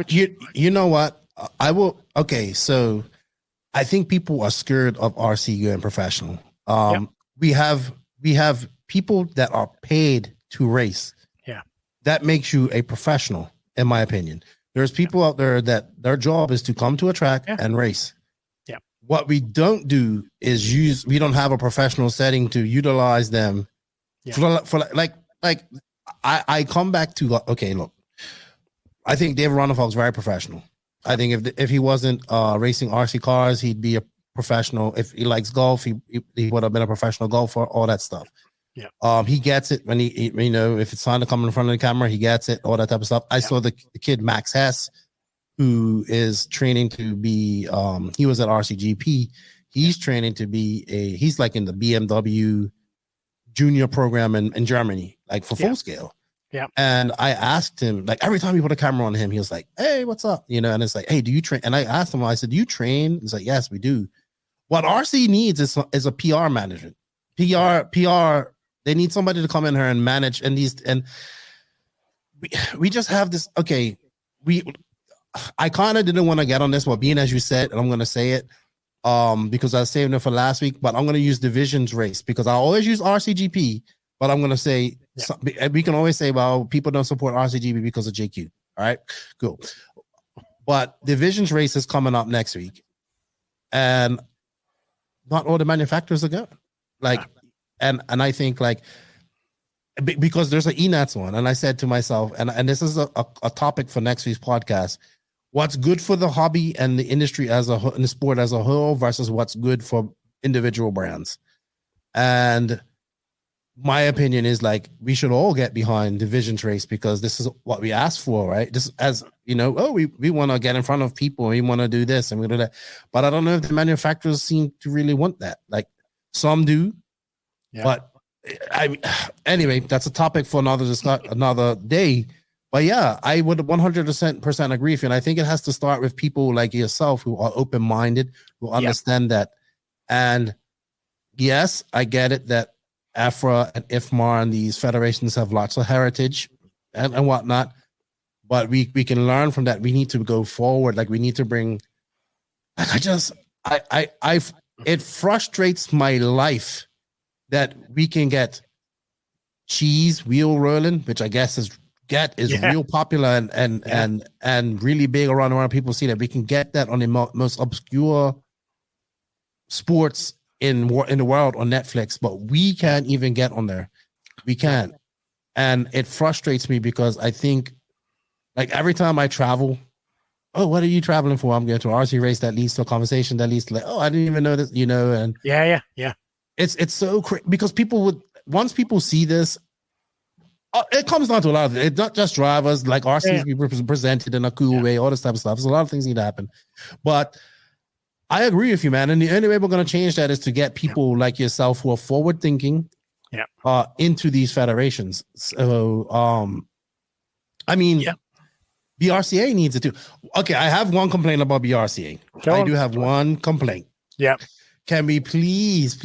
You know what? I will. Okay, so I think people are scared of RC going professional. We have people that are paid to race. Yeah, that makes you a professional, in my opinion. There's people out there that their job is to come to a track and race. Yeah. What we don't do is we don't have a professional setting to utilize them. Yeah. For I come back to, okay, look, I think David Ronald is very professional. I think if he wasn't racing RC cars, he'd be a professional. If he likes golf, he would have been a professional golfer, all that stuff. Yeah. He gets it when he if it's time to come in front of the camera, he gets it, all that type of stuff. I saw the kid Max Hess, who is training to be he was at RCGP. He's training to be he's like in the BMW junior program in Germany, like for full scale. Yeah. And I asked him, like, every time he put a camera on him, he was like, "Hey, what's up?" And it's like, "Hey, do you train?" And I asked him, I said, "Do you train?" He's like, "Yes, we do." What RC needs is a PR management. PR. They need somebody to come in here and manage. And we just have this. Okay, I kind of didn't want to get on this, but being as you said, and I'm going to say it, because I was saving it for last week. But I'm going to use divisions race because I always use RCGP. But I'm going to say, we can always say, well, people don't support RCGP because of JQ. All right, cool. But divisions race is coming up next week. And not all the manufacturers are going. And I think, because there's an ENATS one. And I said to myself, and this is a topic for next week's podcast, what's good for the hobby and the industry as a whole, and the sport as a whole versus what's good for individual brands. And my opinion is we should all get behind divisions race because this is what we asked for, right? Just as we want to get in front of people, we want to do this and we do that. But I don't know if the manufacturers seem to really want that. Some do, but anyway, that's a topic for another day. But yeah, I would 100% agree with you. And I think it has to start with people like yourself who are open-minded, who understand that. And yes, I get it that EFRA and IFMAR and these federations have lots of heritage and whatnot, but we can learn from that. We need to go forward. We need to bring. It frustrates my life that we can get cheese wheel rolling, which I guess is real popular and really big around people see that we can get that on the most obscure sports in the world on Netflix, but we can't even get on there. We can't. And it frustrates me because I think every time I travel, oh, what are you traveling for? I'm going to an RC race that leads to a conversation that leads to oh, I didn't even know this, and yeah. It's so crazy because once people see this, it comes down to a lot of it. It's not just drivers, RCs be presented in a cool way, all this type of stuff. There's a lot of things need to happen. But I agree with you, man. And the only way we're going to change that is to get people like yourself who are forward thinking into these federations. So, BRCA needs it too. Okay, I have one complaint about BRCA. I do have one complaint. Yeah. Can we please,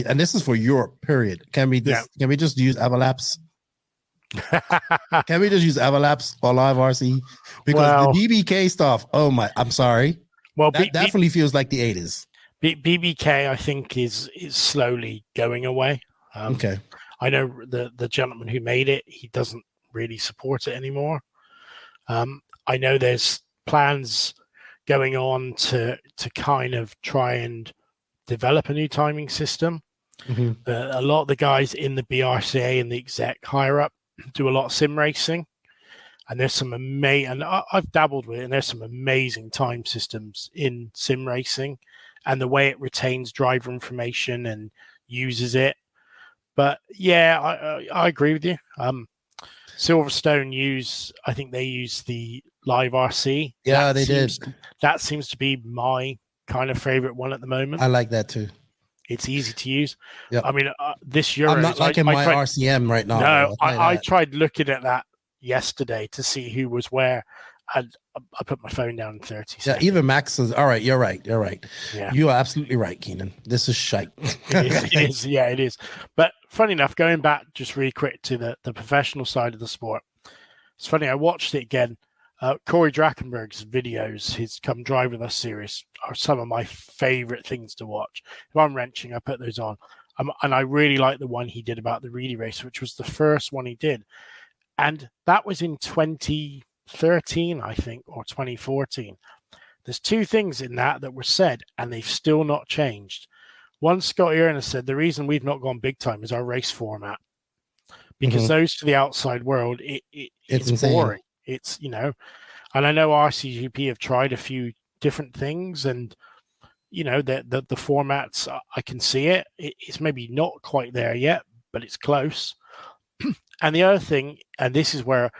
and this is for Europe, period. Can we just use Everlaps? Can we just use Everlaps or Live RC? Because the BBK stuff, I'm sorry. Well, that definitely feels like the 80s. BBK, I think, is slowly going away. Okay. I know the gentleman who made it, he doesn't really support it anymore. I know there's plans going on to kind of try and develop a new timing system. A lot of the guys in the BRCA and the exec higher up do a lot of sim racing, and there's some amazing, and I've dabbled with it, and there's some amazing time systems in sim racing and the way it retains driver information and uses it. But yeah, I agree with you. Silverstone I think they use the Live RC. Yeah, they did. That seems to be my kind of favorite one at the moment. I like that too. It's easy to use. Yep. I mean, this year I'm not liking my RCM right now. No, I tried looking at that yesterday to see who was where, and I put my phone down in 30 seconds. Yeah, even Max says, all right, you're right. Yeah. You are absolutely right, Keenan. This is shite. It is. Yeah, it is. But funny enough, going back just really quick to the professional side of the sport, it's funny, I watched it again. Corey Drakenberg's videos, his Come Drive With Us series, are some of my favorite things to watch. If I'm wrenching, I put those on. And I really like the one he did about the Reedy race, which was the first one he did. And that was in 2013, I think, or 2014. There's two things in that were said, and they've still not changed. One, Scott Earner said, the reason we've not gone big time is our race format. Because those to the outside world, it's boring. It's, and I know RCGP have tried a few different things, and, the formats, I can see it. It's maybe not quite there yet, but it's close. And the other thing, and this is where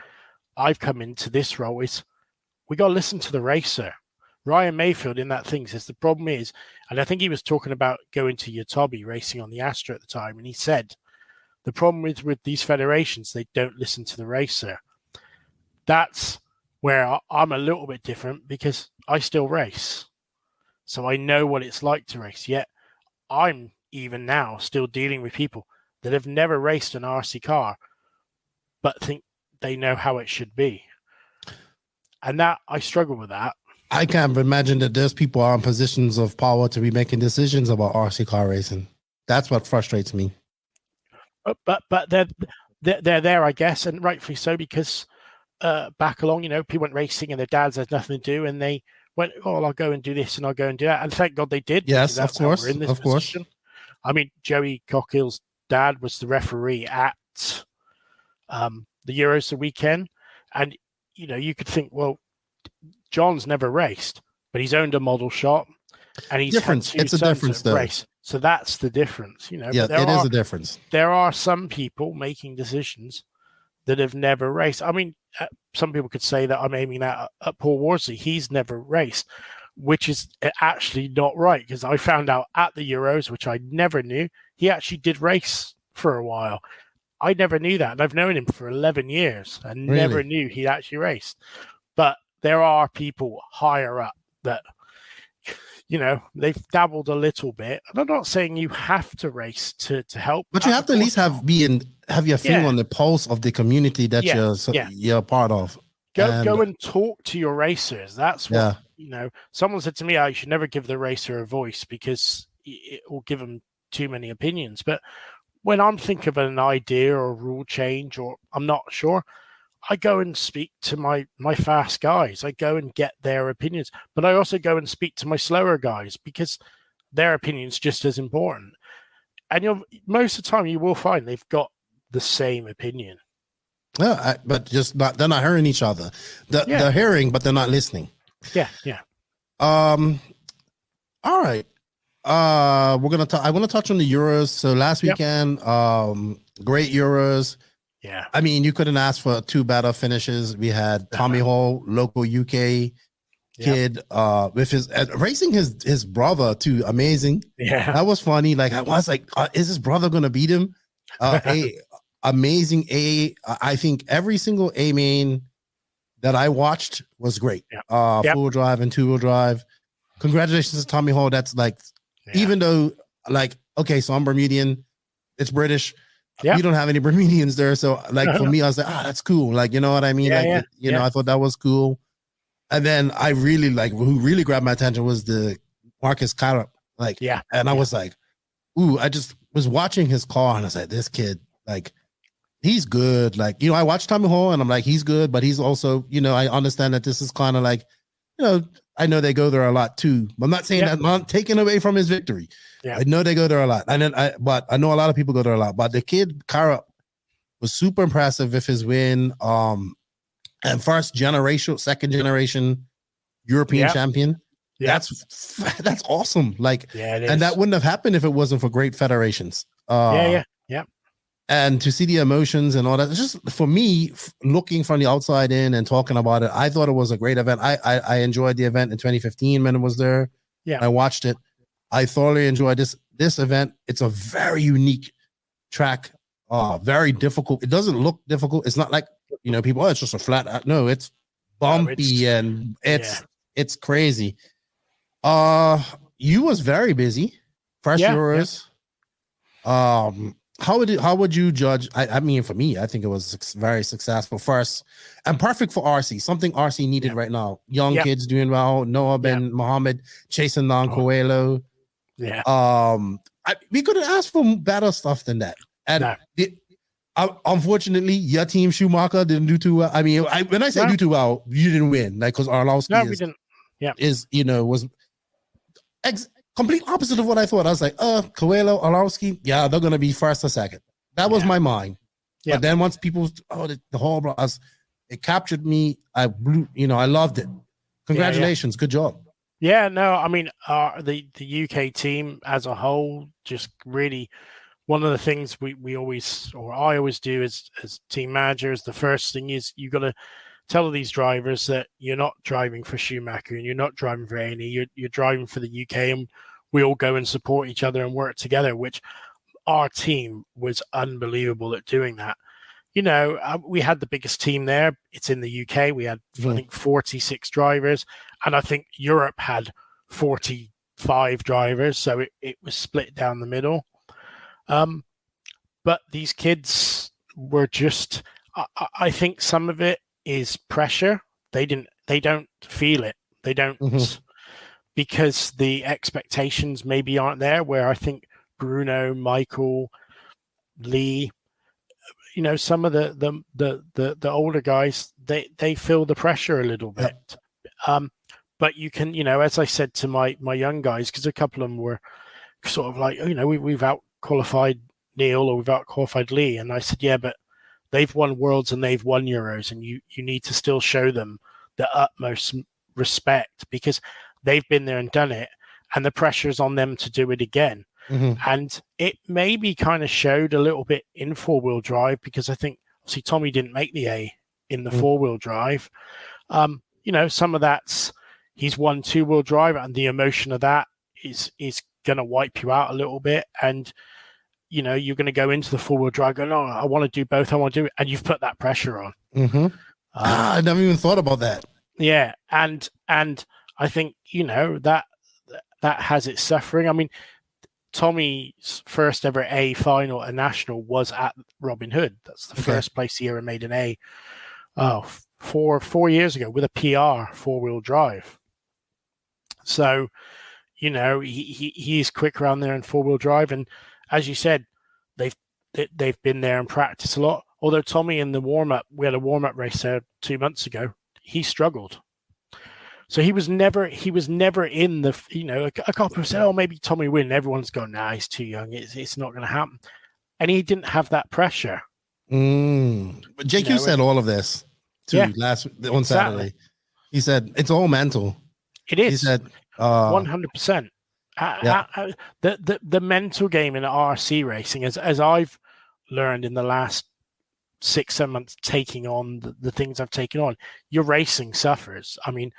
I've come into this role, is we got to listen to the racer. Ryan Mayfield in that thing says the problem is, and I think he was talking about going to Yotobi racing on the Astra at the time, and he said the problem with these federations, they don't listen to the racer. That's where I'm a little bit different, because I still race. So I know what it's like to race. Yet I'm even now still dealing with people that have never raced an RC car, but think they know how it should be. And that I struggle with that. I can't imagine that there's people are in positions of power to be making decisions about RC car racing. That's what frustrates me. But they're there, I guess, and rightfully so, because back along, people went racing and their dads had nothing to do, and they went, "Oh, I'll go and do this and I'll go and do that." And thank God they did. Yes, of course, of course. I mean, Joey Cockill's dad was the referee at the Euros the weekend, and you could think, well, John's never raced, but he's owned a model shop, and he's it's a difference though. Race. So that's the difference, Yeah, it is a difference. There are some people making decisions that have never raced. I mean, some people could say that I'm aiming at Paul Worsley. He's never raced, which is actually not right, because I found out at the Euros, which I never knew, he actually did race for a while. I never knew that, and I've known him for 11 years and never knew he actually raced. But there are people higher up that, they've dabbled a little bit. And I'm not saying you have to race to help, but you have to at least have your finger on the pulse of the community that you're a part of. Go and talk to your racers. That's what someone said to me, you should never give the racer a voice because it will give them too many opinions. But when I'm thinking of an idea or a rule change, or I'm not sure, I go and speak to my fast guys. I go and get their opinions, but I also go and speak to my slower guys, because their opinion's just as important. And most of the time you will find they've got the same opinion. Yeah, but they're not hearing each other. They're hearing, but they're not listening. Yeah. All right. I want to touch on the Euros. So last weekend, great Euros. Yeah. I mean, you couldn't ask for two better finishes. We had Tommy Hall, local UK kid, with his racing his brother too. Amazing. Yeah. That was funny. Like, I was like, is his brother going to beat him? Amazing. I think every single A main that I watched was great. Full drive and 2-wheel drive. Congratulations to Tommy Hall. That's like, even though, like, okay, so I'm Bermudian, it's British. You don't have any Bermudians there. So, like, for me, I was like, that's cool. Like, you know what I mean? I thought that was cool. And then I really, who really grabbed my attention was the Marcus Carup. And I was like, ooh, I just was watching his car and I was like, this kid, Like, he's good. Like, I watch Tommy Hall and I'm like, he's good, but he's also, I understand that this is kind of like, I know they go there a lot too. I'm not saying that, I'm not taking away from his victory. Yeah. I know they go there a lot. But I know a lot of people go there a lot. But the kid, Kara, was super impressive with his win. And second generation European champion. Yeah. That's awesome. Like, and that wouldn't have happened if it wasn't for great federations. Yeah. And to see the emotions and all that, it's just for me, looking from the outside in and talking about it, I thought it was a great event. I enjoyed the event in 2015 when it was there. Yeah, I watched it. I thoroughly enjoyed this event. It's a very unique track. Very difficult. It doesn't look difficult. It's not like people. It's just a flat. No, it's bumpy and it's crazy. You was very busy. First Euros. Yeah. How would you judge? I mean, for me, I think it was very successful first and perfect for RC. Something RC needed right now. Young kids doing well. Noah Ben Mohammed chasing down Coelho. Yeah. We could have asked for better stuff than that. And unfortunately, your team Schumacher didn't do too well. I mean, when I say do too well, you didn't win. Like, because Arlowski we didn't. Yeah. Was complete opposite of what I thought. I was like, Coelho, Arlowski, they're gonna be first or second. That was my mind. Yeah. But then once people, the whole, it captured me. I blew. I loved it. Congratulations, good job. Yeah, no, I mean, the UK team as a whole, just really, one of the things we always, or I always do as team managers, the first thing is you got to tell these drivers that you're not driving for Schumacher and you're not driving for A&E, you're driving for the UK, and we all go and support each other and work together, which our team was unbelievable at doing that. We had the biggest team there. It's in the UK. We had, I think, 46 drivers, and I think Europe had 45 drivers, so it was split down the middle. But these kids were just, I think some of it is pressure. They don't feel it. They don't, because the expectations maybe aren't there, where I think Bruno, Michael, Lee, some of the older guys, they feel the pressure a little bit. But you can, as I said to my young guys, because a couple of them were sort of like, we've out qualified Neil or we've out qualified Lee, and I said, yeah, but they've won Worlds and they've won Euros, and you need to still show them the utmost respect, because they've been there and done it, and the pressure's on them to do it again. And it maybe kind of showed a little bit in four-wheel drive, because I think obviously Tommy didn't make the A in the four-wheel drive. Some of that's, he's won two-wheel drive, and the emotion of that is going to wipe you out a little bit. And, you're going to go into the four-wheel drive going, oh, I want to do both. I want to do it. And you've put that pressure on. I never even thought about that. Yeah. And I think, that has its suffering. I mean, Tommy's first ever A final at national was at Robin Hood. That's the first place he ever made an A. 4 years ago with a PR four-wheel drive. So, he's quick around there in four-wheel drive, and as you said, they've been there and practiced a lot. Although Tommy in the warm-up, we had a warm-up race there 2 months ago, he struggled. So he was never in the, a couple said, oh, maybe Tommy win. Everyone's going, nah, he's too young. It's not going to happen. And he didn't have that pressure. But JQ said all of this too on Saturday. He said, it's all mental. It is. He said, 100%. The mental game in RC racing, as I've learned in the last 6-7 months, taking on the things I've taken on, your racing suffers. I mean,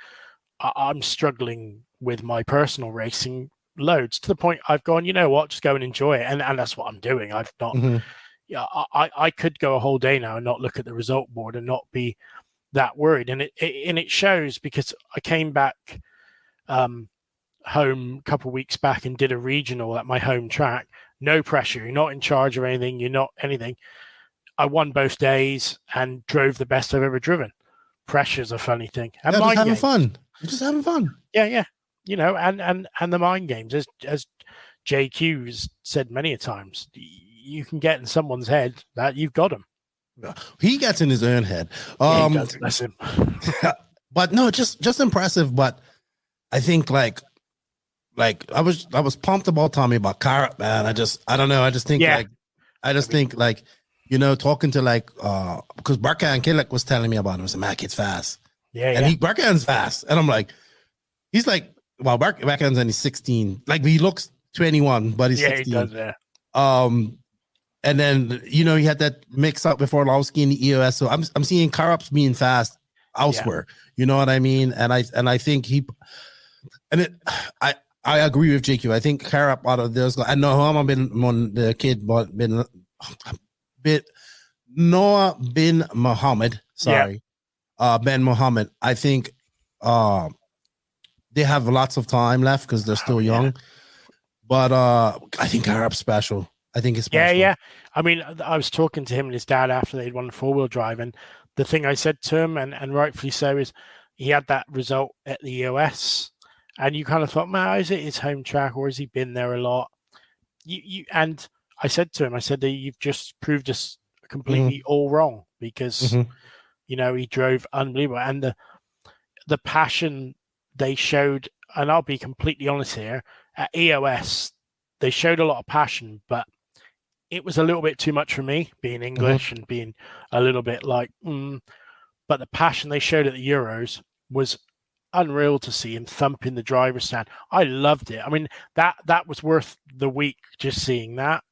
I'm struggling with my personal racing loads to the point I've gone, you know what, just go and enjoy it. And that's what I'm doing. I've not, I could go a whole day now and not look at the result board and not be that worried. And it shows, because I came back home a couple of weeks back and did a regional at my home track. No pressure. You're not in charge of anything. You're not anything. I won both days and drove the best I've ever driven. Pressure's a funny thing. And just having fun. You're just having fun. Yeah. And the mind games, as JQ has said many a times, you can get in someone's head that you've got him. He gets in his own head. He does, bless him. But no, just impressive. But I think like I was pumped about Tommy, about Carrot, man. I don't know. I just think think talking to because Barkan Killick was telling me about him. I said, man, kid's fast. And Barkan's fast. And I'm like, he's like, well, Barkan's only 16. Like he looks 21, but he's 16. He does, yeah. And then he had that mix up before Lowski in the EOS. So I'm seeing Carup's being fast elsewhere. You know what I mean? And I think I agree with JQ. I think Carup out of those guys. I know how I've been on the kid, but Noah bin Muhammad. Sorry, Ben Muhammad. I think they have lots of time left because they're still young. But I think Carup's special. I think it's special. Yeah. I mean, I was talking to him and his dad after they'd won the 4-wheel drive, and the thing I said to him, and rightfully so, is he had that result at the EOS, and you kind of thought, man, is it his home track or has he been there a lot? And I said to him, that you've just proved us completely all wrong, because he drove unbelievable, and the passion they showed. And I'll be completely honest here, at EOS they showed a lot of passion, but it was a little bit too much for me, being English and being a little bit like, but the passion they showed at the Euros was unreal to see him thumping the driver's stand. I loved it. I mean, that was worth the week, just seeing that.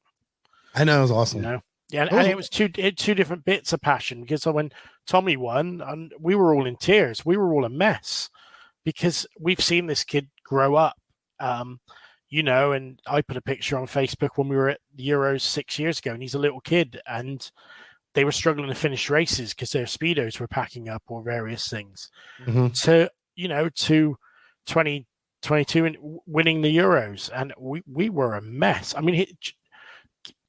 I know, it was awesome. And it was two different bits of passion, because when Tommy won, and we were all in tears. We were all a mess, because we've seen this kid grow up. And I put a picture on Facebook when we were at the Euros 6 years ago, and he's a little kid, and they were struggling to finish races because their speedos were packing up or various things. To 2022 and winning the Euros, and we were a mess. I mean,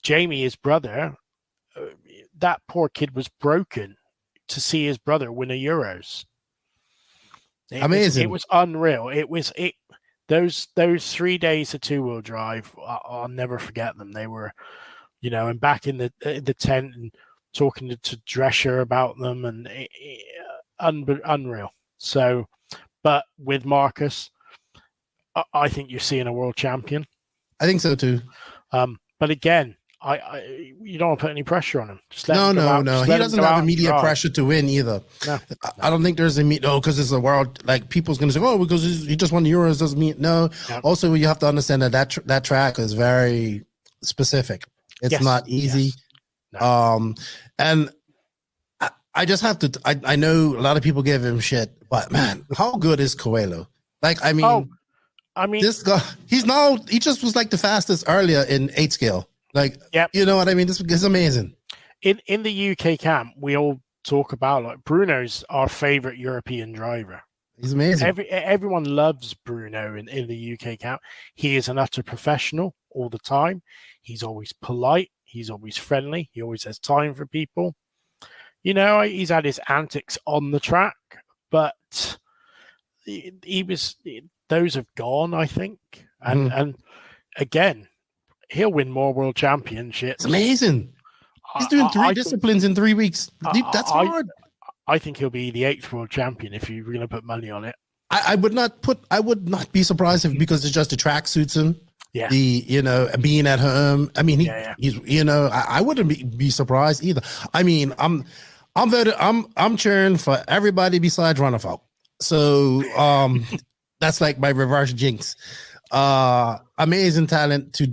Jamie, his brother, that poor kid was broken to see his brother win a Euros. Amazing. It was unreal. Those 3 days of 2-wheel drive, I'll never forget them. They were, and back in the tent and talking to Drescher about them, and unreal. So, but with Marcus, I think you're seeing a world champion. I think so too. But again, you don't want to put any pressure on him. Just let him no. He doesn't have immediate pressure to win either. No. I don't think there's because it's a world, like people's going to say, because he just won the Euros doesn't mean no. Also, you have to understand that track is very specific. It's not easy. Yes. No. And I just have to. I know a lot of people give him shit, but man, how good is Coelho? Like, I mean, this guy, he just was like the fastest earlier in 8 scale. Like, you know what I mean? This is amazing. In the UK camp, we all talk about, like, Bruno's our favorite European driver. He's amazing. Everyone loves Bruno in the UK camp. He is an utter professional all the time. He's always polite. He's always friendly. He always has time for people. He's had his antics on the track, but those have gone, I think. And again, he'll win more world championships. It's amazing. He's doing 3 disciplines in 3 weeks. That's hard. I think he'll be the 8th world champion if you're going to put money on it. I would not be surprised because it's just the track suits him. Yeah. Being at home. I mean, he's I wouldn't be surprised either. I mean, I'm cheering for everybody besides Runnerfolk. So that's like my reverse jinx. Amazing talent to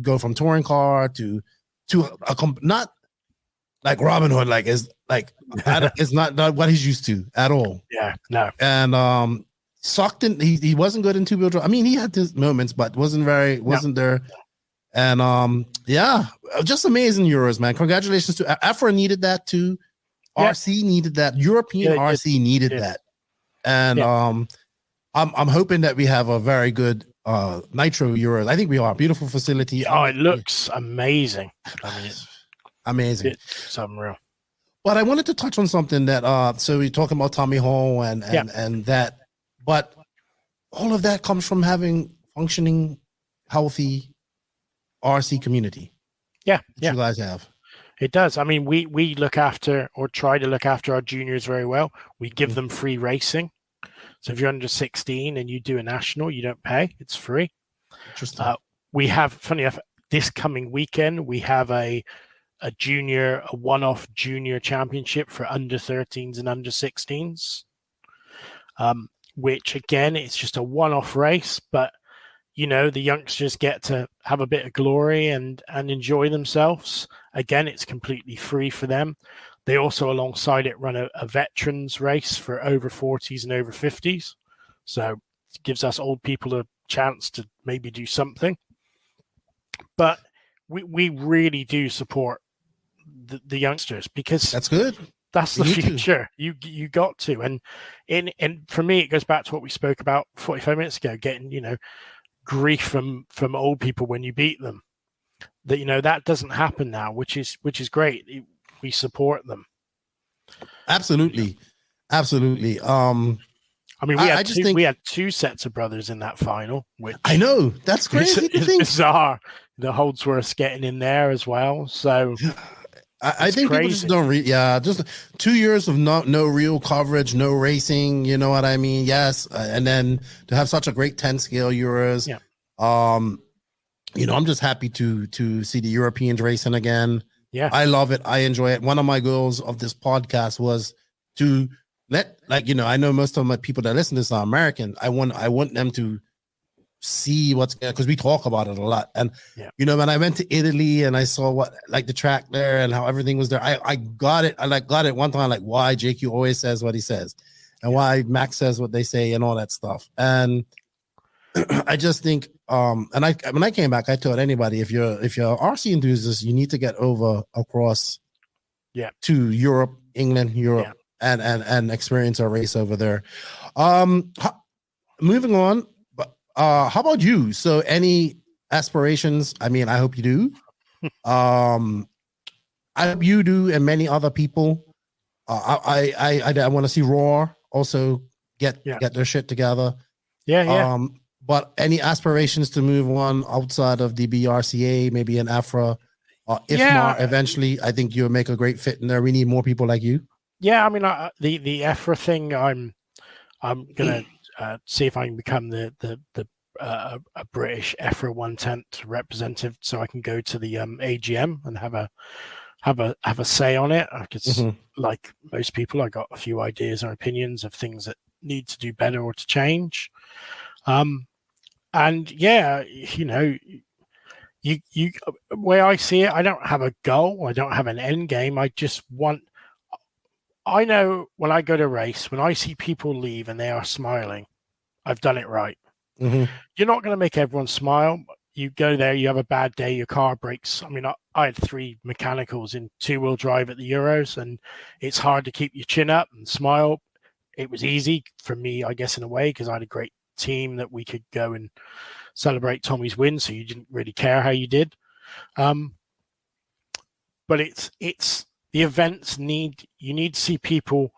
go from touring car to not like Robin Hood, like it's not what he's used to at all. Yeah, no. And sucked in. He wasn't good in 2-wheel drive. I mean, he had his moments, but wasn't there. And just amazing Euros, man. Congratulations to EFRA needed that too. RC needed that. European RC needed that. And I'm hoping that we have a very good Nitro Euros. I think we are. Beautiful facility. Oh, it looks amazing. I mean, amazing. It's unreal. But I wanted to touch on something that so we're talking about Tommy Hall and that, but all of that comes from having functioning, healthy RC community. Yeah, You guys have. It does. I mean, we look after, or try to look after, our juniors very well. We give them free racing. So if you're under 16 and you do a national, you don't pay. It's free. Interesting. We have, funny enough, this coming weekend, we have a one-off junior championship for under 13s and under 16s, which, again, it's just a one-off race, but the youngsters get to have a bit of glory and enjoy themselves. Again, it's completely free for them. They also, alongside it, run a veterans race for over 40s and over 50s. So it gives us old people a chance to maybe do something. But we really do support the youngsters, because that's good. That's the future. You got to. And for me, it goes back to what we spoke about 45 minutes ago, getting, grief from old people when you beat them. That doesn't happen now, which is great. We support them. Absolutely. I mean, we had two sets of brothers in that final, which I know, that's crazy. It's bizarre. The Holdsworths getting in there as well. So I think people just don't read. Yeah, just 2 years of no real coverage, no racing. You know what I mean? Yes, and then to have such a great 10 scale Euros. Yeah. I'm just happy to see the Europeans racing again. Yeah, I love it. I enjoy it. One of my goals of this podcast was to I know most of my people that listen to this are American. I want them to see what's, because we talk about it a lot. And when I went to Italy and I saw the track there and how everything was there, I got it. I got it one time, why JQ always says what he says and why Max says what they say and all that stuff. And I just think when I came back, I told anybody, if you're RC enthusiast, you need to get across to Europe, England, and experience a race over there. Moving on. How about you? So any aspirations? I mean, I hope you do. I hope you do, and many other people. I want to see Raw also get their shit together. Yeah. But any aspirations to move on outside of the BRCA, maybe an EFRA, or IFMAR eventually? I think you'll make a great fit in there. We need more people like you. Yeah, I mean, the EFRA thing, I'm gonna see if I can become the a British EFRA 1/10 representative, so I can go to the AGM and have a say on it. Because like most people, I got a few ideas or opinions of things that need to do better or to change. And you way I see it, I don't have a goal, I don't have an end game. I know when I go to race, when I see people leave and they are smiling, I've done it right. Mm-hmm. You're not going to make everyone smile. You go there, you have a bad day, your car breaks. I mean, I had 3 mechanicals in 2-wheel drive at the Euros, and it's hard to keep your chin up and smile. It was easy for me, I guess, in a way, because I had a great team that we could go and celebrate Tommy's win, so you didn't really care how you did. But it's the events you need to see people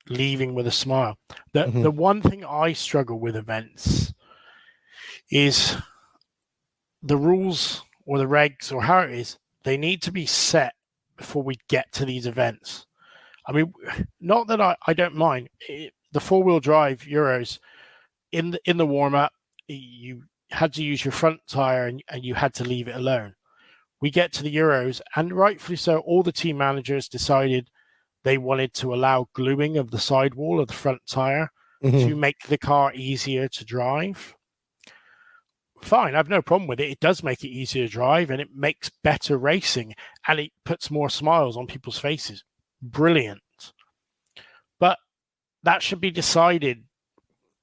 leaving with a smile. The one thing I struggle with events is the rules or the regs or how it is, they need to be set before we get to these events. I mean, not that I don't mind. The 4-wheel drive Euros, in the warm-up, you had to use your front tire and you had to leave it alone. We get to the Euros, and rightfully so, all the team managers decided they wanted to allow gluing of the sidewall of the front tire to make the car easier to drive. Fine, I have no problem with it. It does make it easier to drive, and it makes better racing, and it puts more smiles on people's faces. Brilliant. But that should be decided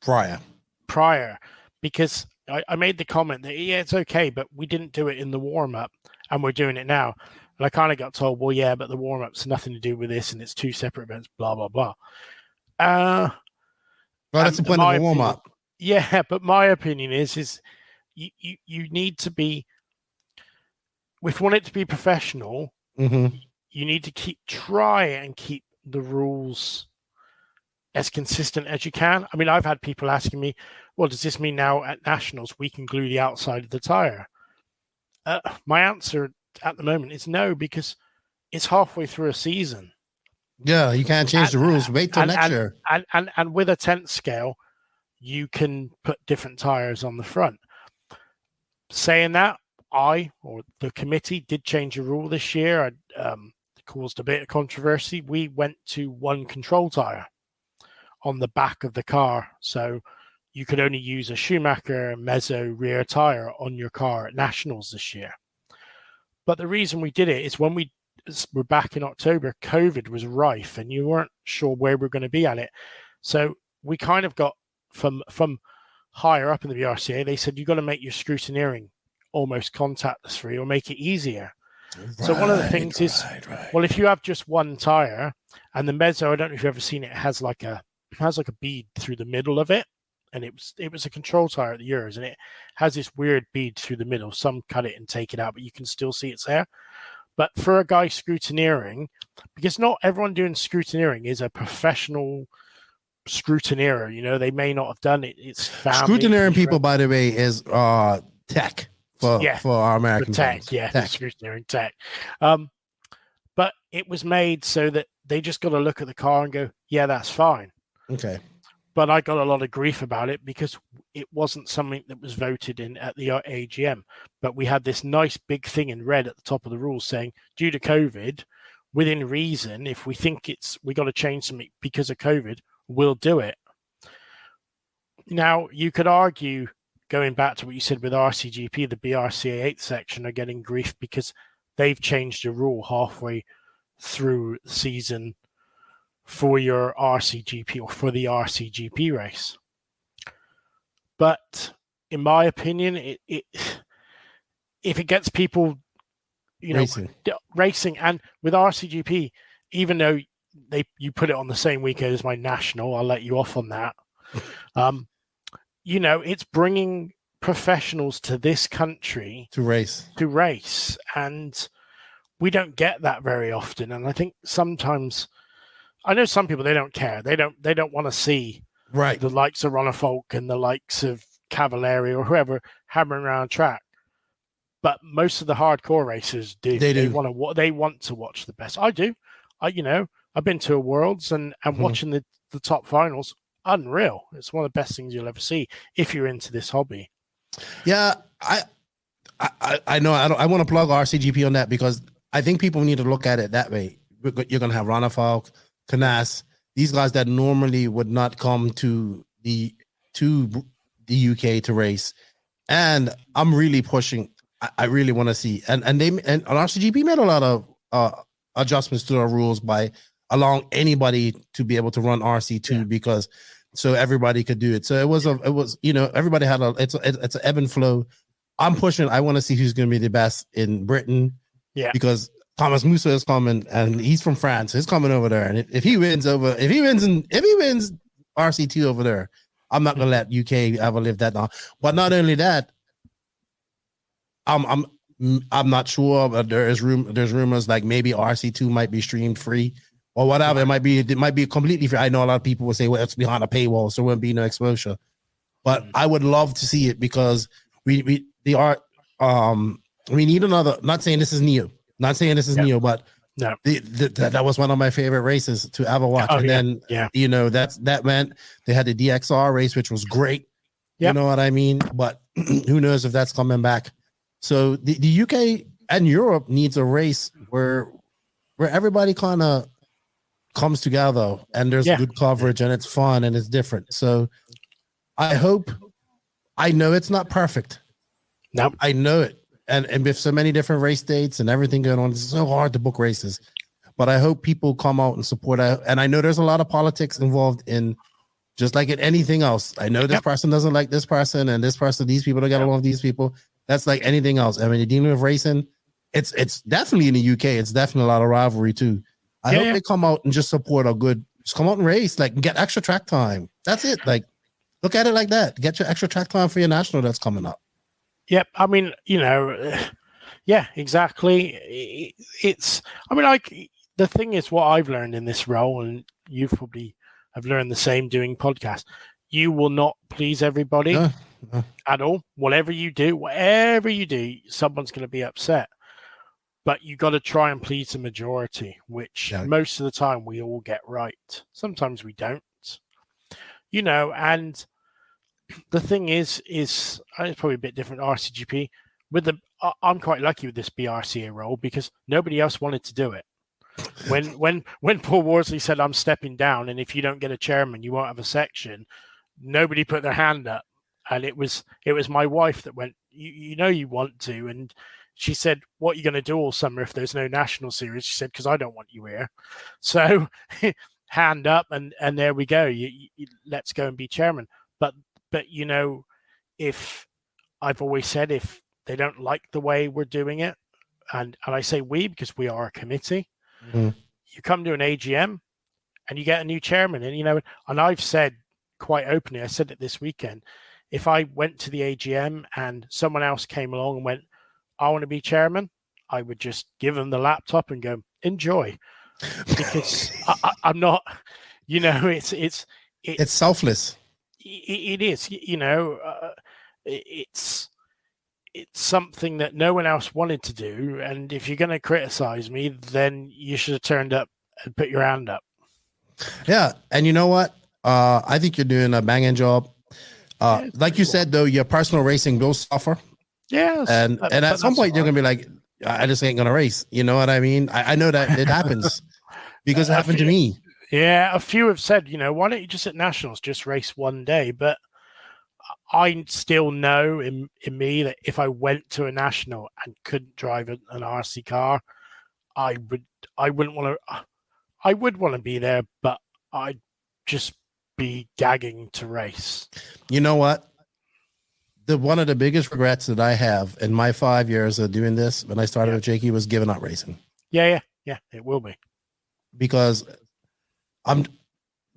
prior, because I made the comment that, it's okay, but we didn't do it in the warm-up, and we're doing it now. And I kind of got told, well, yeah, but the warm-up's nothing to do with this, and it's 2 separate events, blah, blah, blah. Well, that's the point of the warm-up. Yeah, but my opinion is you need to be, if you want it to be professional, you need to try and keep the rules as consistent as you can. I mean, I've had people asking me, well, does this mean now at nationals we can glue the outside of the tire? my answer at the moment is no, because it's halfway through a season. Yeah, you can't change the rules. Wait till next year. And with a 10th scale, you can put different tires on the front. Saying that, the committee did change a rule this year. It caused a bit of controversy. We went to one control tire on the back of the car. So you could only use a Schumacher Mezzo rear tire on your car at Nationals this year. But the reason we did it is when we're back in October, COVID was rife and you weren't sure where we're going to be at it. So we kind of got from higher up in the BRCA, they said, you've got to make your scrutineering almost contactless free or make it easier. So one of the things is, well, if you have just one tire and the Mezzo, I don't know if you've ever seen it, has like a bead through the middle of it. And it was a control tire at the Euros, and it has this weird bead through the middle. Some cut it and take it out, but you can still see it's there. But for a guy scrutineering, because not everyone doing scrutineering is a professional scrutineer, you know, they may not have done it. It's family. Scrutineering people, by the way, is tech for our American tech, friends. yeah, tech. Scrutineering tech. But it was made so that they just got to look at the car and go, yeah, that's fine. Okay. But I got a lot of grief about it because it wasn't something that was voted in at the AGM. But we had this nice big thing in red at the top of the rules saying, due to COVID, within reason, if we think we got to change something because of COVID, we'll do it. Now, you could argue, going back to what you said with RCGP, the BRCA 8 section are getting grief because they've changed the rule halfway through the season for your RCGP or for the RCGP race. But in my opinion, if it gets people, you know, racing, and with RCGP, even though you put it on the same weekend as my national, I'll let you off on that. You know, it's bringing professionals to this country to race, and we don't get that very often. And I think sometimes, I know some people, they don't care. They don't want to see the likes of Ronald Folk and the likes of Cavalieri or whoever hammering around track. But most of the hardcore racers do. They want to watch the best. I do. I've been to a Worlds and watching the top finals, unreal. It's one of the best things you'll ever see if you're into this hobby. Yeah, I know. I want to plug RCGP on that because I think people need to look at it that way. You're going to have Ronald Folk, Canas, these guys that normally would not come to the UK to race, and I'm really pushing. I really want to see, and RCGP made a lot of adjustments to our rules by allowing anybody to be able to run RC2 because so everybody could do it. So it was everybody had it's an ebb and flow. I'm pushing. I want to see who's going to be the best in Britain, because Thomas Musa is coming, and he's from France. He's coming over there, and if he wins RC2 over there, I'm not gonna let UK ever live that down. But not only that, I'm not sure, but there's rumors like maybe RC2 might be streamed free or whatever. It might be completely free. I know a lot of people will say, well, it's behind a paywall, so there won't be no exposure. But I would love to see it because we need another. Not saying this is new. Not saying this is new, but no, that was one of my favorite races to ever watch. Then that meant they had the DXR race, which was great. You know what I mean? But who knows if that's coming back? So the UK and Europe needs a race where everybody kind of comes together and there's good coverage and it's fun and it's different. So I know it's not perfect. No, I know it. And with so many different race dates and everything going on, it's so hard to book races. But I hope people come out and support. And I know there's a lot of politics involved in, just like in anything else. I know this person doesn't like this person, and this person, these people don't get along with these people. That's like anything else. I mean, you're dealing with racing. It's definitely in the UK. It's definitely a lot of rivalry too. I hope they come out and just support just come out and race, like get extra track time. That's it. Like, look at it like that. Get your extra track time for your national that's coming up. Yep. I mean, exactly. The thing is, what I've learned in this role, and you probably have learned the same doing podcasts, you will not please everybody. at all. Whatever you do, someone's going to be upset. But you got to try and please the majority, which most of the time we all get right. Sometimes we don't, and the thing is it's probably a bit different RCGP. I'm quite lucky with this BRCA role because nobody else wanted to do it. When Paul Worsley said I'm stepping down, and if you don't get a chairman, you won't have a section, nobody put their hand up, and it was my wife that went, you want to, and she said, what are you going to do all summer if there's no national series? She said, because I don't want you here. So hand up, and there we go. Let's go and be chairman. But if I've always said, if they don't like the way we're doing it, and I say we because we are a committee, you come to an AGM and you get a new chairman. And, and I've said quite openly, I said it this weekend, if I went to the AGM and someone else came along and went, I want to be chairman, I would just give them the laptop and go, enjoy. Because I'm not, it's selfless. It is, it's something that no one else wanted to do. And if you're going to criticize me, then you should have turned up and put your hand up. Yeah. And you know what? I think you're doing a banging job. Like you said, though, your personal racing will suffer. Yeah. And at some point, you're going to be like, I just ain't going to race. You know what I mean? I know that it happens because it happened to me. Yeah. A few have said, why don't you just at nationals, just race one day? But I still know in me that if I went to a national and couldn't drive an RC car, I would want to be there, but I'd just be gagging to race. You know what? One of the biggest regrets that I have in my 5 years of doing this, when I started with Jakey, was giving up racing. Yeah, it will be. Because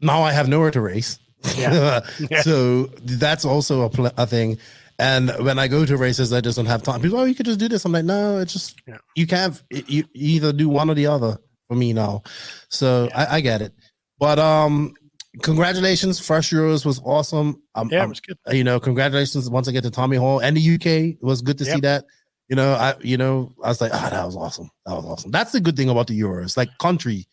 now I have nowhere to race. Yeah. So that's also a thing. And when I go to races, I just don't have time. People, you could just do this. I'm like, no, it's just, you can't, you either do one or the other for me now. So I get it. But, congratulations. First Euros was awesome. It was good. Congratulations once again to Tommy Hall and the UK. It was good to see that. I was like, that was awesome. That was awesome. That's the good thing about the Euros, like country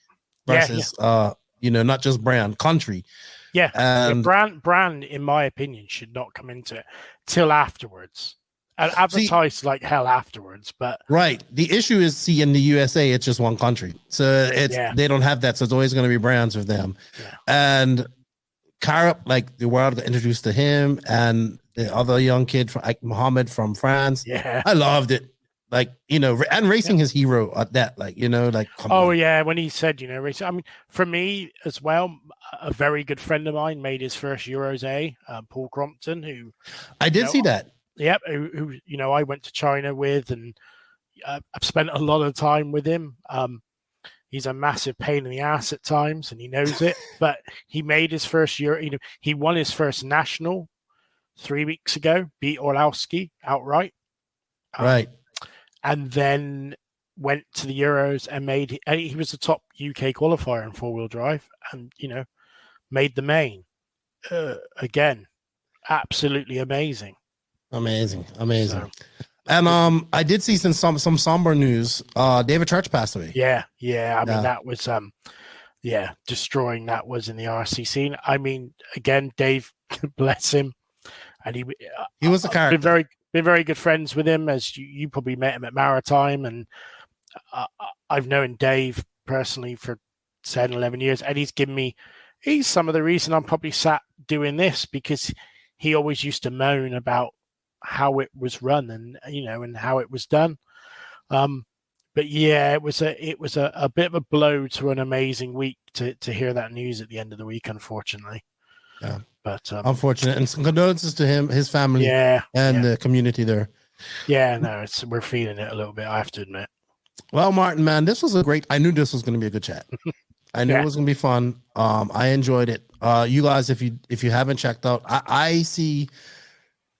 versus, not just brand, country. Yeah. And brand, in my opinion, should not come into it till afterwards. And advertise like hell afterwards, but right. The issue is, in the USA, it's just one country, so they don't have that. So it's always going to be brands with them. Yeah. And Carup, like the world got introduced to him, and the other young kid from Mohammed from France. Yeah, I loved it. Like and racing his hero at that. When he said racing. I mean, for me as well, a very good friend of mine made his first Euros A, Paul Crompton, who I did see that. Yep, who I went to China with, and I've spent a lot of time with him. He's a massive pain in the ass at times, and he knows it. But he made his first year. He won his first national 3 weeks ago, beat Orlowski outright. Right, and then went to the Euros and he was the top UK qualifier in 4-wheel drive, and made the main again. Absolutely amazing. Amazing. So, and I did see some somber news. David Church passed away. Yeah. I mean, that was destroying. That was in the RC scene. I mean, again, Dave, bless him, and he was a character. Been very good friends with him, as you probably met him at Maritime, and I've known Dave personally for 10, 11 years, and he's some of the reason I'm probably sat doing this, because he always used to moan about how it was run and how it was done. But yeah, it was a bit of a blow to an amazing week to hear that news at the end of the week, unfortunately. Yeah, but unfortunate, and some condolences to him, his family, and the community there. Yeah, no, we're feeling it a little bit, I have to admit. Well, Martin, man, I knew this was going to be a good chat. I knew it was going to be fun. I enjoyed it. You guys, if you haven't checked out, I see.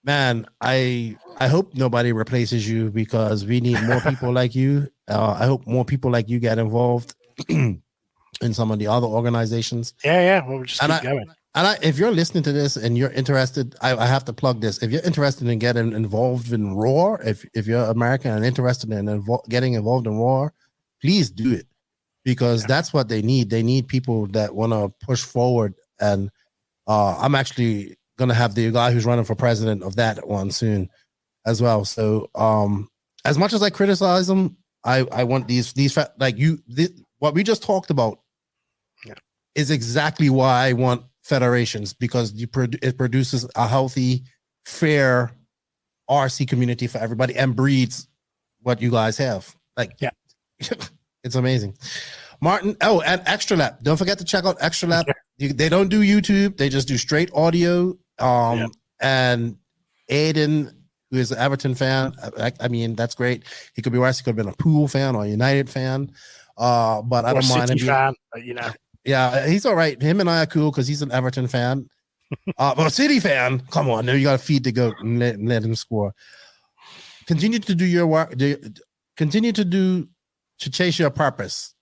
Man, I hope nobody replaces you, because we need more people like you. I hope more people like you get involved in some of the other organizations. Yeah, we'll just keep going. And if you're listening to this and you're interested, I have to plug this. If you're interested in getting involved in ROAR, if you're American and interested in getting involved in ROAR, please do it, because that's what they need. They need people that want to push forward. And I'm actually going to have the guy who's running for president of that one soon as well. So as much as I criticize them, I want these what we just talked about is exactly why I want federations, because it produces a healthy, fair RC community for everybody and breeds what you guys have. It's amazing. Martin, and Extra Lap. Don't forget to check out Extra Lap. They don't do YouTube. They just do straight audio. And Aiden, who is an Everton fan, I mean, that's great. He could be worse. He could have been a Pool fan or a United fan. But I don't mind him. Fan, but, you know. Yeah, he's all right. Him and I are cool because he's an Everton fan. But City fan, come on, now you got to feed the goat and let him score. Continue to do your work. Continue to chase your purpose,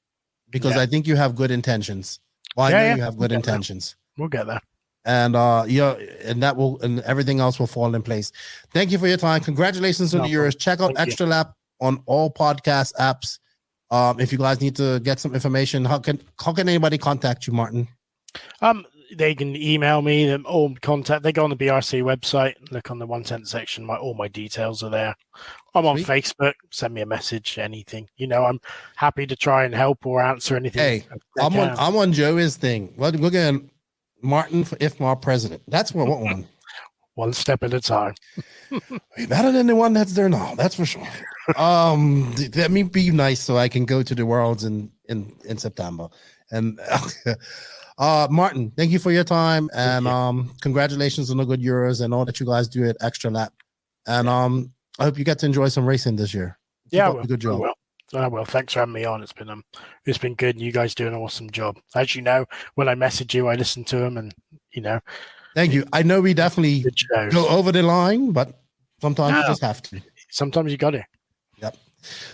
because I think you have good intentions. Well, I know you have good intentions. We'll get there. And and everything else will fall in place. Thank you for your time. Congratulations on the Euros. Check out Extra Lap on all podcast apps. If you guys need to get some information, how can anybody contact you, Martin? They can email me or contact. They go on the BRC website, look on the 110 section. All my details are there. I'm on Facebook. Send me a message. Anything. I'm happy to try and help or answer anything. Hey, I'm on Joey's thing. We're going Martin for IFMAR president. That's what I want. One step at a time. Better than the one that's there now. That's for sure. Let me be nice so I can go to the Worlds in September. And Martin, thank you for your time, and congratulations on the good Euros and all that you guys do at Extra Lap. And I hope you get to enjoy some racing this year. Good job. I will. Thanks for having me on. It's been good, and you guys do an awesome job. As you know, when I message you, I listen to them, and Thank you. I know we definitely go over the line, but sometimes you just have to. Sometimes you got to. Yep.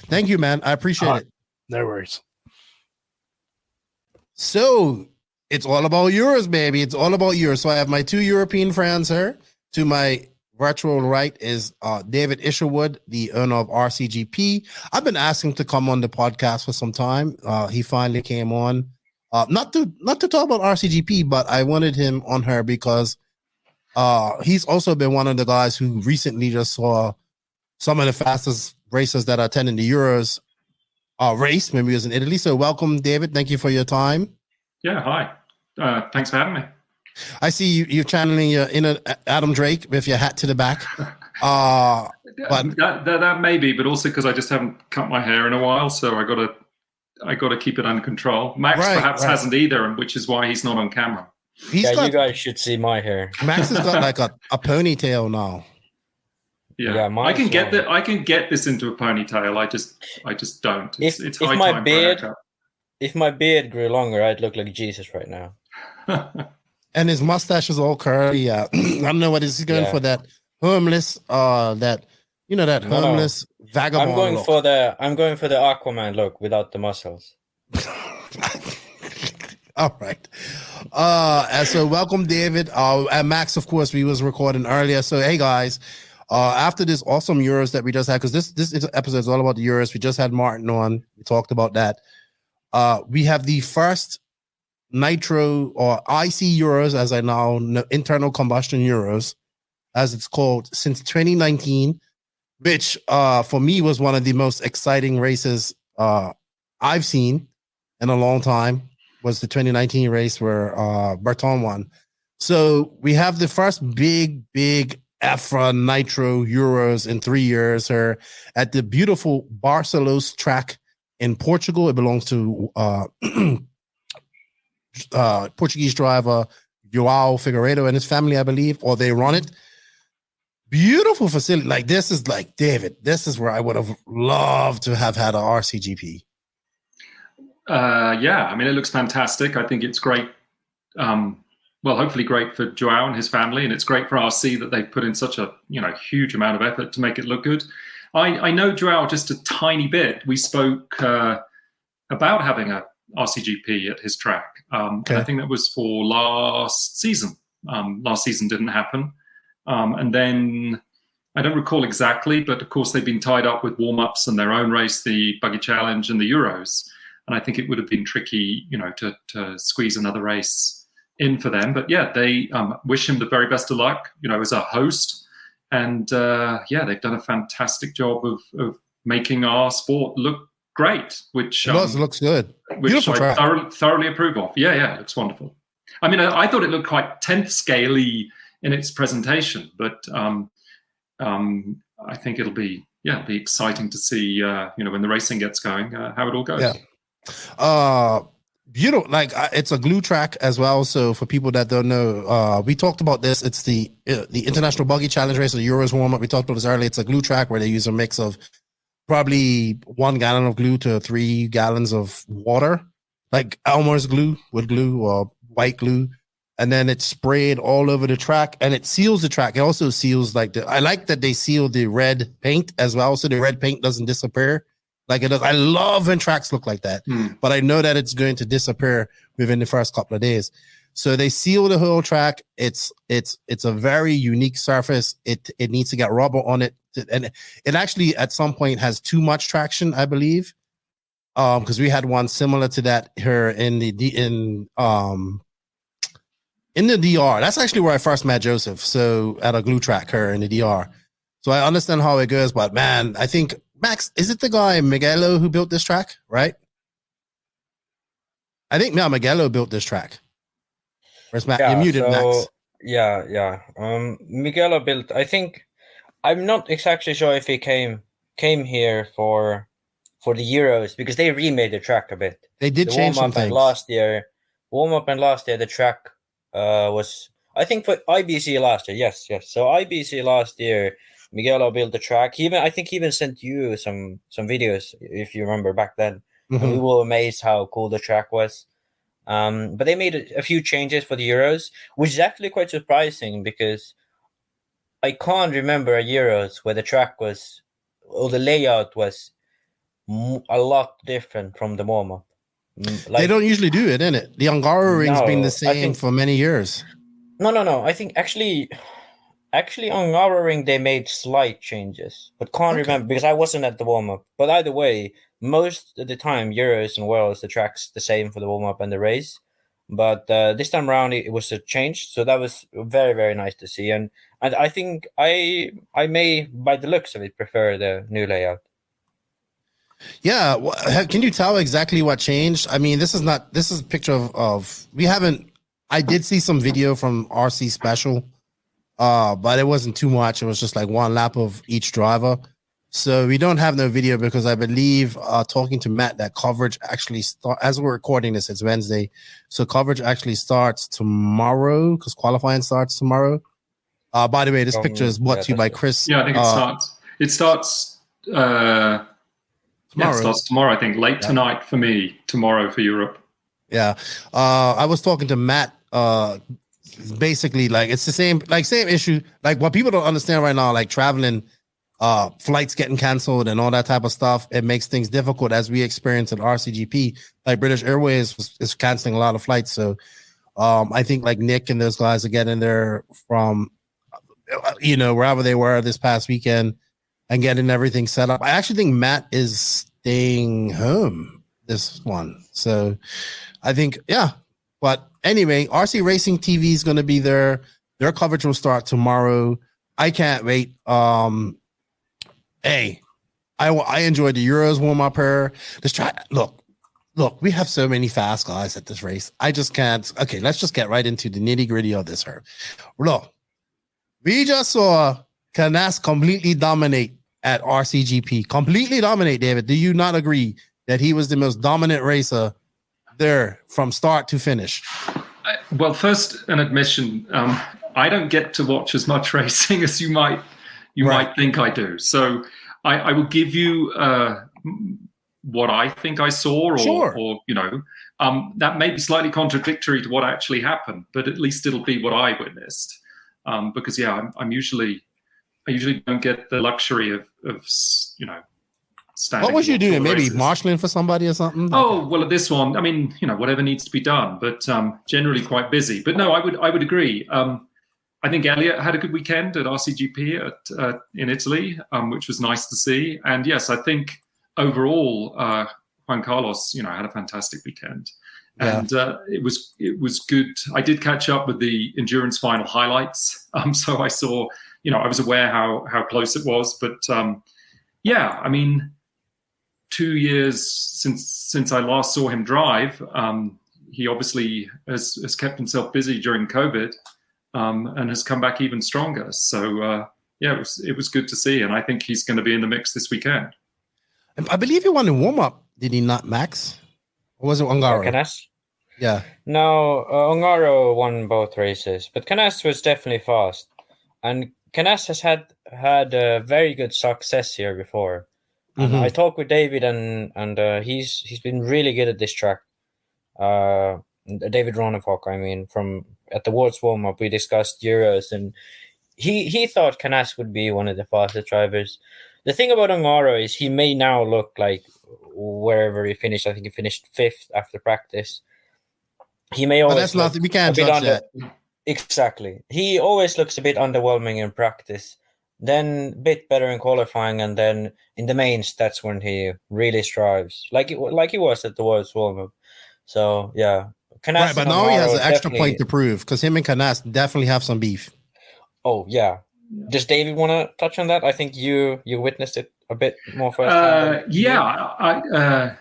Thank you, man. I appreciate it. No worries. So it's all about Euros, baby. It's all about Euros. So I have my two European friends here. To my virtual right is David Isherwood, the owner of RCGP. I've been asking him to come on the podcast for some time. He finally came on. Not to talk about RCGP, but I wanted him on her because he's also been one of the guys who recently just saw some of the fastest racers that are attending the Euros race when we was in Italy. So welcome, David. Thank you for your time. Yeah, hi. Thanks for having me. I see you're channeling your inner Adam Drake with your hat to the back. But that may be, but also because I just haven't cut my hair in a while, so I got to keep it under control. Max perhaps hasn't either, which is why he's not on camera. You guys should see my hair. Max has got like a ponytail now. Yeah, I can get this into a ponytail. I just don't. It's high time for a haircut. If my beard grew longer, I'd look like Jesus right now. And his mustache is all curly. I don't know what he's going for. That homeless, that homeless vagabond. I'm going for the Aquaman look without the muscles. All right. So welcome, David. And Max, of course, we was recording earlier. So hey guys, after this awesome Euros that we just had, because this episode is all about the Euros. We just had Martin on. We talked about that. We have the first Nitro or IC Euros, as I now know, internal combustion Euros, as it's called, since 2019, which for me was one of the most exciting races I've seen in a long time. Was the 2019 race where Berton won. So we have the first big EFRA Nitro Euros in 3 years here at the beautiful Barcelos track in Portugal. It belongs to Portuguese driver João Figueiredo and his family, I believe, or they run it. Beautiful facility. Like this is like, David, this is where I would have loved to have had a RCGP. Yeah, I mean, it looks fantastic. I think it's great. Hopefully great for João and his family, and it's great for RC that they put in such a huge amount of effort to make it look good. I know João just a tiny bit. We spoke about having a RCGP at his track. And I think that was for last season. Last season didn't happen. And then I don't recall exactly, but of course they've been tied up with warm-ups and their own race, the Buggy Challenge and the Euros. And I think it would have been tricky, to squeeze another race in for them. But yeah, they wish him the very best of luck, as a host. And they've done a fantastic job of making our sport look great, which looks good. Which Beautiful I track. thoroughly approve of. Yeah, it looks wonderful. I mean, I thought it looked quite 10th scale-y in its presentation, but I think it'll be exciting to see, when the racing gets going, how it all goes. Yeah. Beautiful. It's a glue track as well. So for people that don't know, we talked about this. It's the International Buggy Challenge race, the Euros warm-up. We talked about this earlier. It's a glue track where they use a mix of probably 1 gallon of glue to 3 gallons of water, like Elmer's glue with glue or white glue. And then it's sprayed all over the track and it seals the track. It also seals I like that they seal the red paint as well. So the red paint doesn't disappear like it does. I love when tracks look like that, but I know that it's going to disappear within the first couple of days. So they seal the whole track. It's a very unique surface. It needs to get rubber on it. And it actually at some point has too much traction, I believe. Because we had one similar to that here in the DR. That's actually where I first met Joseph. So at a glue track here in the DR. So I understand how it goes, but man, I think Max, is it the guy Miguelo who built this track, right? I think Miguelo built this track. Where's Max? You're muted, Max. Yeah. Miguelo built. I think I'm not exactly sure if he came here for the Euros because they remade the track a bit. They did change some things. Warm up and last year the track was, I think, for IBC last year. Yes. So IBC last year, Miguelo built the track. I think he even sent you some videos if you remember back then. Mm-hmm. And we were amazed how cool the track was. But they made a few changes for the Euros, which is actually quite surprising because I can't remember a Euros where the track was, or the layout was a lot different from the warm-up. They don't usually do it, innit? The Angara ring's been the same for many years. No. I think actually Angara ring they made slight changes, but can't remember because I wasn't at the warm-up. But either way, most of the time, Euros and Worlds, the track's the same for the warm-up and the race. But this time around, it was a change. So that was very, very nice to see. And I think I may, by the looks of it, prefer the new layout. Yeah. Can you tell exactly what changed? I mean, this is a picture of I did see some video from RC Special, but it wasn't too much. It was just like one lap of each driver. So we don't have no video because I believe, talking to Matt, that coverage actually as we're recording this, it's Wednesday. So coverage actually starts tomorrow because qualifying starts tomorrow. By the way, this picture is brought to you by Chris. Yeah, I think it starts tomorrow. Yeah, it starts tomorrow, I think. Late tonight for me, tomorrow for Europe. Yeah. I was talking to Matt. Basically, it's the same issue. Like what people don't understand right now, like traveling, flights getting canceled and all that type of stuff. It makes things difficult as we experience at RCGP. Like British Airways is canceling a lot of flights. So I think like Nick and those guys are getting there from, wherever they were this past weekend and getting everything set up. I actually think Matt is staying home this one. So I think, yeah. But anyway, RC Racing TV is going to be there. Their coverage will start tomorrow. I can't wait. Hey, I enjoyed the Euros warm-up here. Look, we have so many fast guys at this race. I just can't. Okay, let's just get right into the nitty-gritty of this here. Look, we just saw Canas completely dominate at RCGP. Completely dominate, David. Do you not agree that he was the most dominant racer there from start to finish? Well, first, an admission. I don't get to watch as much racing as you might think I do. So I will give you what I think I saw, or that may be slightly contradictory to what actually happened, but at least it'll be what I witnessed. Because I usually don't get the luxury of standing. What was you doing? Maybe races. marshalling for somebody or something? Oh, well, at this one, I mean, whatever needs to be done, but generally quite busy. But no, I would agree. I think Elliot had a good weekend at RCGP in Italy, which was nice to see. And yes, I think overall, Juan Carlos, had a fantastic weekend. Yeah. And it was good. I did catch up with the endurance final highlights. So I saw, I was aware how close it was. But yeah, I mean, 2 years since I last saw him drive, he obviously has kept himself busy during COVID and has come back even stronger. So yeah, it was good to see. And I think he's going to be in the mix this weekend. I believe he won in warm-up, did he not, Max? Or was it Ongaro? Canas? Yeah. No, Ongaro won both races, but Canas was definitely fast. And Canas has had a very good success here before. Mm-hmm. I talked with David, and he's been really good at this track. David Ronefok, I mean, at the World's warm-up, we discussed Euros, and he thought Canas would be one of the fastest drivers. The thing about Ongaro is he may now look like wherever he finished. I think he finished 5th after practice. He may always. But that's nothing. We can't judge that. Exactly. He always looks a bit underwhelming in practice, then a bit better in qualifying, and then in the mains, that's when he really strives, like he was at the World's warm-up. So yeah, Canas, right. But now he has an extra point to prove because him and Canas definitely have some beef. Oh yeah. Does David want to touch on that? I think you witnessed it a bit more firsthand. Yeah,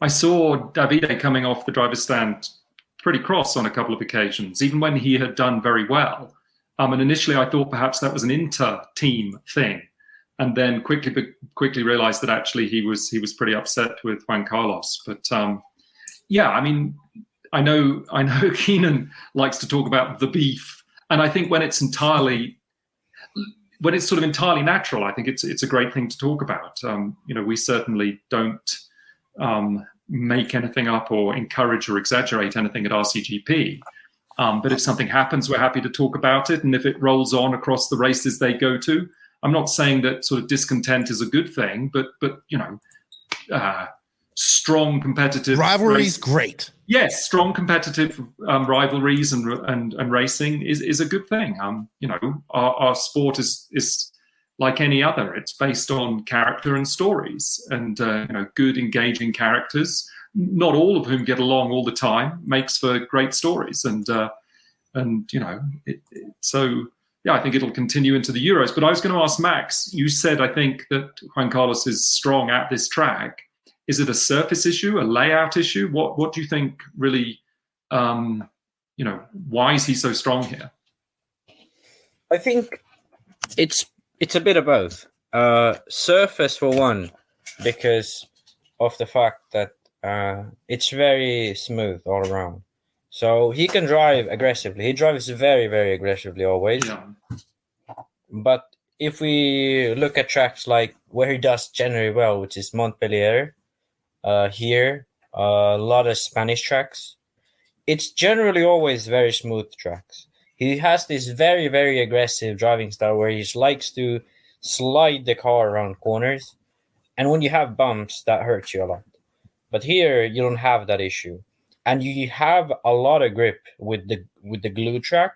I saw Davide coming off the driver's stand pretty cross on a couple of occasions, even when he had done very well. And initially I thought perhaps that was an inter-team thing, and then quickly realized that actually he was pretty upset with Juan Carlos. But yeah, I mean, I know Keenan likes to talk about the beef, and I think when it's sort of entirely natural, I think it's a great thing to talk about. We certainly don't make anything up or encourage or exaggerate anything at RCGP. But if something happens, we're happy to talk about it. And if it rolls on across the races they go to, I'm not saying that sort of discontent is a good thing, but strong competitive rivalries, great. Yes, strong competitive rivalries and racing is a good thing. Our sport is like any other. It's based on character and stories, and good, engaging characters, not all of whom get along all the time, makes for great stories. So yeah, I think it'll continue into the Euros. But I was going to ask Max. You said I think that Juan Carlos is strong at this track. Is it a surface issue, a layout issue? What do you think really, why is he so strong here? I think it's a bit of both. Surface for one, because of the fact that it's very smooth all around. So he can drive aggressively. He drives very, very aggressively always. Yeah. But if we look at tracks like where he does generally well, which is Montpellier, here, a lot of Spanish tracks, it's generally always very smooth tracks. He has this very, very aggressive driving style where he likes to slide the car around corners. And when you have bumps, that hurts you a lot. But here, you don't have that issue. And you have a lot of grip with the glue track,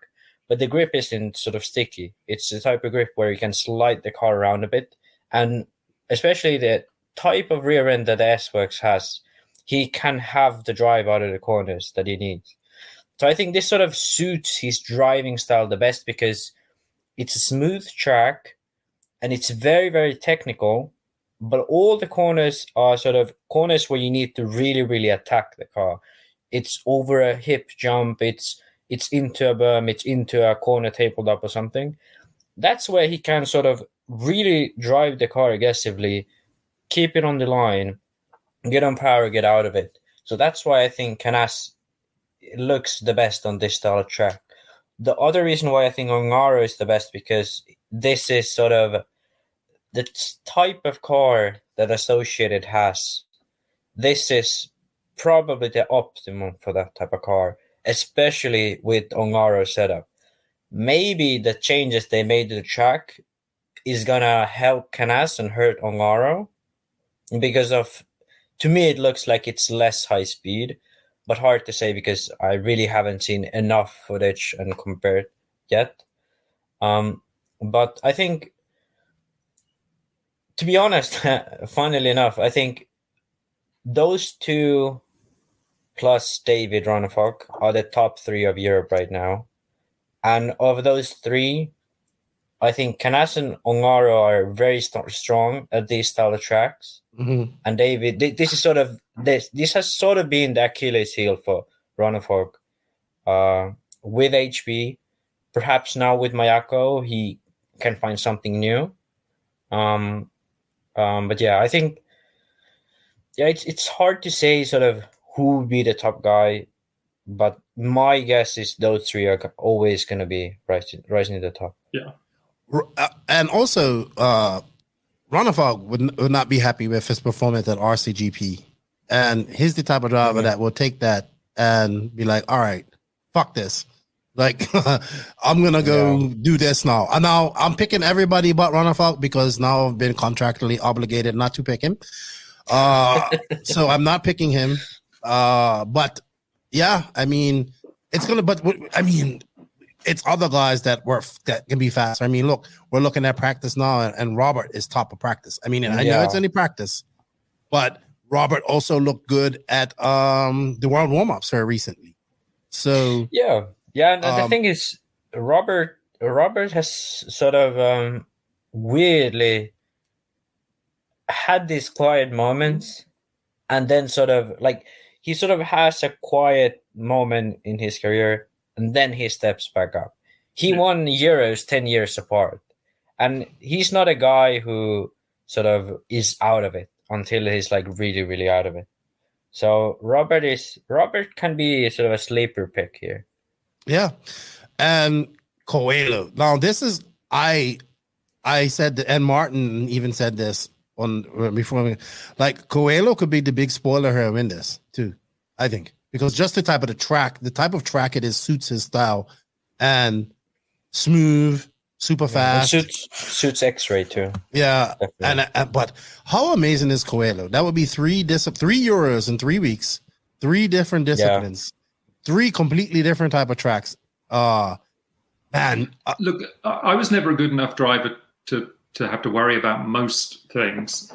but the grip isn't sort of sticky. It's the type of grip where you can slide the car around a bit. And especially the type of rear end that the S-Works has, he can have the drive out of the corners that he needs. So I think this sort of suits his driving style the best because it's a smooth track and it's very, very technical, but all the corners are sort of corners where you need to really, really attack the car. It's over a hip jump, it's into a berm, it's into a corner tabled up or something. That's where he can sort of really drive the car aggressively, keep it on the line, get on power, get out of it. So that's why I think Canas looks the best on this style of track. The other reason why I think Ongaro is the best, because this is sort of the type of car that Associated has. This is probably the optimum for that type of car, especially with Ongaro's setup. Maybe the changes they made to the track is going to help Canas and hurt Ongaro. because to me, it looks like it's less high speed, but hard to say because I really haven't seen enough footage and compared yet. But I think, to be honest, funnily enough, I think those two plus David Ronefalk are the top 3 of Europe right now. And of those 3, I think Canas and Ongaro are very strong at these style of tracks. Mm-hmm. And David, this is sort of this has sort of been the Achilles heel for Ronefalk. With HB, perhaps now with Mayako, he can find something new. But yeah, I think it's hard to say sort of who would be the top guy, but my guess is those 3 are always going to be rising to the top. Yeah. And also, Ronefalk would not be happy with his performance at RCGP. And he's the type of driver that will take that and be like, all right, fuck this. Like, I'm going to go do this now. And now I'm picking everybody but Ronefalk because now I've been contractually obligated not to pick him. So I'm not picking him. But yeah, I mean, it's other guys that can be fast. I mean, look, we're looking at practice now, and Robert is top of practice. I mean, and I know it's only practice, but Robert also looked good at the World Warm-Ups very recently. So yeah. And the thing is, Robert has sort of weirdly had these quiet moments, and then sort of like he sort of has a quiet moment in his career, and then he steps back up. He won Euros 10 years apart, and he's not a guy who sort of is out of it until he's like really, really out of it. So Robert can be sort of a sleeper pick here. Yeah. And Coelho. Now this is I said that, and Martin even said this before, like Coelho could be the big spoiler here in this too, I think. Because just the type of track it is suits his style, and smooth, super fast. Suits X-Ray too. Yeah, and but how amazing is Coelho? That would be 3 Euros in 3 weeks, 3 different disciplines, 3 completely different type of tracks. Man, look, I was never a good enough driver to have to worry about most things,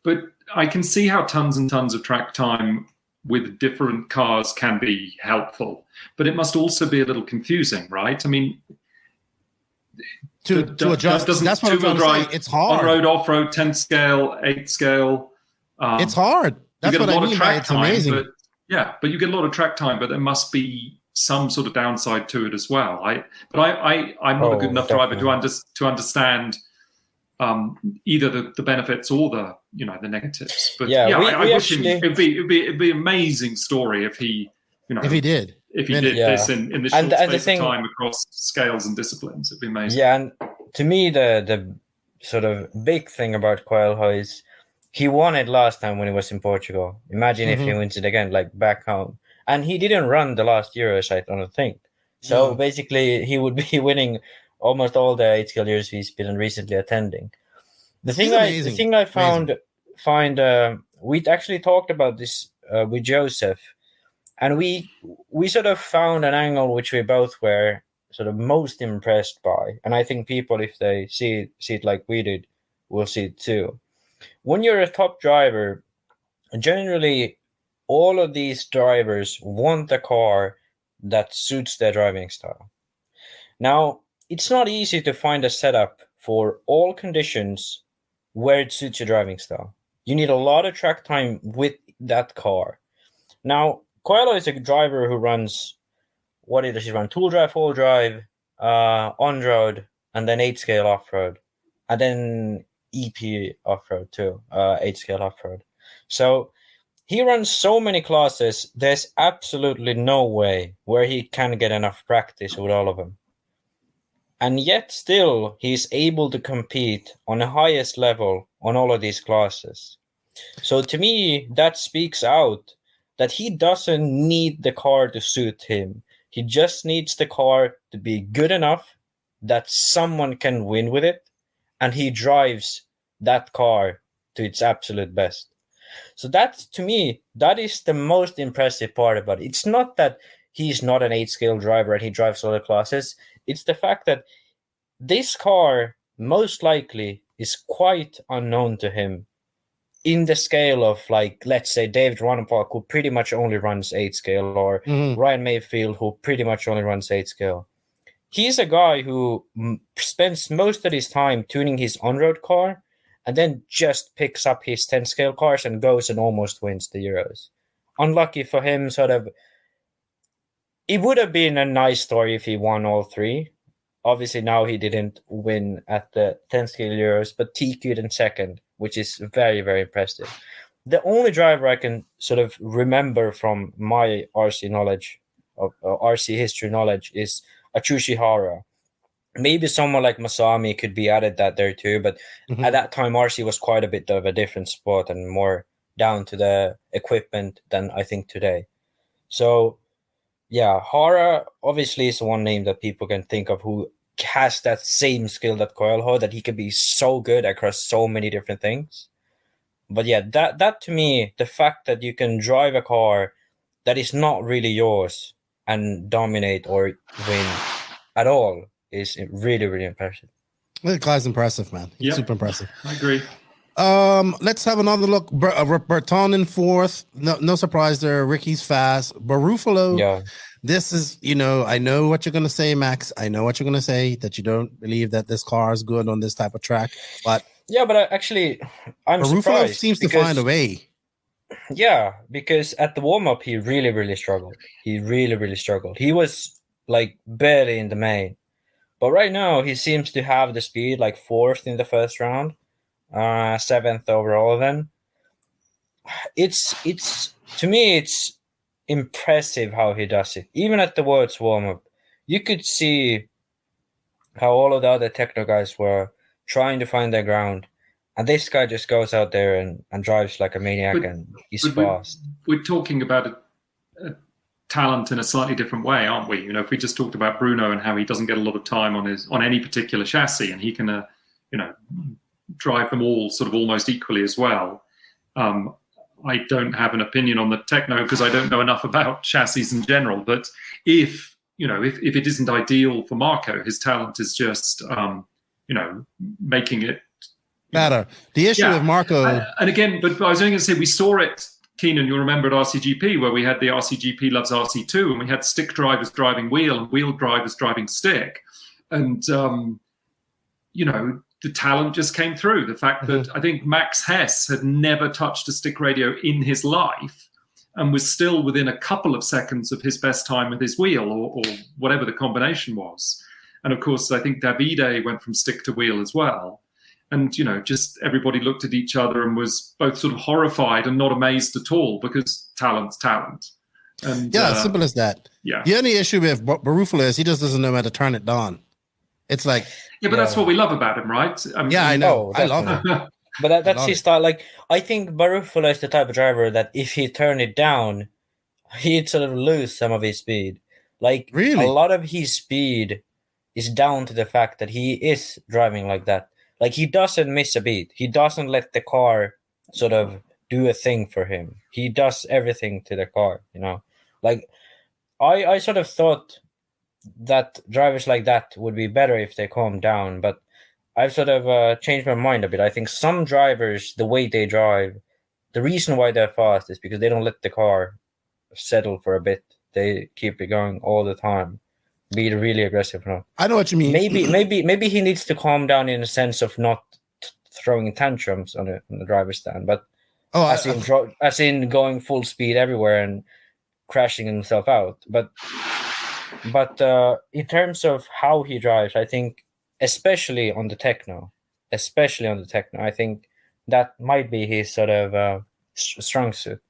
but I can see how tons and tons of track time with different cars can be helpful, but it must also be a little confusing, right? I mean, to adjust. That's what I'm trying to say. It's hard. On-road, off-road, 10 scale, 8 scale. It's hard. That's what I mean by it's amazing. But you get a lot of track time, but there must be some sort of downside to it as well. I'm not a good enough driver to understand either the benefits or the negatives. But I wish him. It'd be an amazing story if he did this in this short space of time across scales and disciplines. It'd be amazing. Yeah, and to me the sort of big thing about Coelho is he won it last time when he was in Portugal. Imagine if he wins it again, like back home. And he didn't run the last Euros, I don't think. So basically, he would be winning almost all the 8-scale Euros he's been recently attending. The thing I find we actually talked about this with Joseph, and we sort of found an angle which we both were sort of most impressed by. And I think people, if they see it like we did, will see it too. When you're a top driver, generally all of these drivers want a car that suits their driving style. Now, it's not easy to find a setup for all conditions where it suits your driving style. You need a lot of track time with that car. Now, Coelho is a driver who runs, what does he run? Tool drive, all drive, on-road, and then 8-scale off-road, and then EP off-road too, 8-scale off-road. So he runs so many classes, there's absolutely no way where he can get enough practice with all of them. And yet still, he's able to compete on the highest level on all of these classes. So to me, that speaks out that he doesn't need the car to suit him. He just needs the car to be good enough that someone can win with it, and he drives that car to its absolute best. So that's, to me, that is the most impressive part about it. It's not that he's not an 8-scale driver and he drives other classes. It's the fact that this car most likely is quite unknown to him in the scale of, like, let's say David Ronenfalk, who pretty much only runs 8-scale, or Ryan Mayfield, who pretty much only runs 8-scale. He's a guy who spends most of his time tuning his on-road car and then just picks up his 10-scale cars and goes and almost wins the Euros. Unlucky for him, sort of. It would have been a nice story if he won all three. Obviously, now he didn't win at the 10-scale Euros, but TQ'd in second, which is very, very impressive. The only driver I can sort of remember from my RC knowledge, of RC history knowledge, is Atsushi Hara. Maybe someone like Masami could be added that there too, but at that time RC was quite a bit of a different sport and more down to the equipment than I think today. So yeah, Hara obviously is one name that people can think of who has that same skill that Coelho, that he can be so good across so many different things. But yeah, that to me, the fact that you can drive a car that is not really yours and dominate or win at all is really, really impressive. The guy's impressive, man. He's super impressive. I agree. Let's have another look. Berton in fourth. No surprise there. Ricky's fast. Barufalo. Yeah. This is, I know what you're going to say, Max. I know what you're going to say, that you don't believe that this car is good on this type of track. But yeah, but actually, I'm Barufalo surprised. Seems to find a way. Yeah, because at the warm-up, he really, really struggled. He was like barely in the main. But right now, he seems to have the speed, like fourth in the first round, seventh overall then. It's to me, it's impressive how he does it. Even at the Worlds warm-up, you could see how all of the other techno guys were trying to find their ground. And this guy just goes out there and drives like a maniac, and he's fast. We're talking about a talent in a slightly different way, aren't we? If we just talked about Bruno and how he doesn't get a lot of time on any particular chassis, and he can, drive them all sort of almost equally as well. I don't have an opinion on the techno because I don't know enough about chassis in general. But if it isn't ideal for Marco, his talent is just, making it better. The issue with Marco, and again, but I was only going to say we saw it, Keenan. You'll remember at RCGP where we had the RCGP Loves RC2, and we had stick drivers driving wheel and wheel drivers driving stick, and the talent just came through. The fact that I think Max Hess had never touched a stick radio in his life and was still within a couple of seconds of his best time with his wheel, or whatever the combination was. And of course, I think Davide went from stick to wheel as well. And, just everybody looked at each other and was both sort of horrified and not amazed at all, because talent's talent. And, simple as that. Yeah. The only issue with Barufalo is he just doesn't know how to turn it down. It's like... Yeah, but that's what we love about him, right? I know. I love him. But that's his style. Like, I think Barufalo is the type of driver that if he turned it down, he'd sort of lose some of his speed. Like, really? A lot of his speed is down to the fact that he is driving like that. Like, he doesn't miss a beat. He doesn't let the car sort of do a thing for him. He does everything to the car, Like, I sort of thought that drivers like that would be better if they calm down, but I've sort of changed my mind a bit. I think some drivers, the way they drive, the reason why they're fast is because they don't let the car settle for a bit. They keep it going all the time. Be really aggressive. No? I know what you mean. Maybe he needs to calm down in the sense of not throwing tantrums on the driver's stand, but as in going full speed everywhere and crashing himself out. But in terms of how he drives, I think, especially on the techno, I think that might be his sort of strong suit.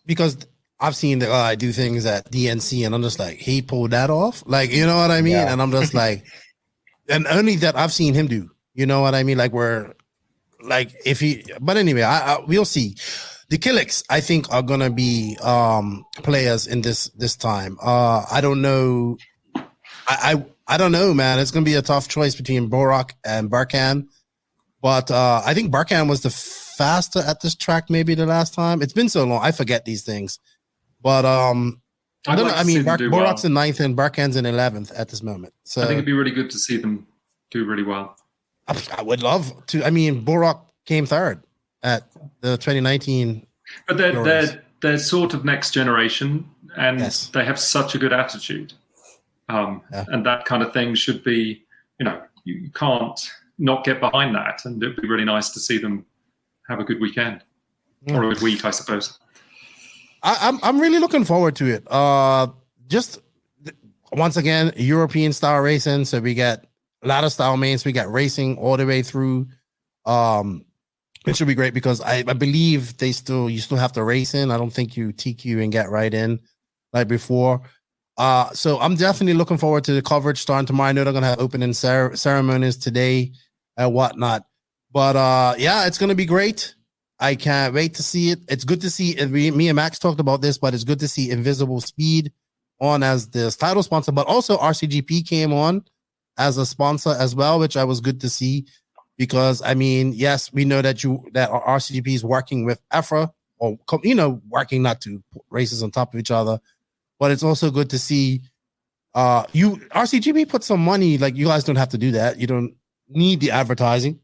Because I've seen the guy do things at DNC, and I'm just like, he pulled that off? Like, you know what I mean? Yeah. And I'm just like, and only that I've seen him do. You know what I mean? Like, but anyway, we'll see. The Killix, I think, are gonna be players in this time. I don't know. I don't know, man. It's gonna be a tough choice between Borak and Barkan. But I think Barkan was the faster at this track maybe the last time. It's been so long, I forget these things. But I don't know. I mean, Borok's in 9th and Barkan's in 11th at this moment. So I think it'd be really good to see them do really well. I would love to. I mean, Borok came 3rd at the 2019. But they're sort of next generation, and they have such a good attitude. And that kind of thing should be, you can't not get behind that, and it'd be really nice to see them have a good weekend or a good week, I suppose. I'm really looking forward to it. Just once again, European style racing. So we get a lot of style mains. We got racing all the way through. It should be great because I believe you still have to race in. I don't think you TQ and get right in like before. So I'm definitely looking forward to the coverage starting tomorrow. I know they're gonna have opening ceremonies today and whatnot. But yeah, it's gonna be great. I can't wait to see it. It's good to see it. Me and Max talked about this, but it's good to see Invisible Speed on as this title sponsor, but also RCGP came on as a sponsor as well, which I was good to see because I mean, yes, we know that RCGP is working with EFRA or working not to put races on top of each other, but it's also good to see RCGP put some money. Like you guys don't have to do that. You don't need the advertising,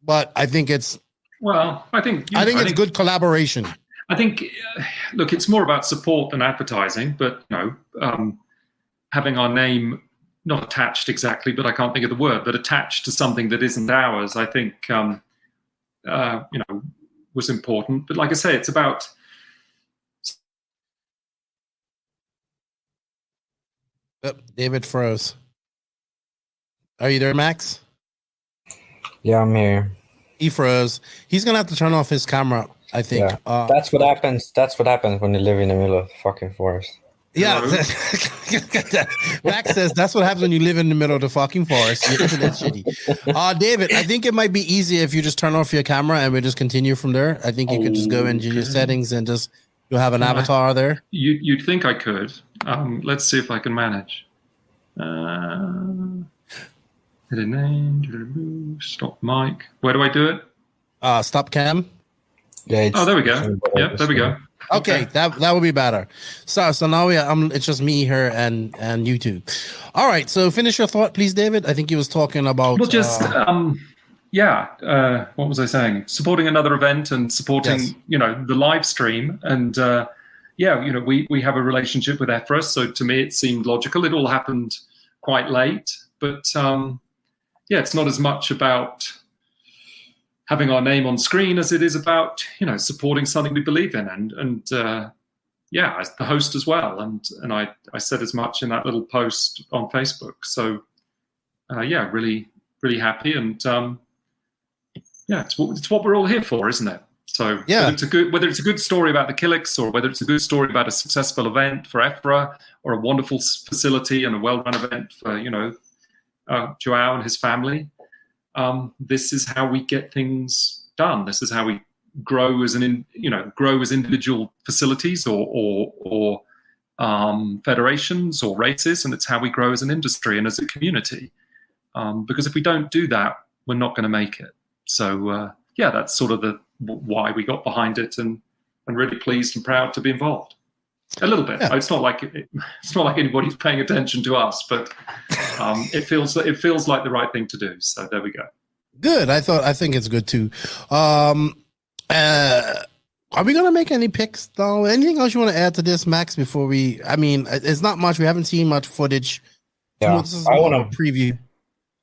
but I think it's it's good collaboration. I think, look, it's more about support than advertising, but having our name not attached exactly, but I can't think of the word, but attached to something that isn't ours, I think, was important. But like I say, it's about. Oh, David froze. Are you there, Max? Yeah, I'm here. He froze. He's gonna have to turn off his camera, I think. Yeah. That's what happens. That's what happens when you live in the middle of the fucking forest. Yeah, Max says that's what happens when you live in the middle of the fucking forest. Your internet's shitty. David, I think it might be easier if you just turn off your camera and we just continue from there. I think you could just go into your settings and you'll have an avatar there. You'd think I could. Let's see if I can manage. Hit a name, stop mic. Where do I do it? Stop cam. Yeah. There we go. Yep, there we go. Okay, that would be better. So now it's just me here and you two. All right, so finish your thought, please, David. I think he was talking about. Well, just what was I saying? Supporting another event and supporting the live stream and we have a relationship with EFRA, so to me it seemed logical. It all happened quite late, but it's not as much about having our name on screen as it is about supporting something we believe in and as the host as well, and I said as much in that little post on Facebook. So really really happy, and it's what we're all here for, isn't it? So whether it's a good story about the Killicks or whether it's a good story about a successful event for EFRA or a wonderful facility and a well-run event for Joao and his family, this is how we get things done. This is how we grow as grow as individual facilities or federations or races, and it's how we grow as an industry and as a community. Because if we don't do that, we're not going to make it. So that's sort of why we got behind it, and really pleased and proud to be involved. A little bit. Yeah. It's not like anybody's paying attention to us, but it feels like the right thing to do. So there we go. Good. I think it's good too. Are we gonna make any picks though? Anything else you want to add to this, Max? Before we, I mean, it's not much. We haven't seen much footage. Yeah, this is I want to preview.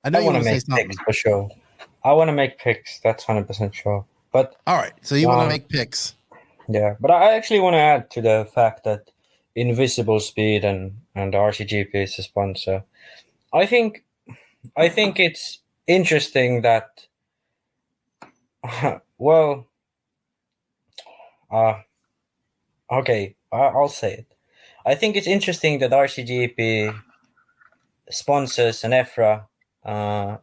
I want to make picks for sure. I want to make picks. That's 100% sure. But all right, so you want to make picks? Yeah, but I actually want to add to the fact that Invisible Speed and RCGP is a sponsor. I think it's interesting that I'll say it. I think it's interesting that RCGP sponsors an EFRA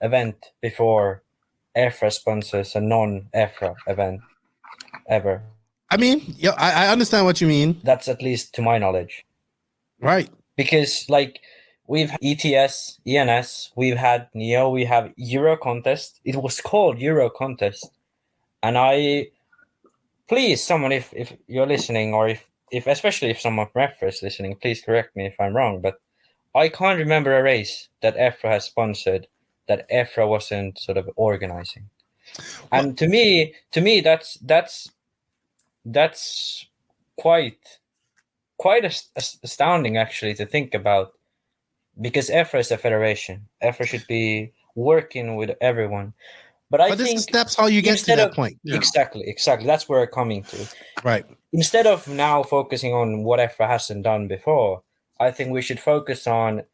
event before EFRA sponsors a non-EFRA event ever. I mean, yeah, I understand what you mean. That's at least to my knowledge. Right. Because, we've ETS, ENS, we've had Neo, we have Euro Contest. It was called Euro Contest. And please, someone, if you're listening, or if especially if someone from EFRA is listening, please correct me if I'm wrong, but I can't remember a race that EFRA has sponsored that EFRA wasn't sort of organizing. And to me, that's quite astounding, actually, to think about, because EFRA is a federation. EFRA should be working with everyone. But I think that's how you get to that point. Yeah. Exactly. That's where we're coming to. Right. Instead of now focusing on what EFRA hasn't done before, I think we should focus on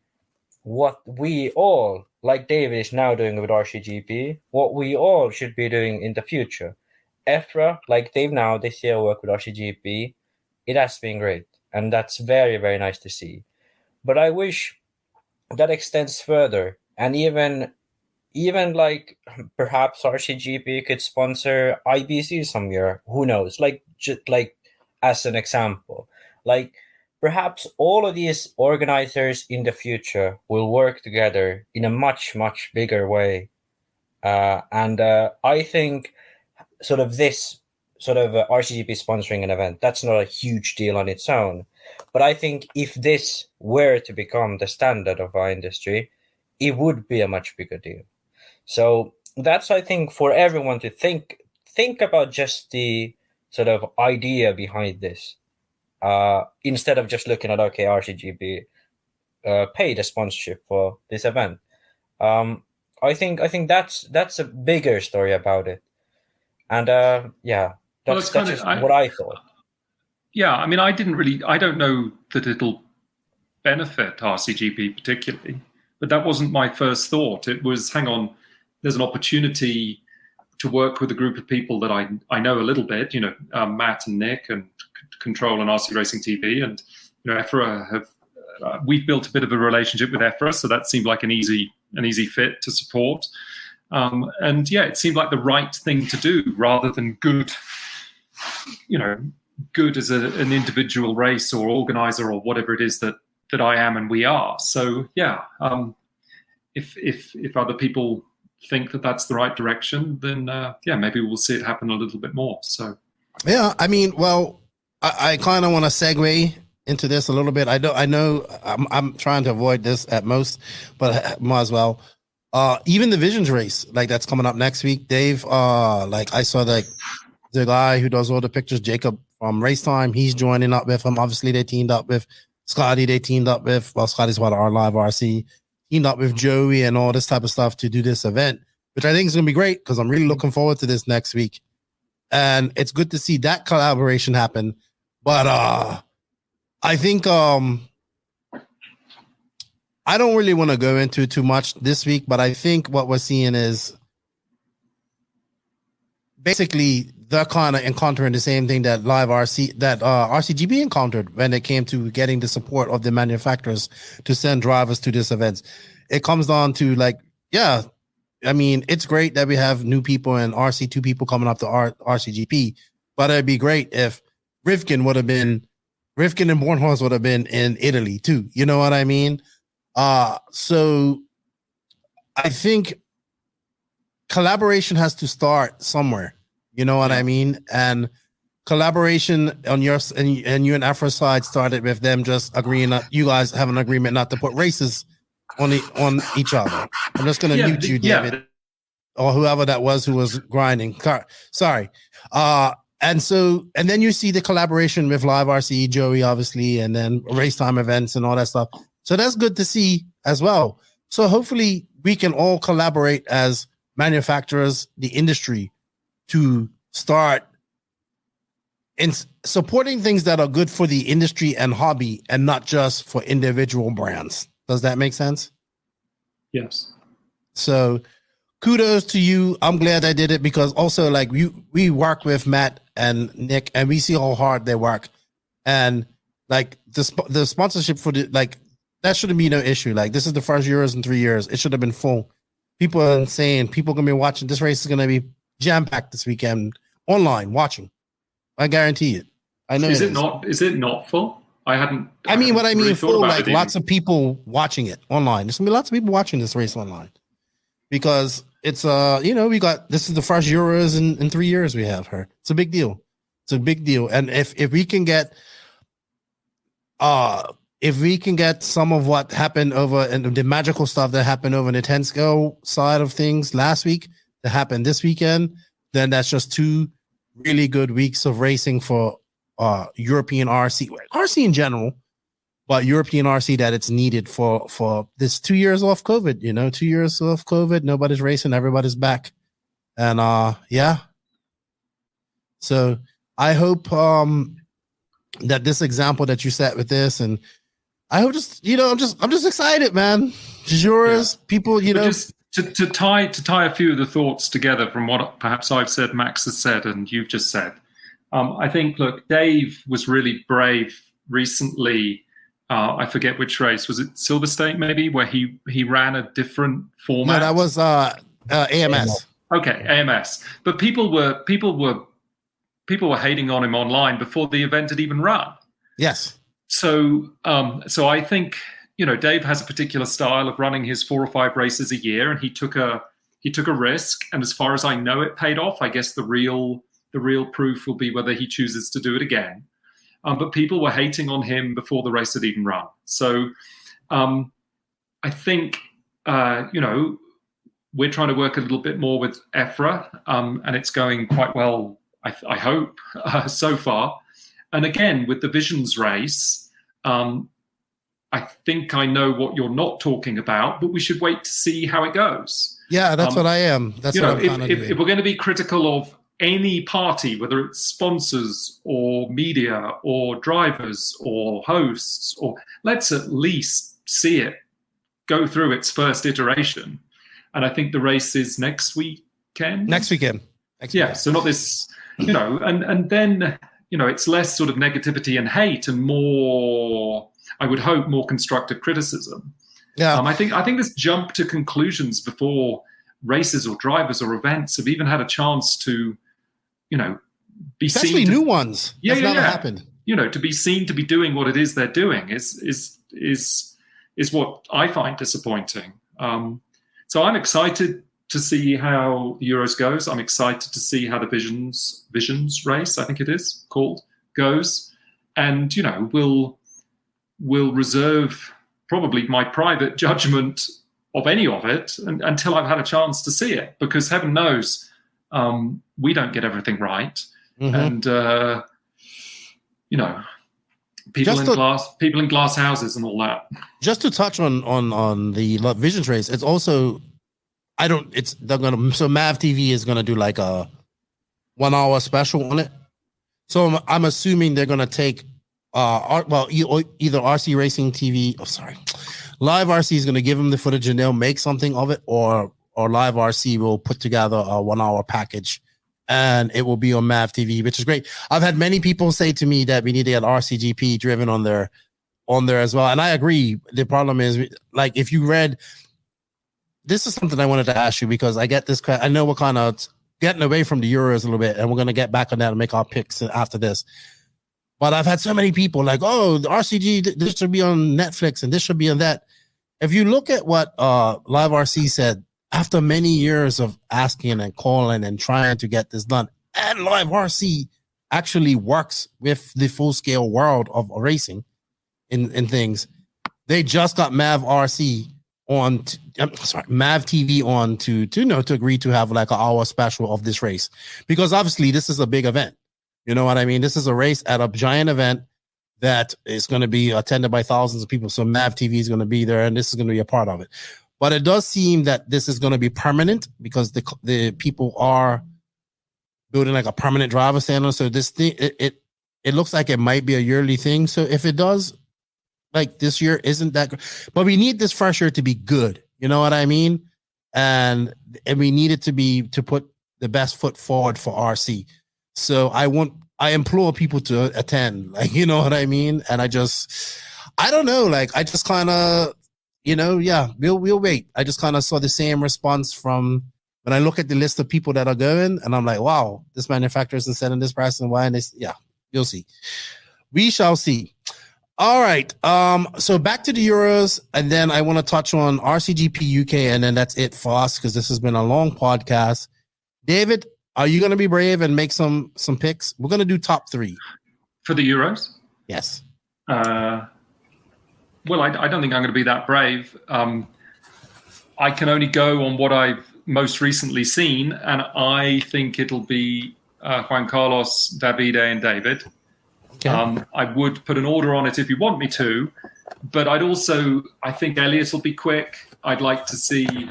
what we all, like David is now doing with RCGP, what we all should be doing in the future. EFRA, like Dave now, this year work with RCGP, it has been great. And that's very, very nice to see. But I wish that extends further. And even like perhaps RCGP could sponsor IBC some year. Who knows? Just like as an example. Like perhaps all of these organizers in the future will work together in a much, much bigger way. And I think sort of this sort of RCGP sponsoring an event, that's not a huge deal on its own. But I think if this were to become the standard of our industry, it would be a much bigger deal. So that's, I think, for everyone to think about just the sort of idea behind this, instead of just looking at, okay, RCGP paid a sponsorship for this event. I think that's a bigger story about it. And that's just what I thought. Yeah, I mean, I don't know that it'll benefit RCGP particularly, but that wasn't my first thought. It was, hang on, there's an opportunity to work with a group of people that I know a little bit, Matt and Nick and Control and RC Racing TV, and EFRA we've built a bit of a relationship with EFRA, so that seemed like an easy fit to support. It seemed like the right thing to do rather than good as an individual race or organizer or whatever it is that I am and we are. So if other people think that that's the right direction, then maybe we'll see it happen a little bit more. So yeah, I mean, well, I kind of want to segue into this a little bit. I know I'm trying to avoid this at most, but might as well. Even the Visions race, like that's coming up next week, Dave. Like I saw the guy who does all the pictures, Jacob from Race Time, he's joining up with him. Obviously, they teamed up with Scotty. They teamed up with Scotty's part of our Live RC, teamed up with Joey and all this type of stuff to do this event, which I think is going to be great because I'm really looking forward to this next week. And it's good to see that collaboration happen. But I think I don't really want to go into too much this week, but I think what we're seeing is basically they're kind of encountering the same thing that RCGP encountered when it came to getting the support of the manufacturers to send drivers to these events. It comes down to I mean, it's great that we have new people and RC2 people coming up to RCGP, but it'd be great if Rivkin and Bornhorst would have been in Italy too. You know what I mean? So I think collaboration has to start somewhere. You know what I mean? And collaboration on your and you and EFRA side started with them just agreeing that you guys have an agreement not to put races on each other. I'm just going to mute you, David, or whoever that was who was grinding. Sorry. And then you see the collaboration with Live RC, Joey, obviously, and then race time events and all that stuff. So that's good to see as well. So hopefully we can all collaborate as manufacturers, the industry, to start in supporting things that are good for the industry and hobby and not just for individual brands. Does that make sense? Yes. So kudos to you. I'm glad I did it because also like we work with Matt and Nick and we see how hard they work, and like the sponsorship for that shouldn't be no issue. Like this is the first Euros in 3 years. It should have been full. People are insane. People are going to be watching. This race is going to be jam-packed this weekend online watching. I guarantee it. I know. Is it not full? I hadn't. I mean, what I mean, really for like it lots of people watching it online. There's gonna be lots of people watching this race online because it's we got this is the first Euros in 3 years we have her. It's a big deal. It's a big deal, and if we can get some of what happened over and the magical stuff that happened over in the 10 scale side of things last week to happen this weekend, then that's just 2 really good weeks of racing for European RC in general, but European RC that it's needed for this 2 years off COVID. 2 years off COVID, nobody's racing, everybody's back, and So I hope that this example that you set with this, and I hope I'm just excited, man. Yours, people, Just to tie a few of the thoughts together from what perhaps I've said, Max has said, and you've just said. I think, look, Dave was really brave recently. I forget which race. Was it Silver State, maybe, where he ran a different format? No, that was AMS. Okay, AMS. But people were hating on him online before the event had even run. Yes. So I think Dave has a particular style of running his 4 or 5 races a year, and he took a risk. And as far as I know, it paid off. I guess the real proof will be whether he chooses to do it again. But people were hating on him before the race had even run. So I think, we're trying to work a little bit more with EFRA, and it's going quite well, I hope, so far. And again, with the Visions race, I think I know what you're not talking about, but we should wait to see how it goes. Yeah, that's what I am. That's what I'm kind of doing. If we're going to be critical of any party, whether it's sponsors or media or drivers or hosts, or let's at least see it go through its first iteration. And I think the race is next weekend. Next weekend. So not this, and then, it's less sort of negativity and hate and more, I would hope, more constructive criticism. Yeah. I think this jump to conclusions before races or drivers or events have even had a chance to, be especially seen. New ones. That's never happened. To be seen to be doing what it is they're doing is what I find disappointing. So I'm excited to see how the Euros goes. I'm excited to see how the Visions race, I think it is called, goes. And, we'll reserve probably my private judgment of any of it until I've had a chance to see it, because heaven knows we don't get everything right. Mm-hmm. And, people in glass houses and all that. Just to touch on the Visions race, it's also, so Mav TV is going to do like a 1 hour special on it. So I'm assuming they're going to take, either RC Racing TV, Live RC is going to give them the footage and they'll make something of it, or Live RC will put together a 1 hour package and it will be on Mav TV, which is great. I've had many people say to me that we need to get RCGP driven on there as well. And I agree. The problem is, like, if you read, this is something I wanted to ask you, because I get this, I know we're kind of getting away from the Euros a little bit, and we're going to get back on that and make our picks after this. But I've had so many people like, oh, the RCG, this should be on Netflix and this should be on that. If you look at what Live RC said, after many years of asking and calling and trying to get this done, and Live RC actually works with the full-scale world of racing in things, they just got Mav RC on, Mav TV on to agree to have like an hour special of this race, because obviously this is a big event. You know what I mean? This is a race at a giant event that is going to be attended by thousands of people. So Mav TV is going to be there, and this is going to be a part of it. But it does seem that this is going to be permanent, because the people are building like a permanent driver center. So this thing, it looks like it might be a yearly thing. So if it does, like this year isn't that good, but we need this first year to be good. You know what I mean? And we need it to put the best foot forward for RC. So I implore people to attend, like, you know what I mean? And I don't know, like, I just kind of, we'll wait. I just kind of saw the same response from when I look at the list of people that are going, and I'm like, wow, this manufacturer isn't setting this price and why, and this, you'll see. We shall see. All right. So back to the Euros, and then I want to touch on RCGP UK, and then that's it for us because this has been a long podcast. David, are you going to be brave and make some picks? We're going to do top 3 for the Euros. Yes. Well, I don't think I'm going to be that brave. I can only go on what I've most recently seen, and I think it'll be Juan Carlos, Davide, and David. Okay. I would put an order on it if you want me to, but I think Elliot will be quick. I'd like to see,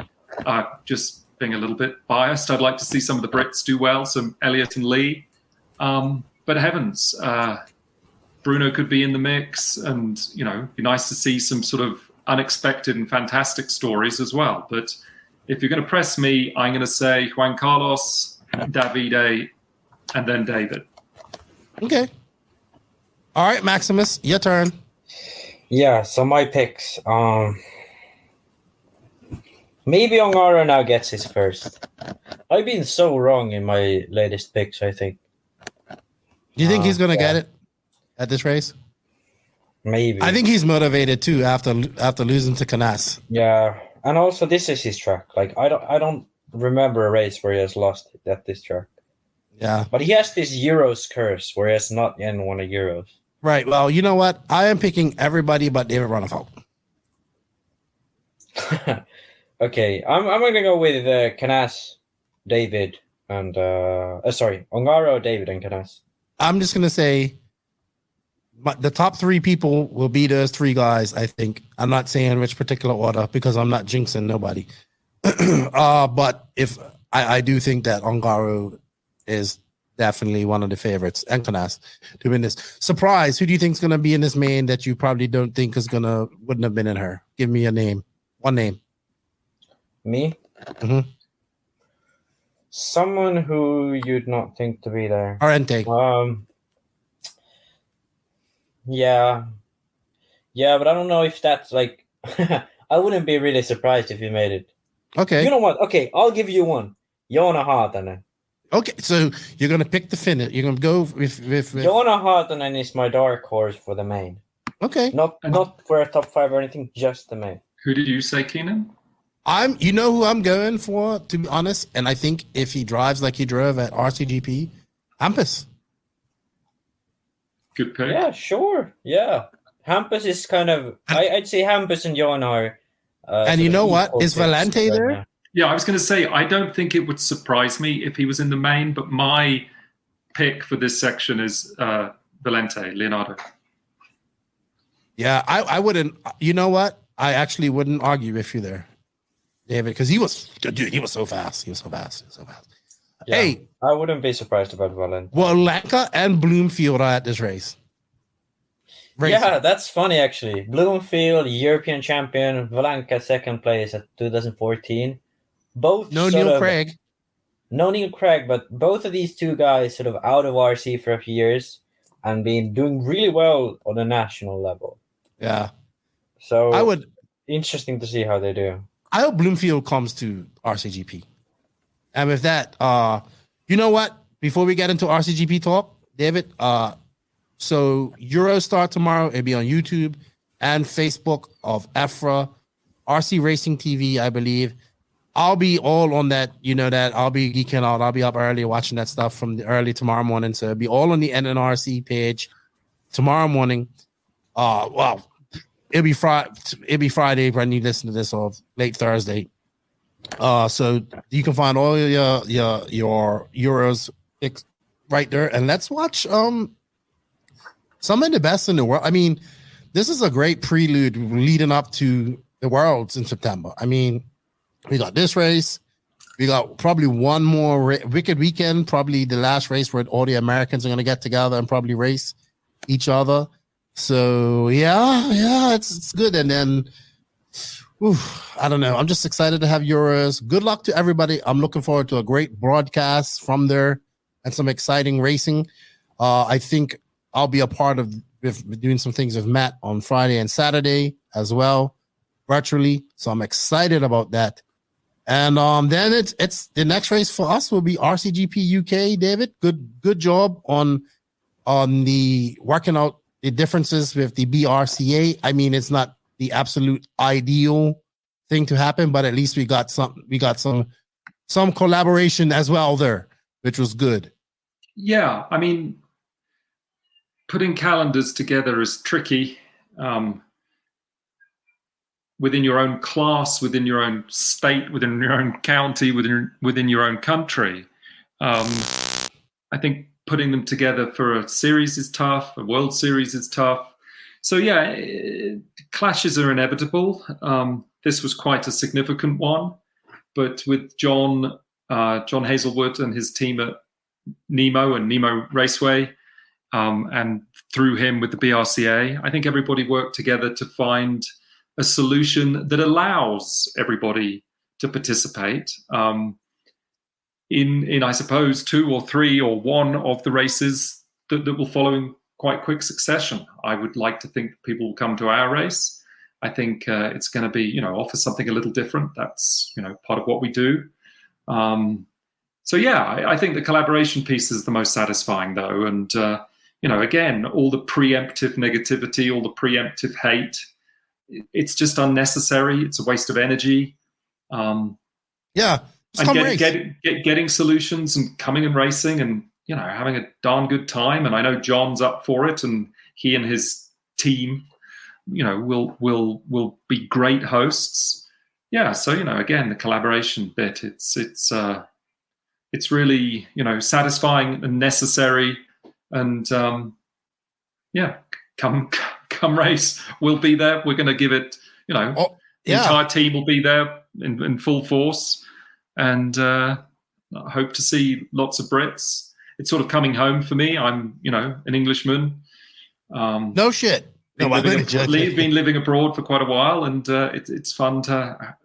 just being a little bit biased, I'd like to see some of the Brits do well, some Elliot and Lee. But heavens, Bruno could be in the mix, and, you know, it'd be nice to see some sort of unexpected and fantastic stories as well. But if you're going to press me, I'm going to say Juan Carlos, Davide, and then David. Okay. All right, Maximus, your turn. Yeah, so my picks. Maybe Ongaro now gets his first. I've been so wrong in my latest picks, I think. Do you think he's going to get it at this race? Maybe. I think he's motivated too after losing to Canas. Yeah, and also this is his track. Like I don't remember a race where he has lost at this track. Yeah, but he has this Euros curse where he has not yet won a Euros. Right. Well, you know what? I am picking everybody but David Ronafalt. Okay, I'm going to go with Canas, David, and Ongaro, David, and Canas. I'm just going to say the top 3 people will be those 3 guys, I think. I'm not saying which particular order because I'm not jinxing nobody. But if I do think that Ongaro is definitely one of the favorites, and Canas, to win this. Surprise, who do you think is going to be in this main that you probably don't think wouldn't have been in her? Give me a name. One name. Me? Mm-hmm. Someone who you'd not think to be there. Arente. Yeah, but I don't know if that's like... I wouldn't be really surprised if you made it. Okay. You know what? Okay, I'll give you one. Joona Haatanen. Okay, so you're going to pick the finish. You're going to go with... Joona Haatanen is my dark horse for the main. Okay. Not for a top 5 or anything, just the main. Who did you say, Keenan? You know who I'm going for, to be honest, and I think if he drives like he drove at RCGP, Hampus. Good pick. Yeah, sure. Yeah. Hampus is kind of... I'd say Hampus and Johan are... and you know what? Is Valente there? Now. Yeah, I was going to say, I don't think it would surprise me if he was in the main, but my pick for this section is Valente, Leonardo. Yeah, I wouldn't... You know what? I actually wouldn't argue with you there, David, because he was so fast. He was so fast. Yeah, hey, I wouldn't be surprised about Valente. Well, Lanka and Bloomfield are at this race. Yeah, that's funny actually. Bloomfield, European champion, Valanka second place at 2014. Both no Neil Craig. No Neil Craig, but both of these 2 guys sort of out of RC for a few years and been doing really well on a national level. Yeah. So interesting to see how they do. I hope Bloomfield comes to RCGP. And with that, you know what? Before we get into RCGP talk, David, so Euros start tomorrow. It'll be on YouTube and Facebook of EFRA, RC Racing TV, I believe. I'll be all on that. You know that. I'll be geeking out. I'll be up early watching that stuff from early tomorrow morning. So it'll be all on the NNRC page tomorrow morning. Well, it'll be Friday when you listen to this, or late Thursday. So you can find all your Euros right there, and let's watch some of the best in the world. I mean, this is a great prelude leading up to the Worlds in September. I mean, we got this race. We got probably one more Wicked Weekend, probably the last race where all the Americans are going to get together and probably race each other. So, yeah, it's good. And then, I don't know. I'm just excited to have Euros. Good luck to everybody. I'm looking forward to a great broadcast from there and some exciting racing. I think I'll be a part of doing some things with Matt on Friday and Saturday as well, virtually. So I'm excited about that. And then it's the next race for us will be RCGP UK. David, good job on the working out the differences with the BRCA. I mean, it's not the absolute ideal thing to happen, but at least we got some collaboration as well there, which was good. Yeah, I mean, putting calendars together is tricky. Within your own class, within your own state, within your own county, within your own country. I think putting them together for a series is tough. A World Series is tough. So yeah, clashes are inevitable. This was quite a significant one, but with John Hazelwood and his team at Nemo and Nemo Raceway, and through him with the BRCA, I think everybody worked together to find a solution that allows everybody to participate in I suppose 2 or 3 or 1 of the races that will follow in quite quick succession. I would like to think people will come to our race. I think it's going to be, offer something a little different. That's, part of what we do. So yeah, I think the collaboration piece is the most satisfying though. And, again, all the preemptive negativity, all the preemptive hate, it's just unnecessary. It's a waste of energy. Getting solutions and coming and racing and, having a darn good time. And I know John's up for it, and he and his team, will be great hosts. Yeah. So, again, the collaboration bit, it's really, satisfying and necessary. And, come race, we'll be there. We're going to give it, the entire team will be there in full force. And I hope to see lots of Brits. It's sort of coming home for me. I'm, an Englishman. No shit. Been living abroad for quite a while, and it's fun to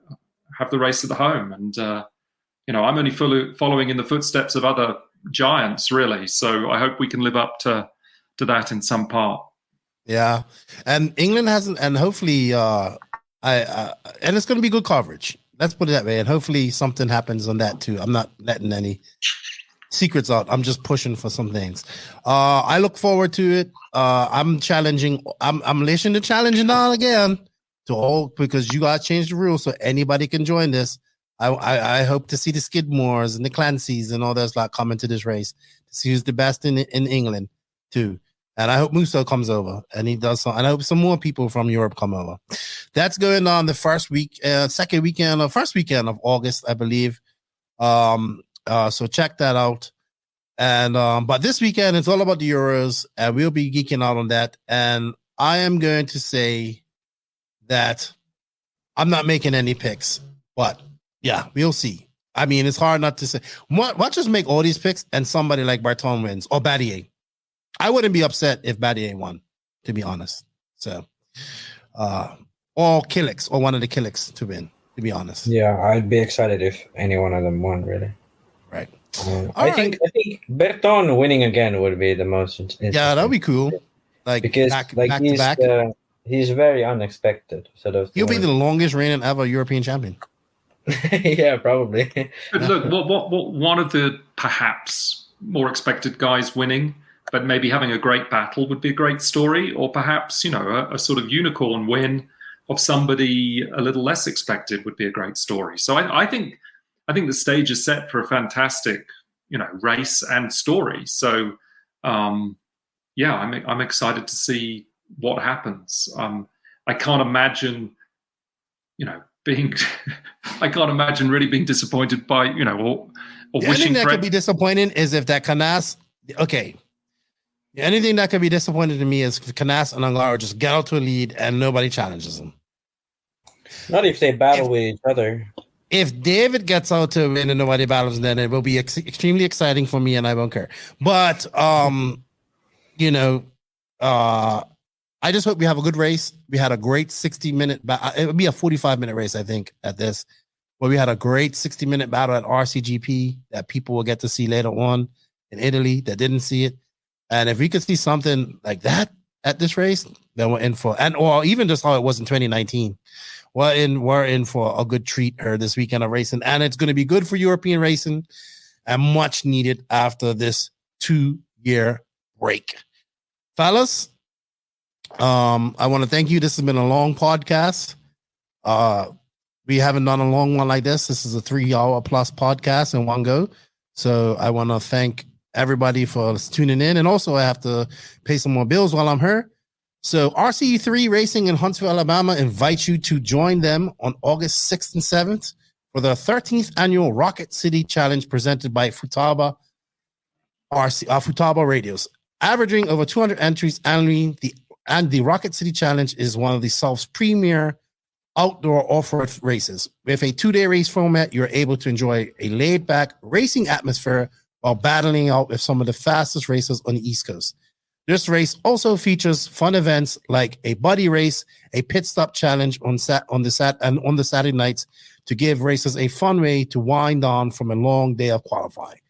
have the race at the home. And, I'm only following in the footsteps of other giants, really. So I hope we can live up to that in some part. Yeah, and England hasn't, and hopefully, and it's going to be good coverage. Let's put it that way, and hopefully something happens on that too. I'm not letting any secrets out. I'm just pushing for some things. I look forward to it. I'm challenging. I'm listening to challenging now again to all, because you got to change the rules so anybody can join this. I hope to see the Skidmores and the Clancys and all those coming to this race to see who's the best in England too. And I hope Musso comes over and he does some. And I hope some more people from Europe come over. That's going on the first weekend of August, I believe. So check that out. And but this weekend it's all about the Euros, and we'll be geeking out on that. And I am going to say that I'm not making any picks, but yeah, we'll see. I mean, it's hard not to say. Why just make all these picks and somebody like Barton wins or Battier? I wouldn't be upset if Battier won, to be honest. So, or Killix, or one of the Killix to win, to be honest. Yeah, I'd be excited if any one of them won, really. Right. I think Berton winning again would be the most interesting. Yeah, that'd be cool. Because he's very unexpected. Sort of. He'll be the longest reigning ever European champion. Yeah, probably. But look, what one of the perhaps more expected guys winning, but maybe having a great battle would be a great story, or perhaps, a sort of unicorn win of somebody a little less expected would be a great story. So I think the stage is set for a fantastic, race and story. So, I'm excited to see what happens. I can't imagine, I can't imagine really being disappointed by, or the wishing. Anything that could be disappointing is if that Canas, okay. Anything that could be disappointing to me is if Canas and Angaro just get out to a lead and nobody challenges them. Not if they battle with each other. If David gets out to win and nobody battles, then it will be extremely exciting for me and I won't care. But, I just hope we have a good race. We had a great 60-minute it would be a 45-minute race, I think, at this. But we had a great 60-minute battle at RCGP that people will get to see later on in Italy that didn't see it. And if we could see something like that at this race, then we're in for, or even just how it was in 2019, we're in for a good treat here this weekend of racing. And it's going to be good for European racing and much needed after this 2-year break. Fellas, I want to thank you. This has been a long podcast. We haven't done a long one like this. This is a 3-hour plus podcast in one go. So I want to thank everybody for tuning in. And also I have to pay some more bills while I'm here. So RCE3 Racing in Huntsville, Alabama invites you to join them on August 6th and 7th for the 13th annual Rocket City Challenge presented by Futaba Radios. Averaging over 200 entries annually, the Rocket City Challenge is one of the South's premier outdoor off-road races. With a 2-day race format, you're able to enjoy a laid-back racing atmosphere while battling out with some of the fastest racers on the East Coast. This race also features fun events like a buddy race, a pit stop challenge on the Saturday nights to give racers a fun way to wind down from a long day of qualifying.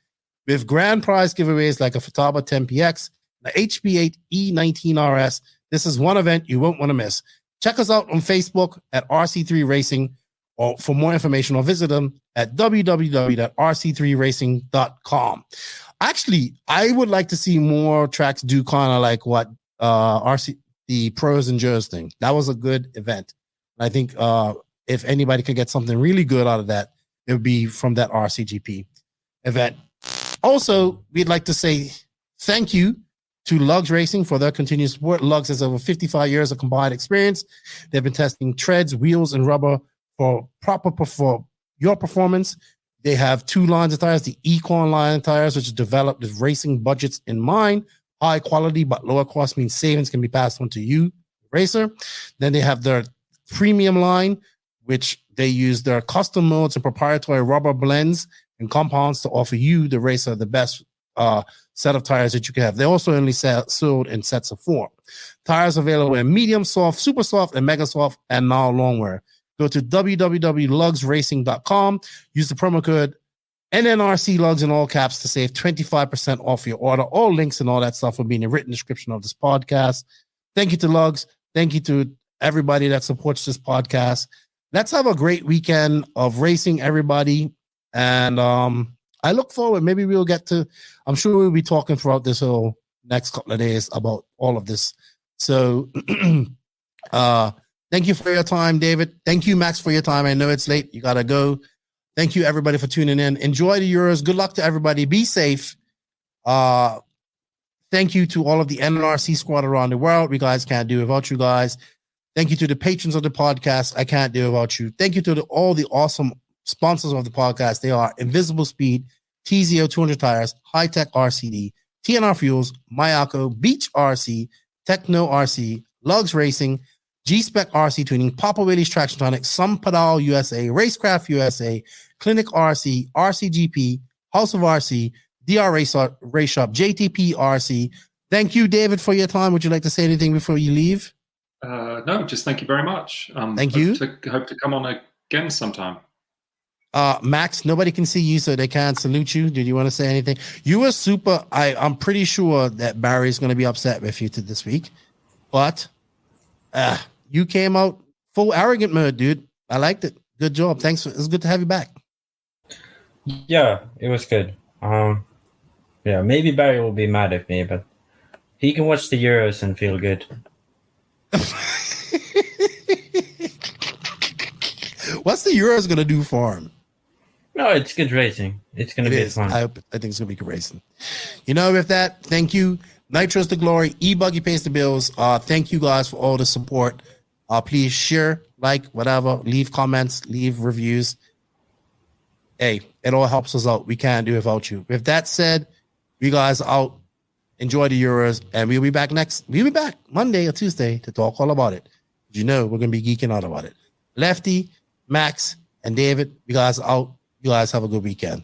With grand prize giveaways like a Futaba 10PX, the HB8 E19 RS, this is one event you won't want to miss. Check us out on Facebook at RC3 Racing, or for more information, or visit them at www.rc3racing.com. Actually, I would like to see more tracks do kind of like what the Pros and Joes thing. That was a good event. I think if anybody could get something really good out of that, it would be from that RCGP event. Also, we'd like to say thank you to Lugs Racing for their continued support. Lugs has over 55 years of combined experience. They've been testing treads, wheels, and rubber for your performance. They have 2 lines of tires, the Econ line of tires, which is developed with racing budgets in mind. High quality but lower cost means savings can be passed on to you, racer. Then they have their premium line, which they use their custom modes and proprietary rubber blends and compounds to offer you, the racer, the best set of tires that you can have. They also only sold in sets of 4. Tires available in medium soft, super soft, and mega soft, and now long wear. Go to www.lugsracing.com. Use the promo code NNRC Lugs in all caps to save 25% off your order. All links and all that stuff will be in the written description of this podcast. Thank you to Lugs. Thank you to everybody that supports this podcast. Let's have a great weekend of racing, everybody. And I look forward. Maybe we'll get to, I'm sure we'll be talking throughout this whole next couple of days about all of this. So, thank you for your time, David. Thank you, Max, for your time. I know it's late. You got to go. Thank you, everybody, for tuning in. Enjoy the Euros. Good luck to everybody. Be safe. Thank you to all of the NNRC squad around the world. We guys can't do without you guys. Thank you to the patrons of the podcast. I can't do without you. Thank you to all the awesome sponsors of the podcast. They are Invisible Speed, TZO 200 Tires, High Tech RCD, TNR Fuels, Mayako, Beach RC, Techno RC, Lugs Racing, G-Spec RC Tuning, Papa Willie's Traction Tonic, Some Pedal USA, Racecraft USA, Clinic RC, RCGP, House of RC, DR Race Shop, JTP RC. Thank you, David, for your time. Would you like to say anything before you leave? No, just thank you very much. Thank you. Hope to come on again sometime. Max, nobody can see you, so they can't salute you. Did you want to say anything? You were super. I'm pretty sure that Barry's going to be upset with you this week, but you came out full arrogant mode, dude. I liked it. Good job. Thanks. It's good to have you back. Yeah, it was good. Yeah, maybe Barry will be mad at me, but he can watch the Euros and feel good. What's the Euros going to do for him? No, it's good racing. It's going to be fun. I think it's going to be good racing. You know, with that, thank you. Nitro's the glory. E-Buggy pays the bills. Thank you guys for all the support. Please share, like, whatever. Leave comments. Leave reviews. Hey, it all helps us out. We can't do it without you. With that said, we guys out. Enjoy the Euros. And we'll be back Monday or Tuesday to talk all about it. You know we're going to be geeking out about it. Lefty, Max, and David, you guys out. You guys have a good weekend.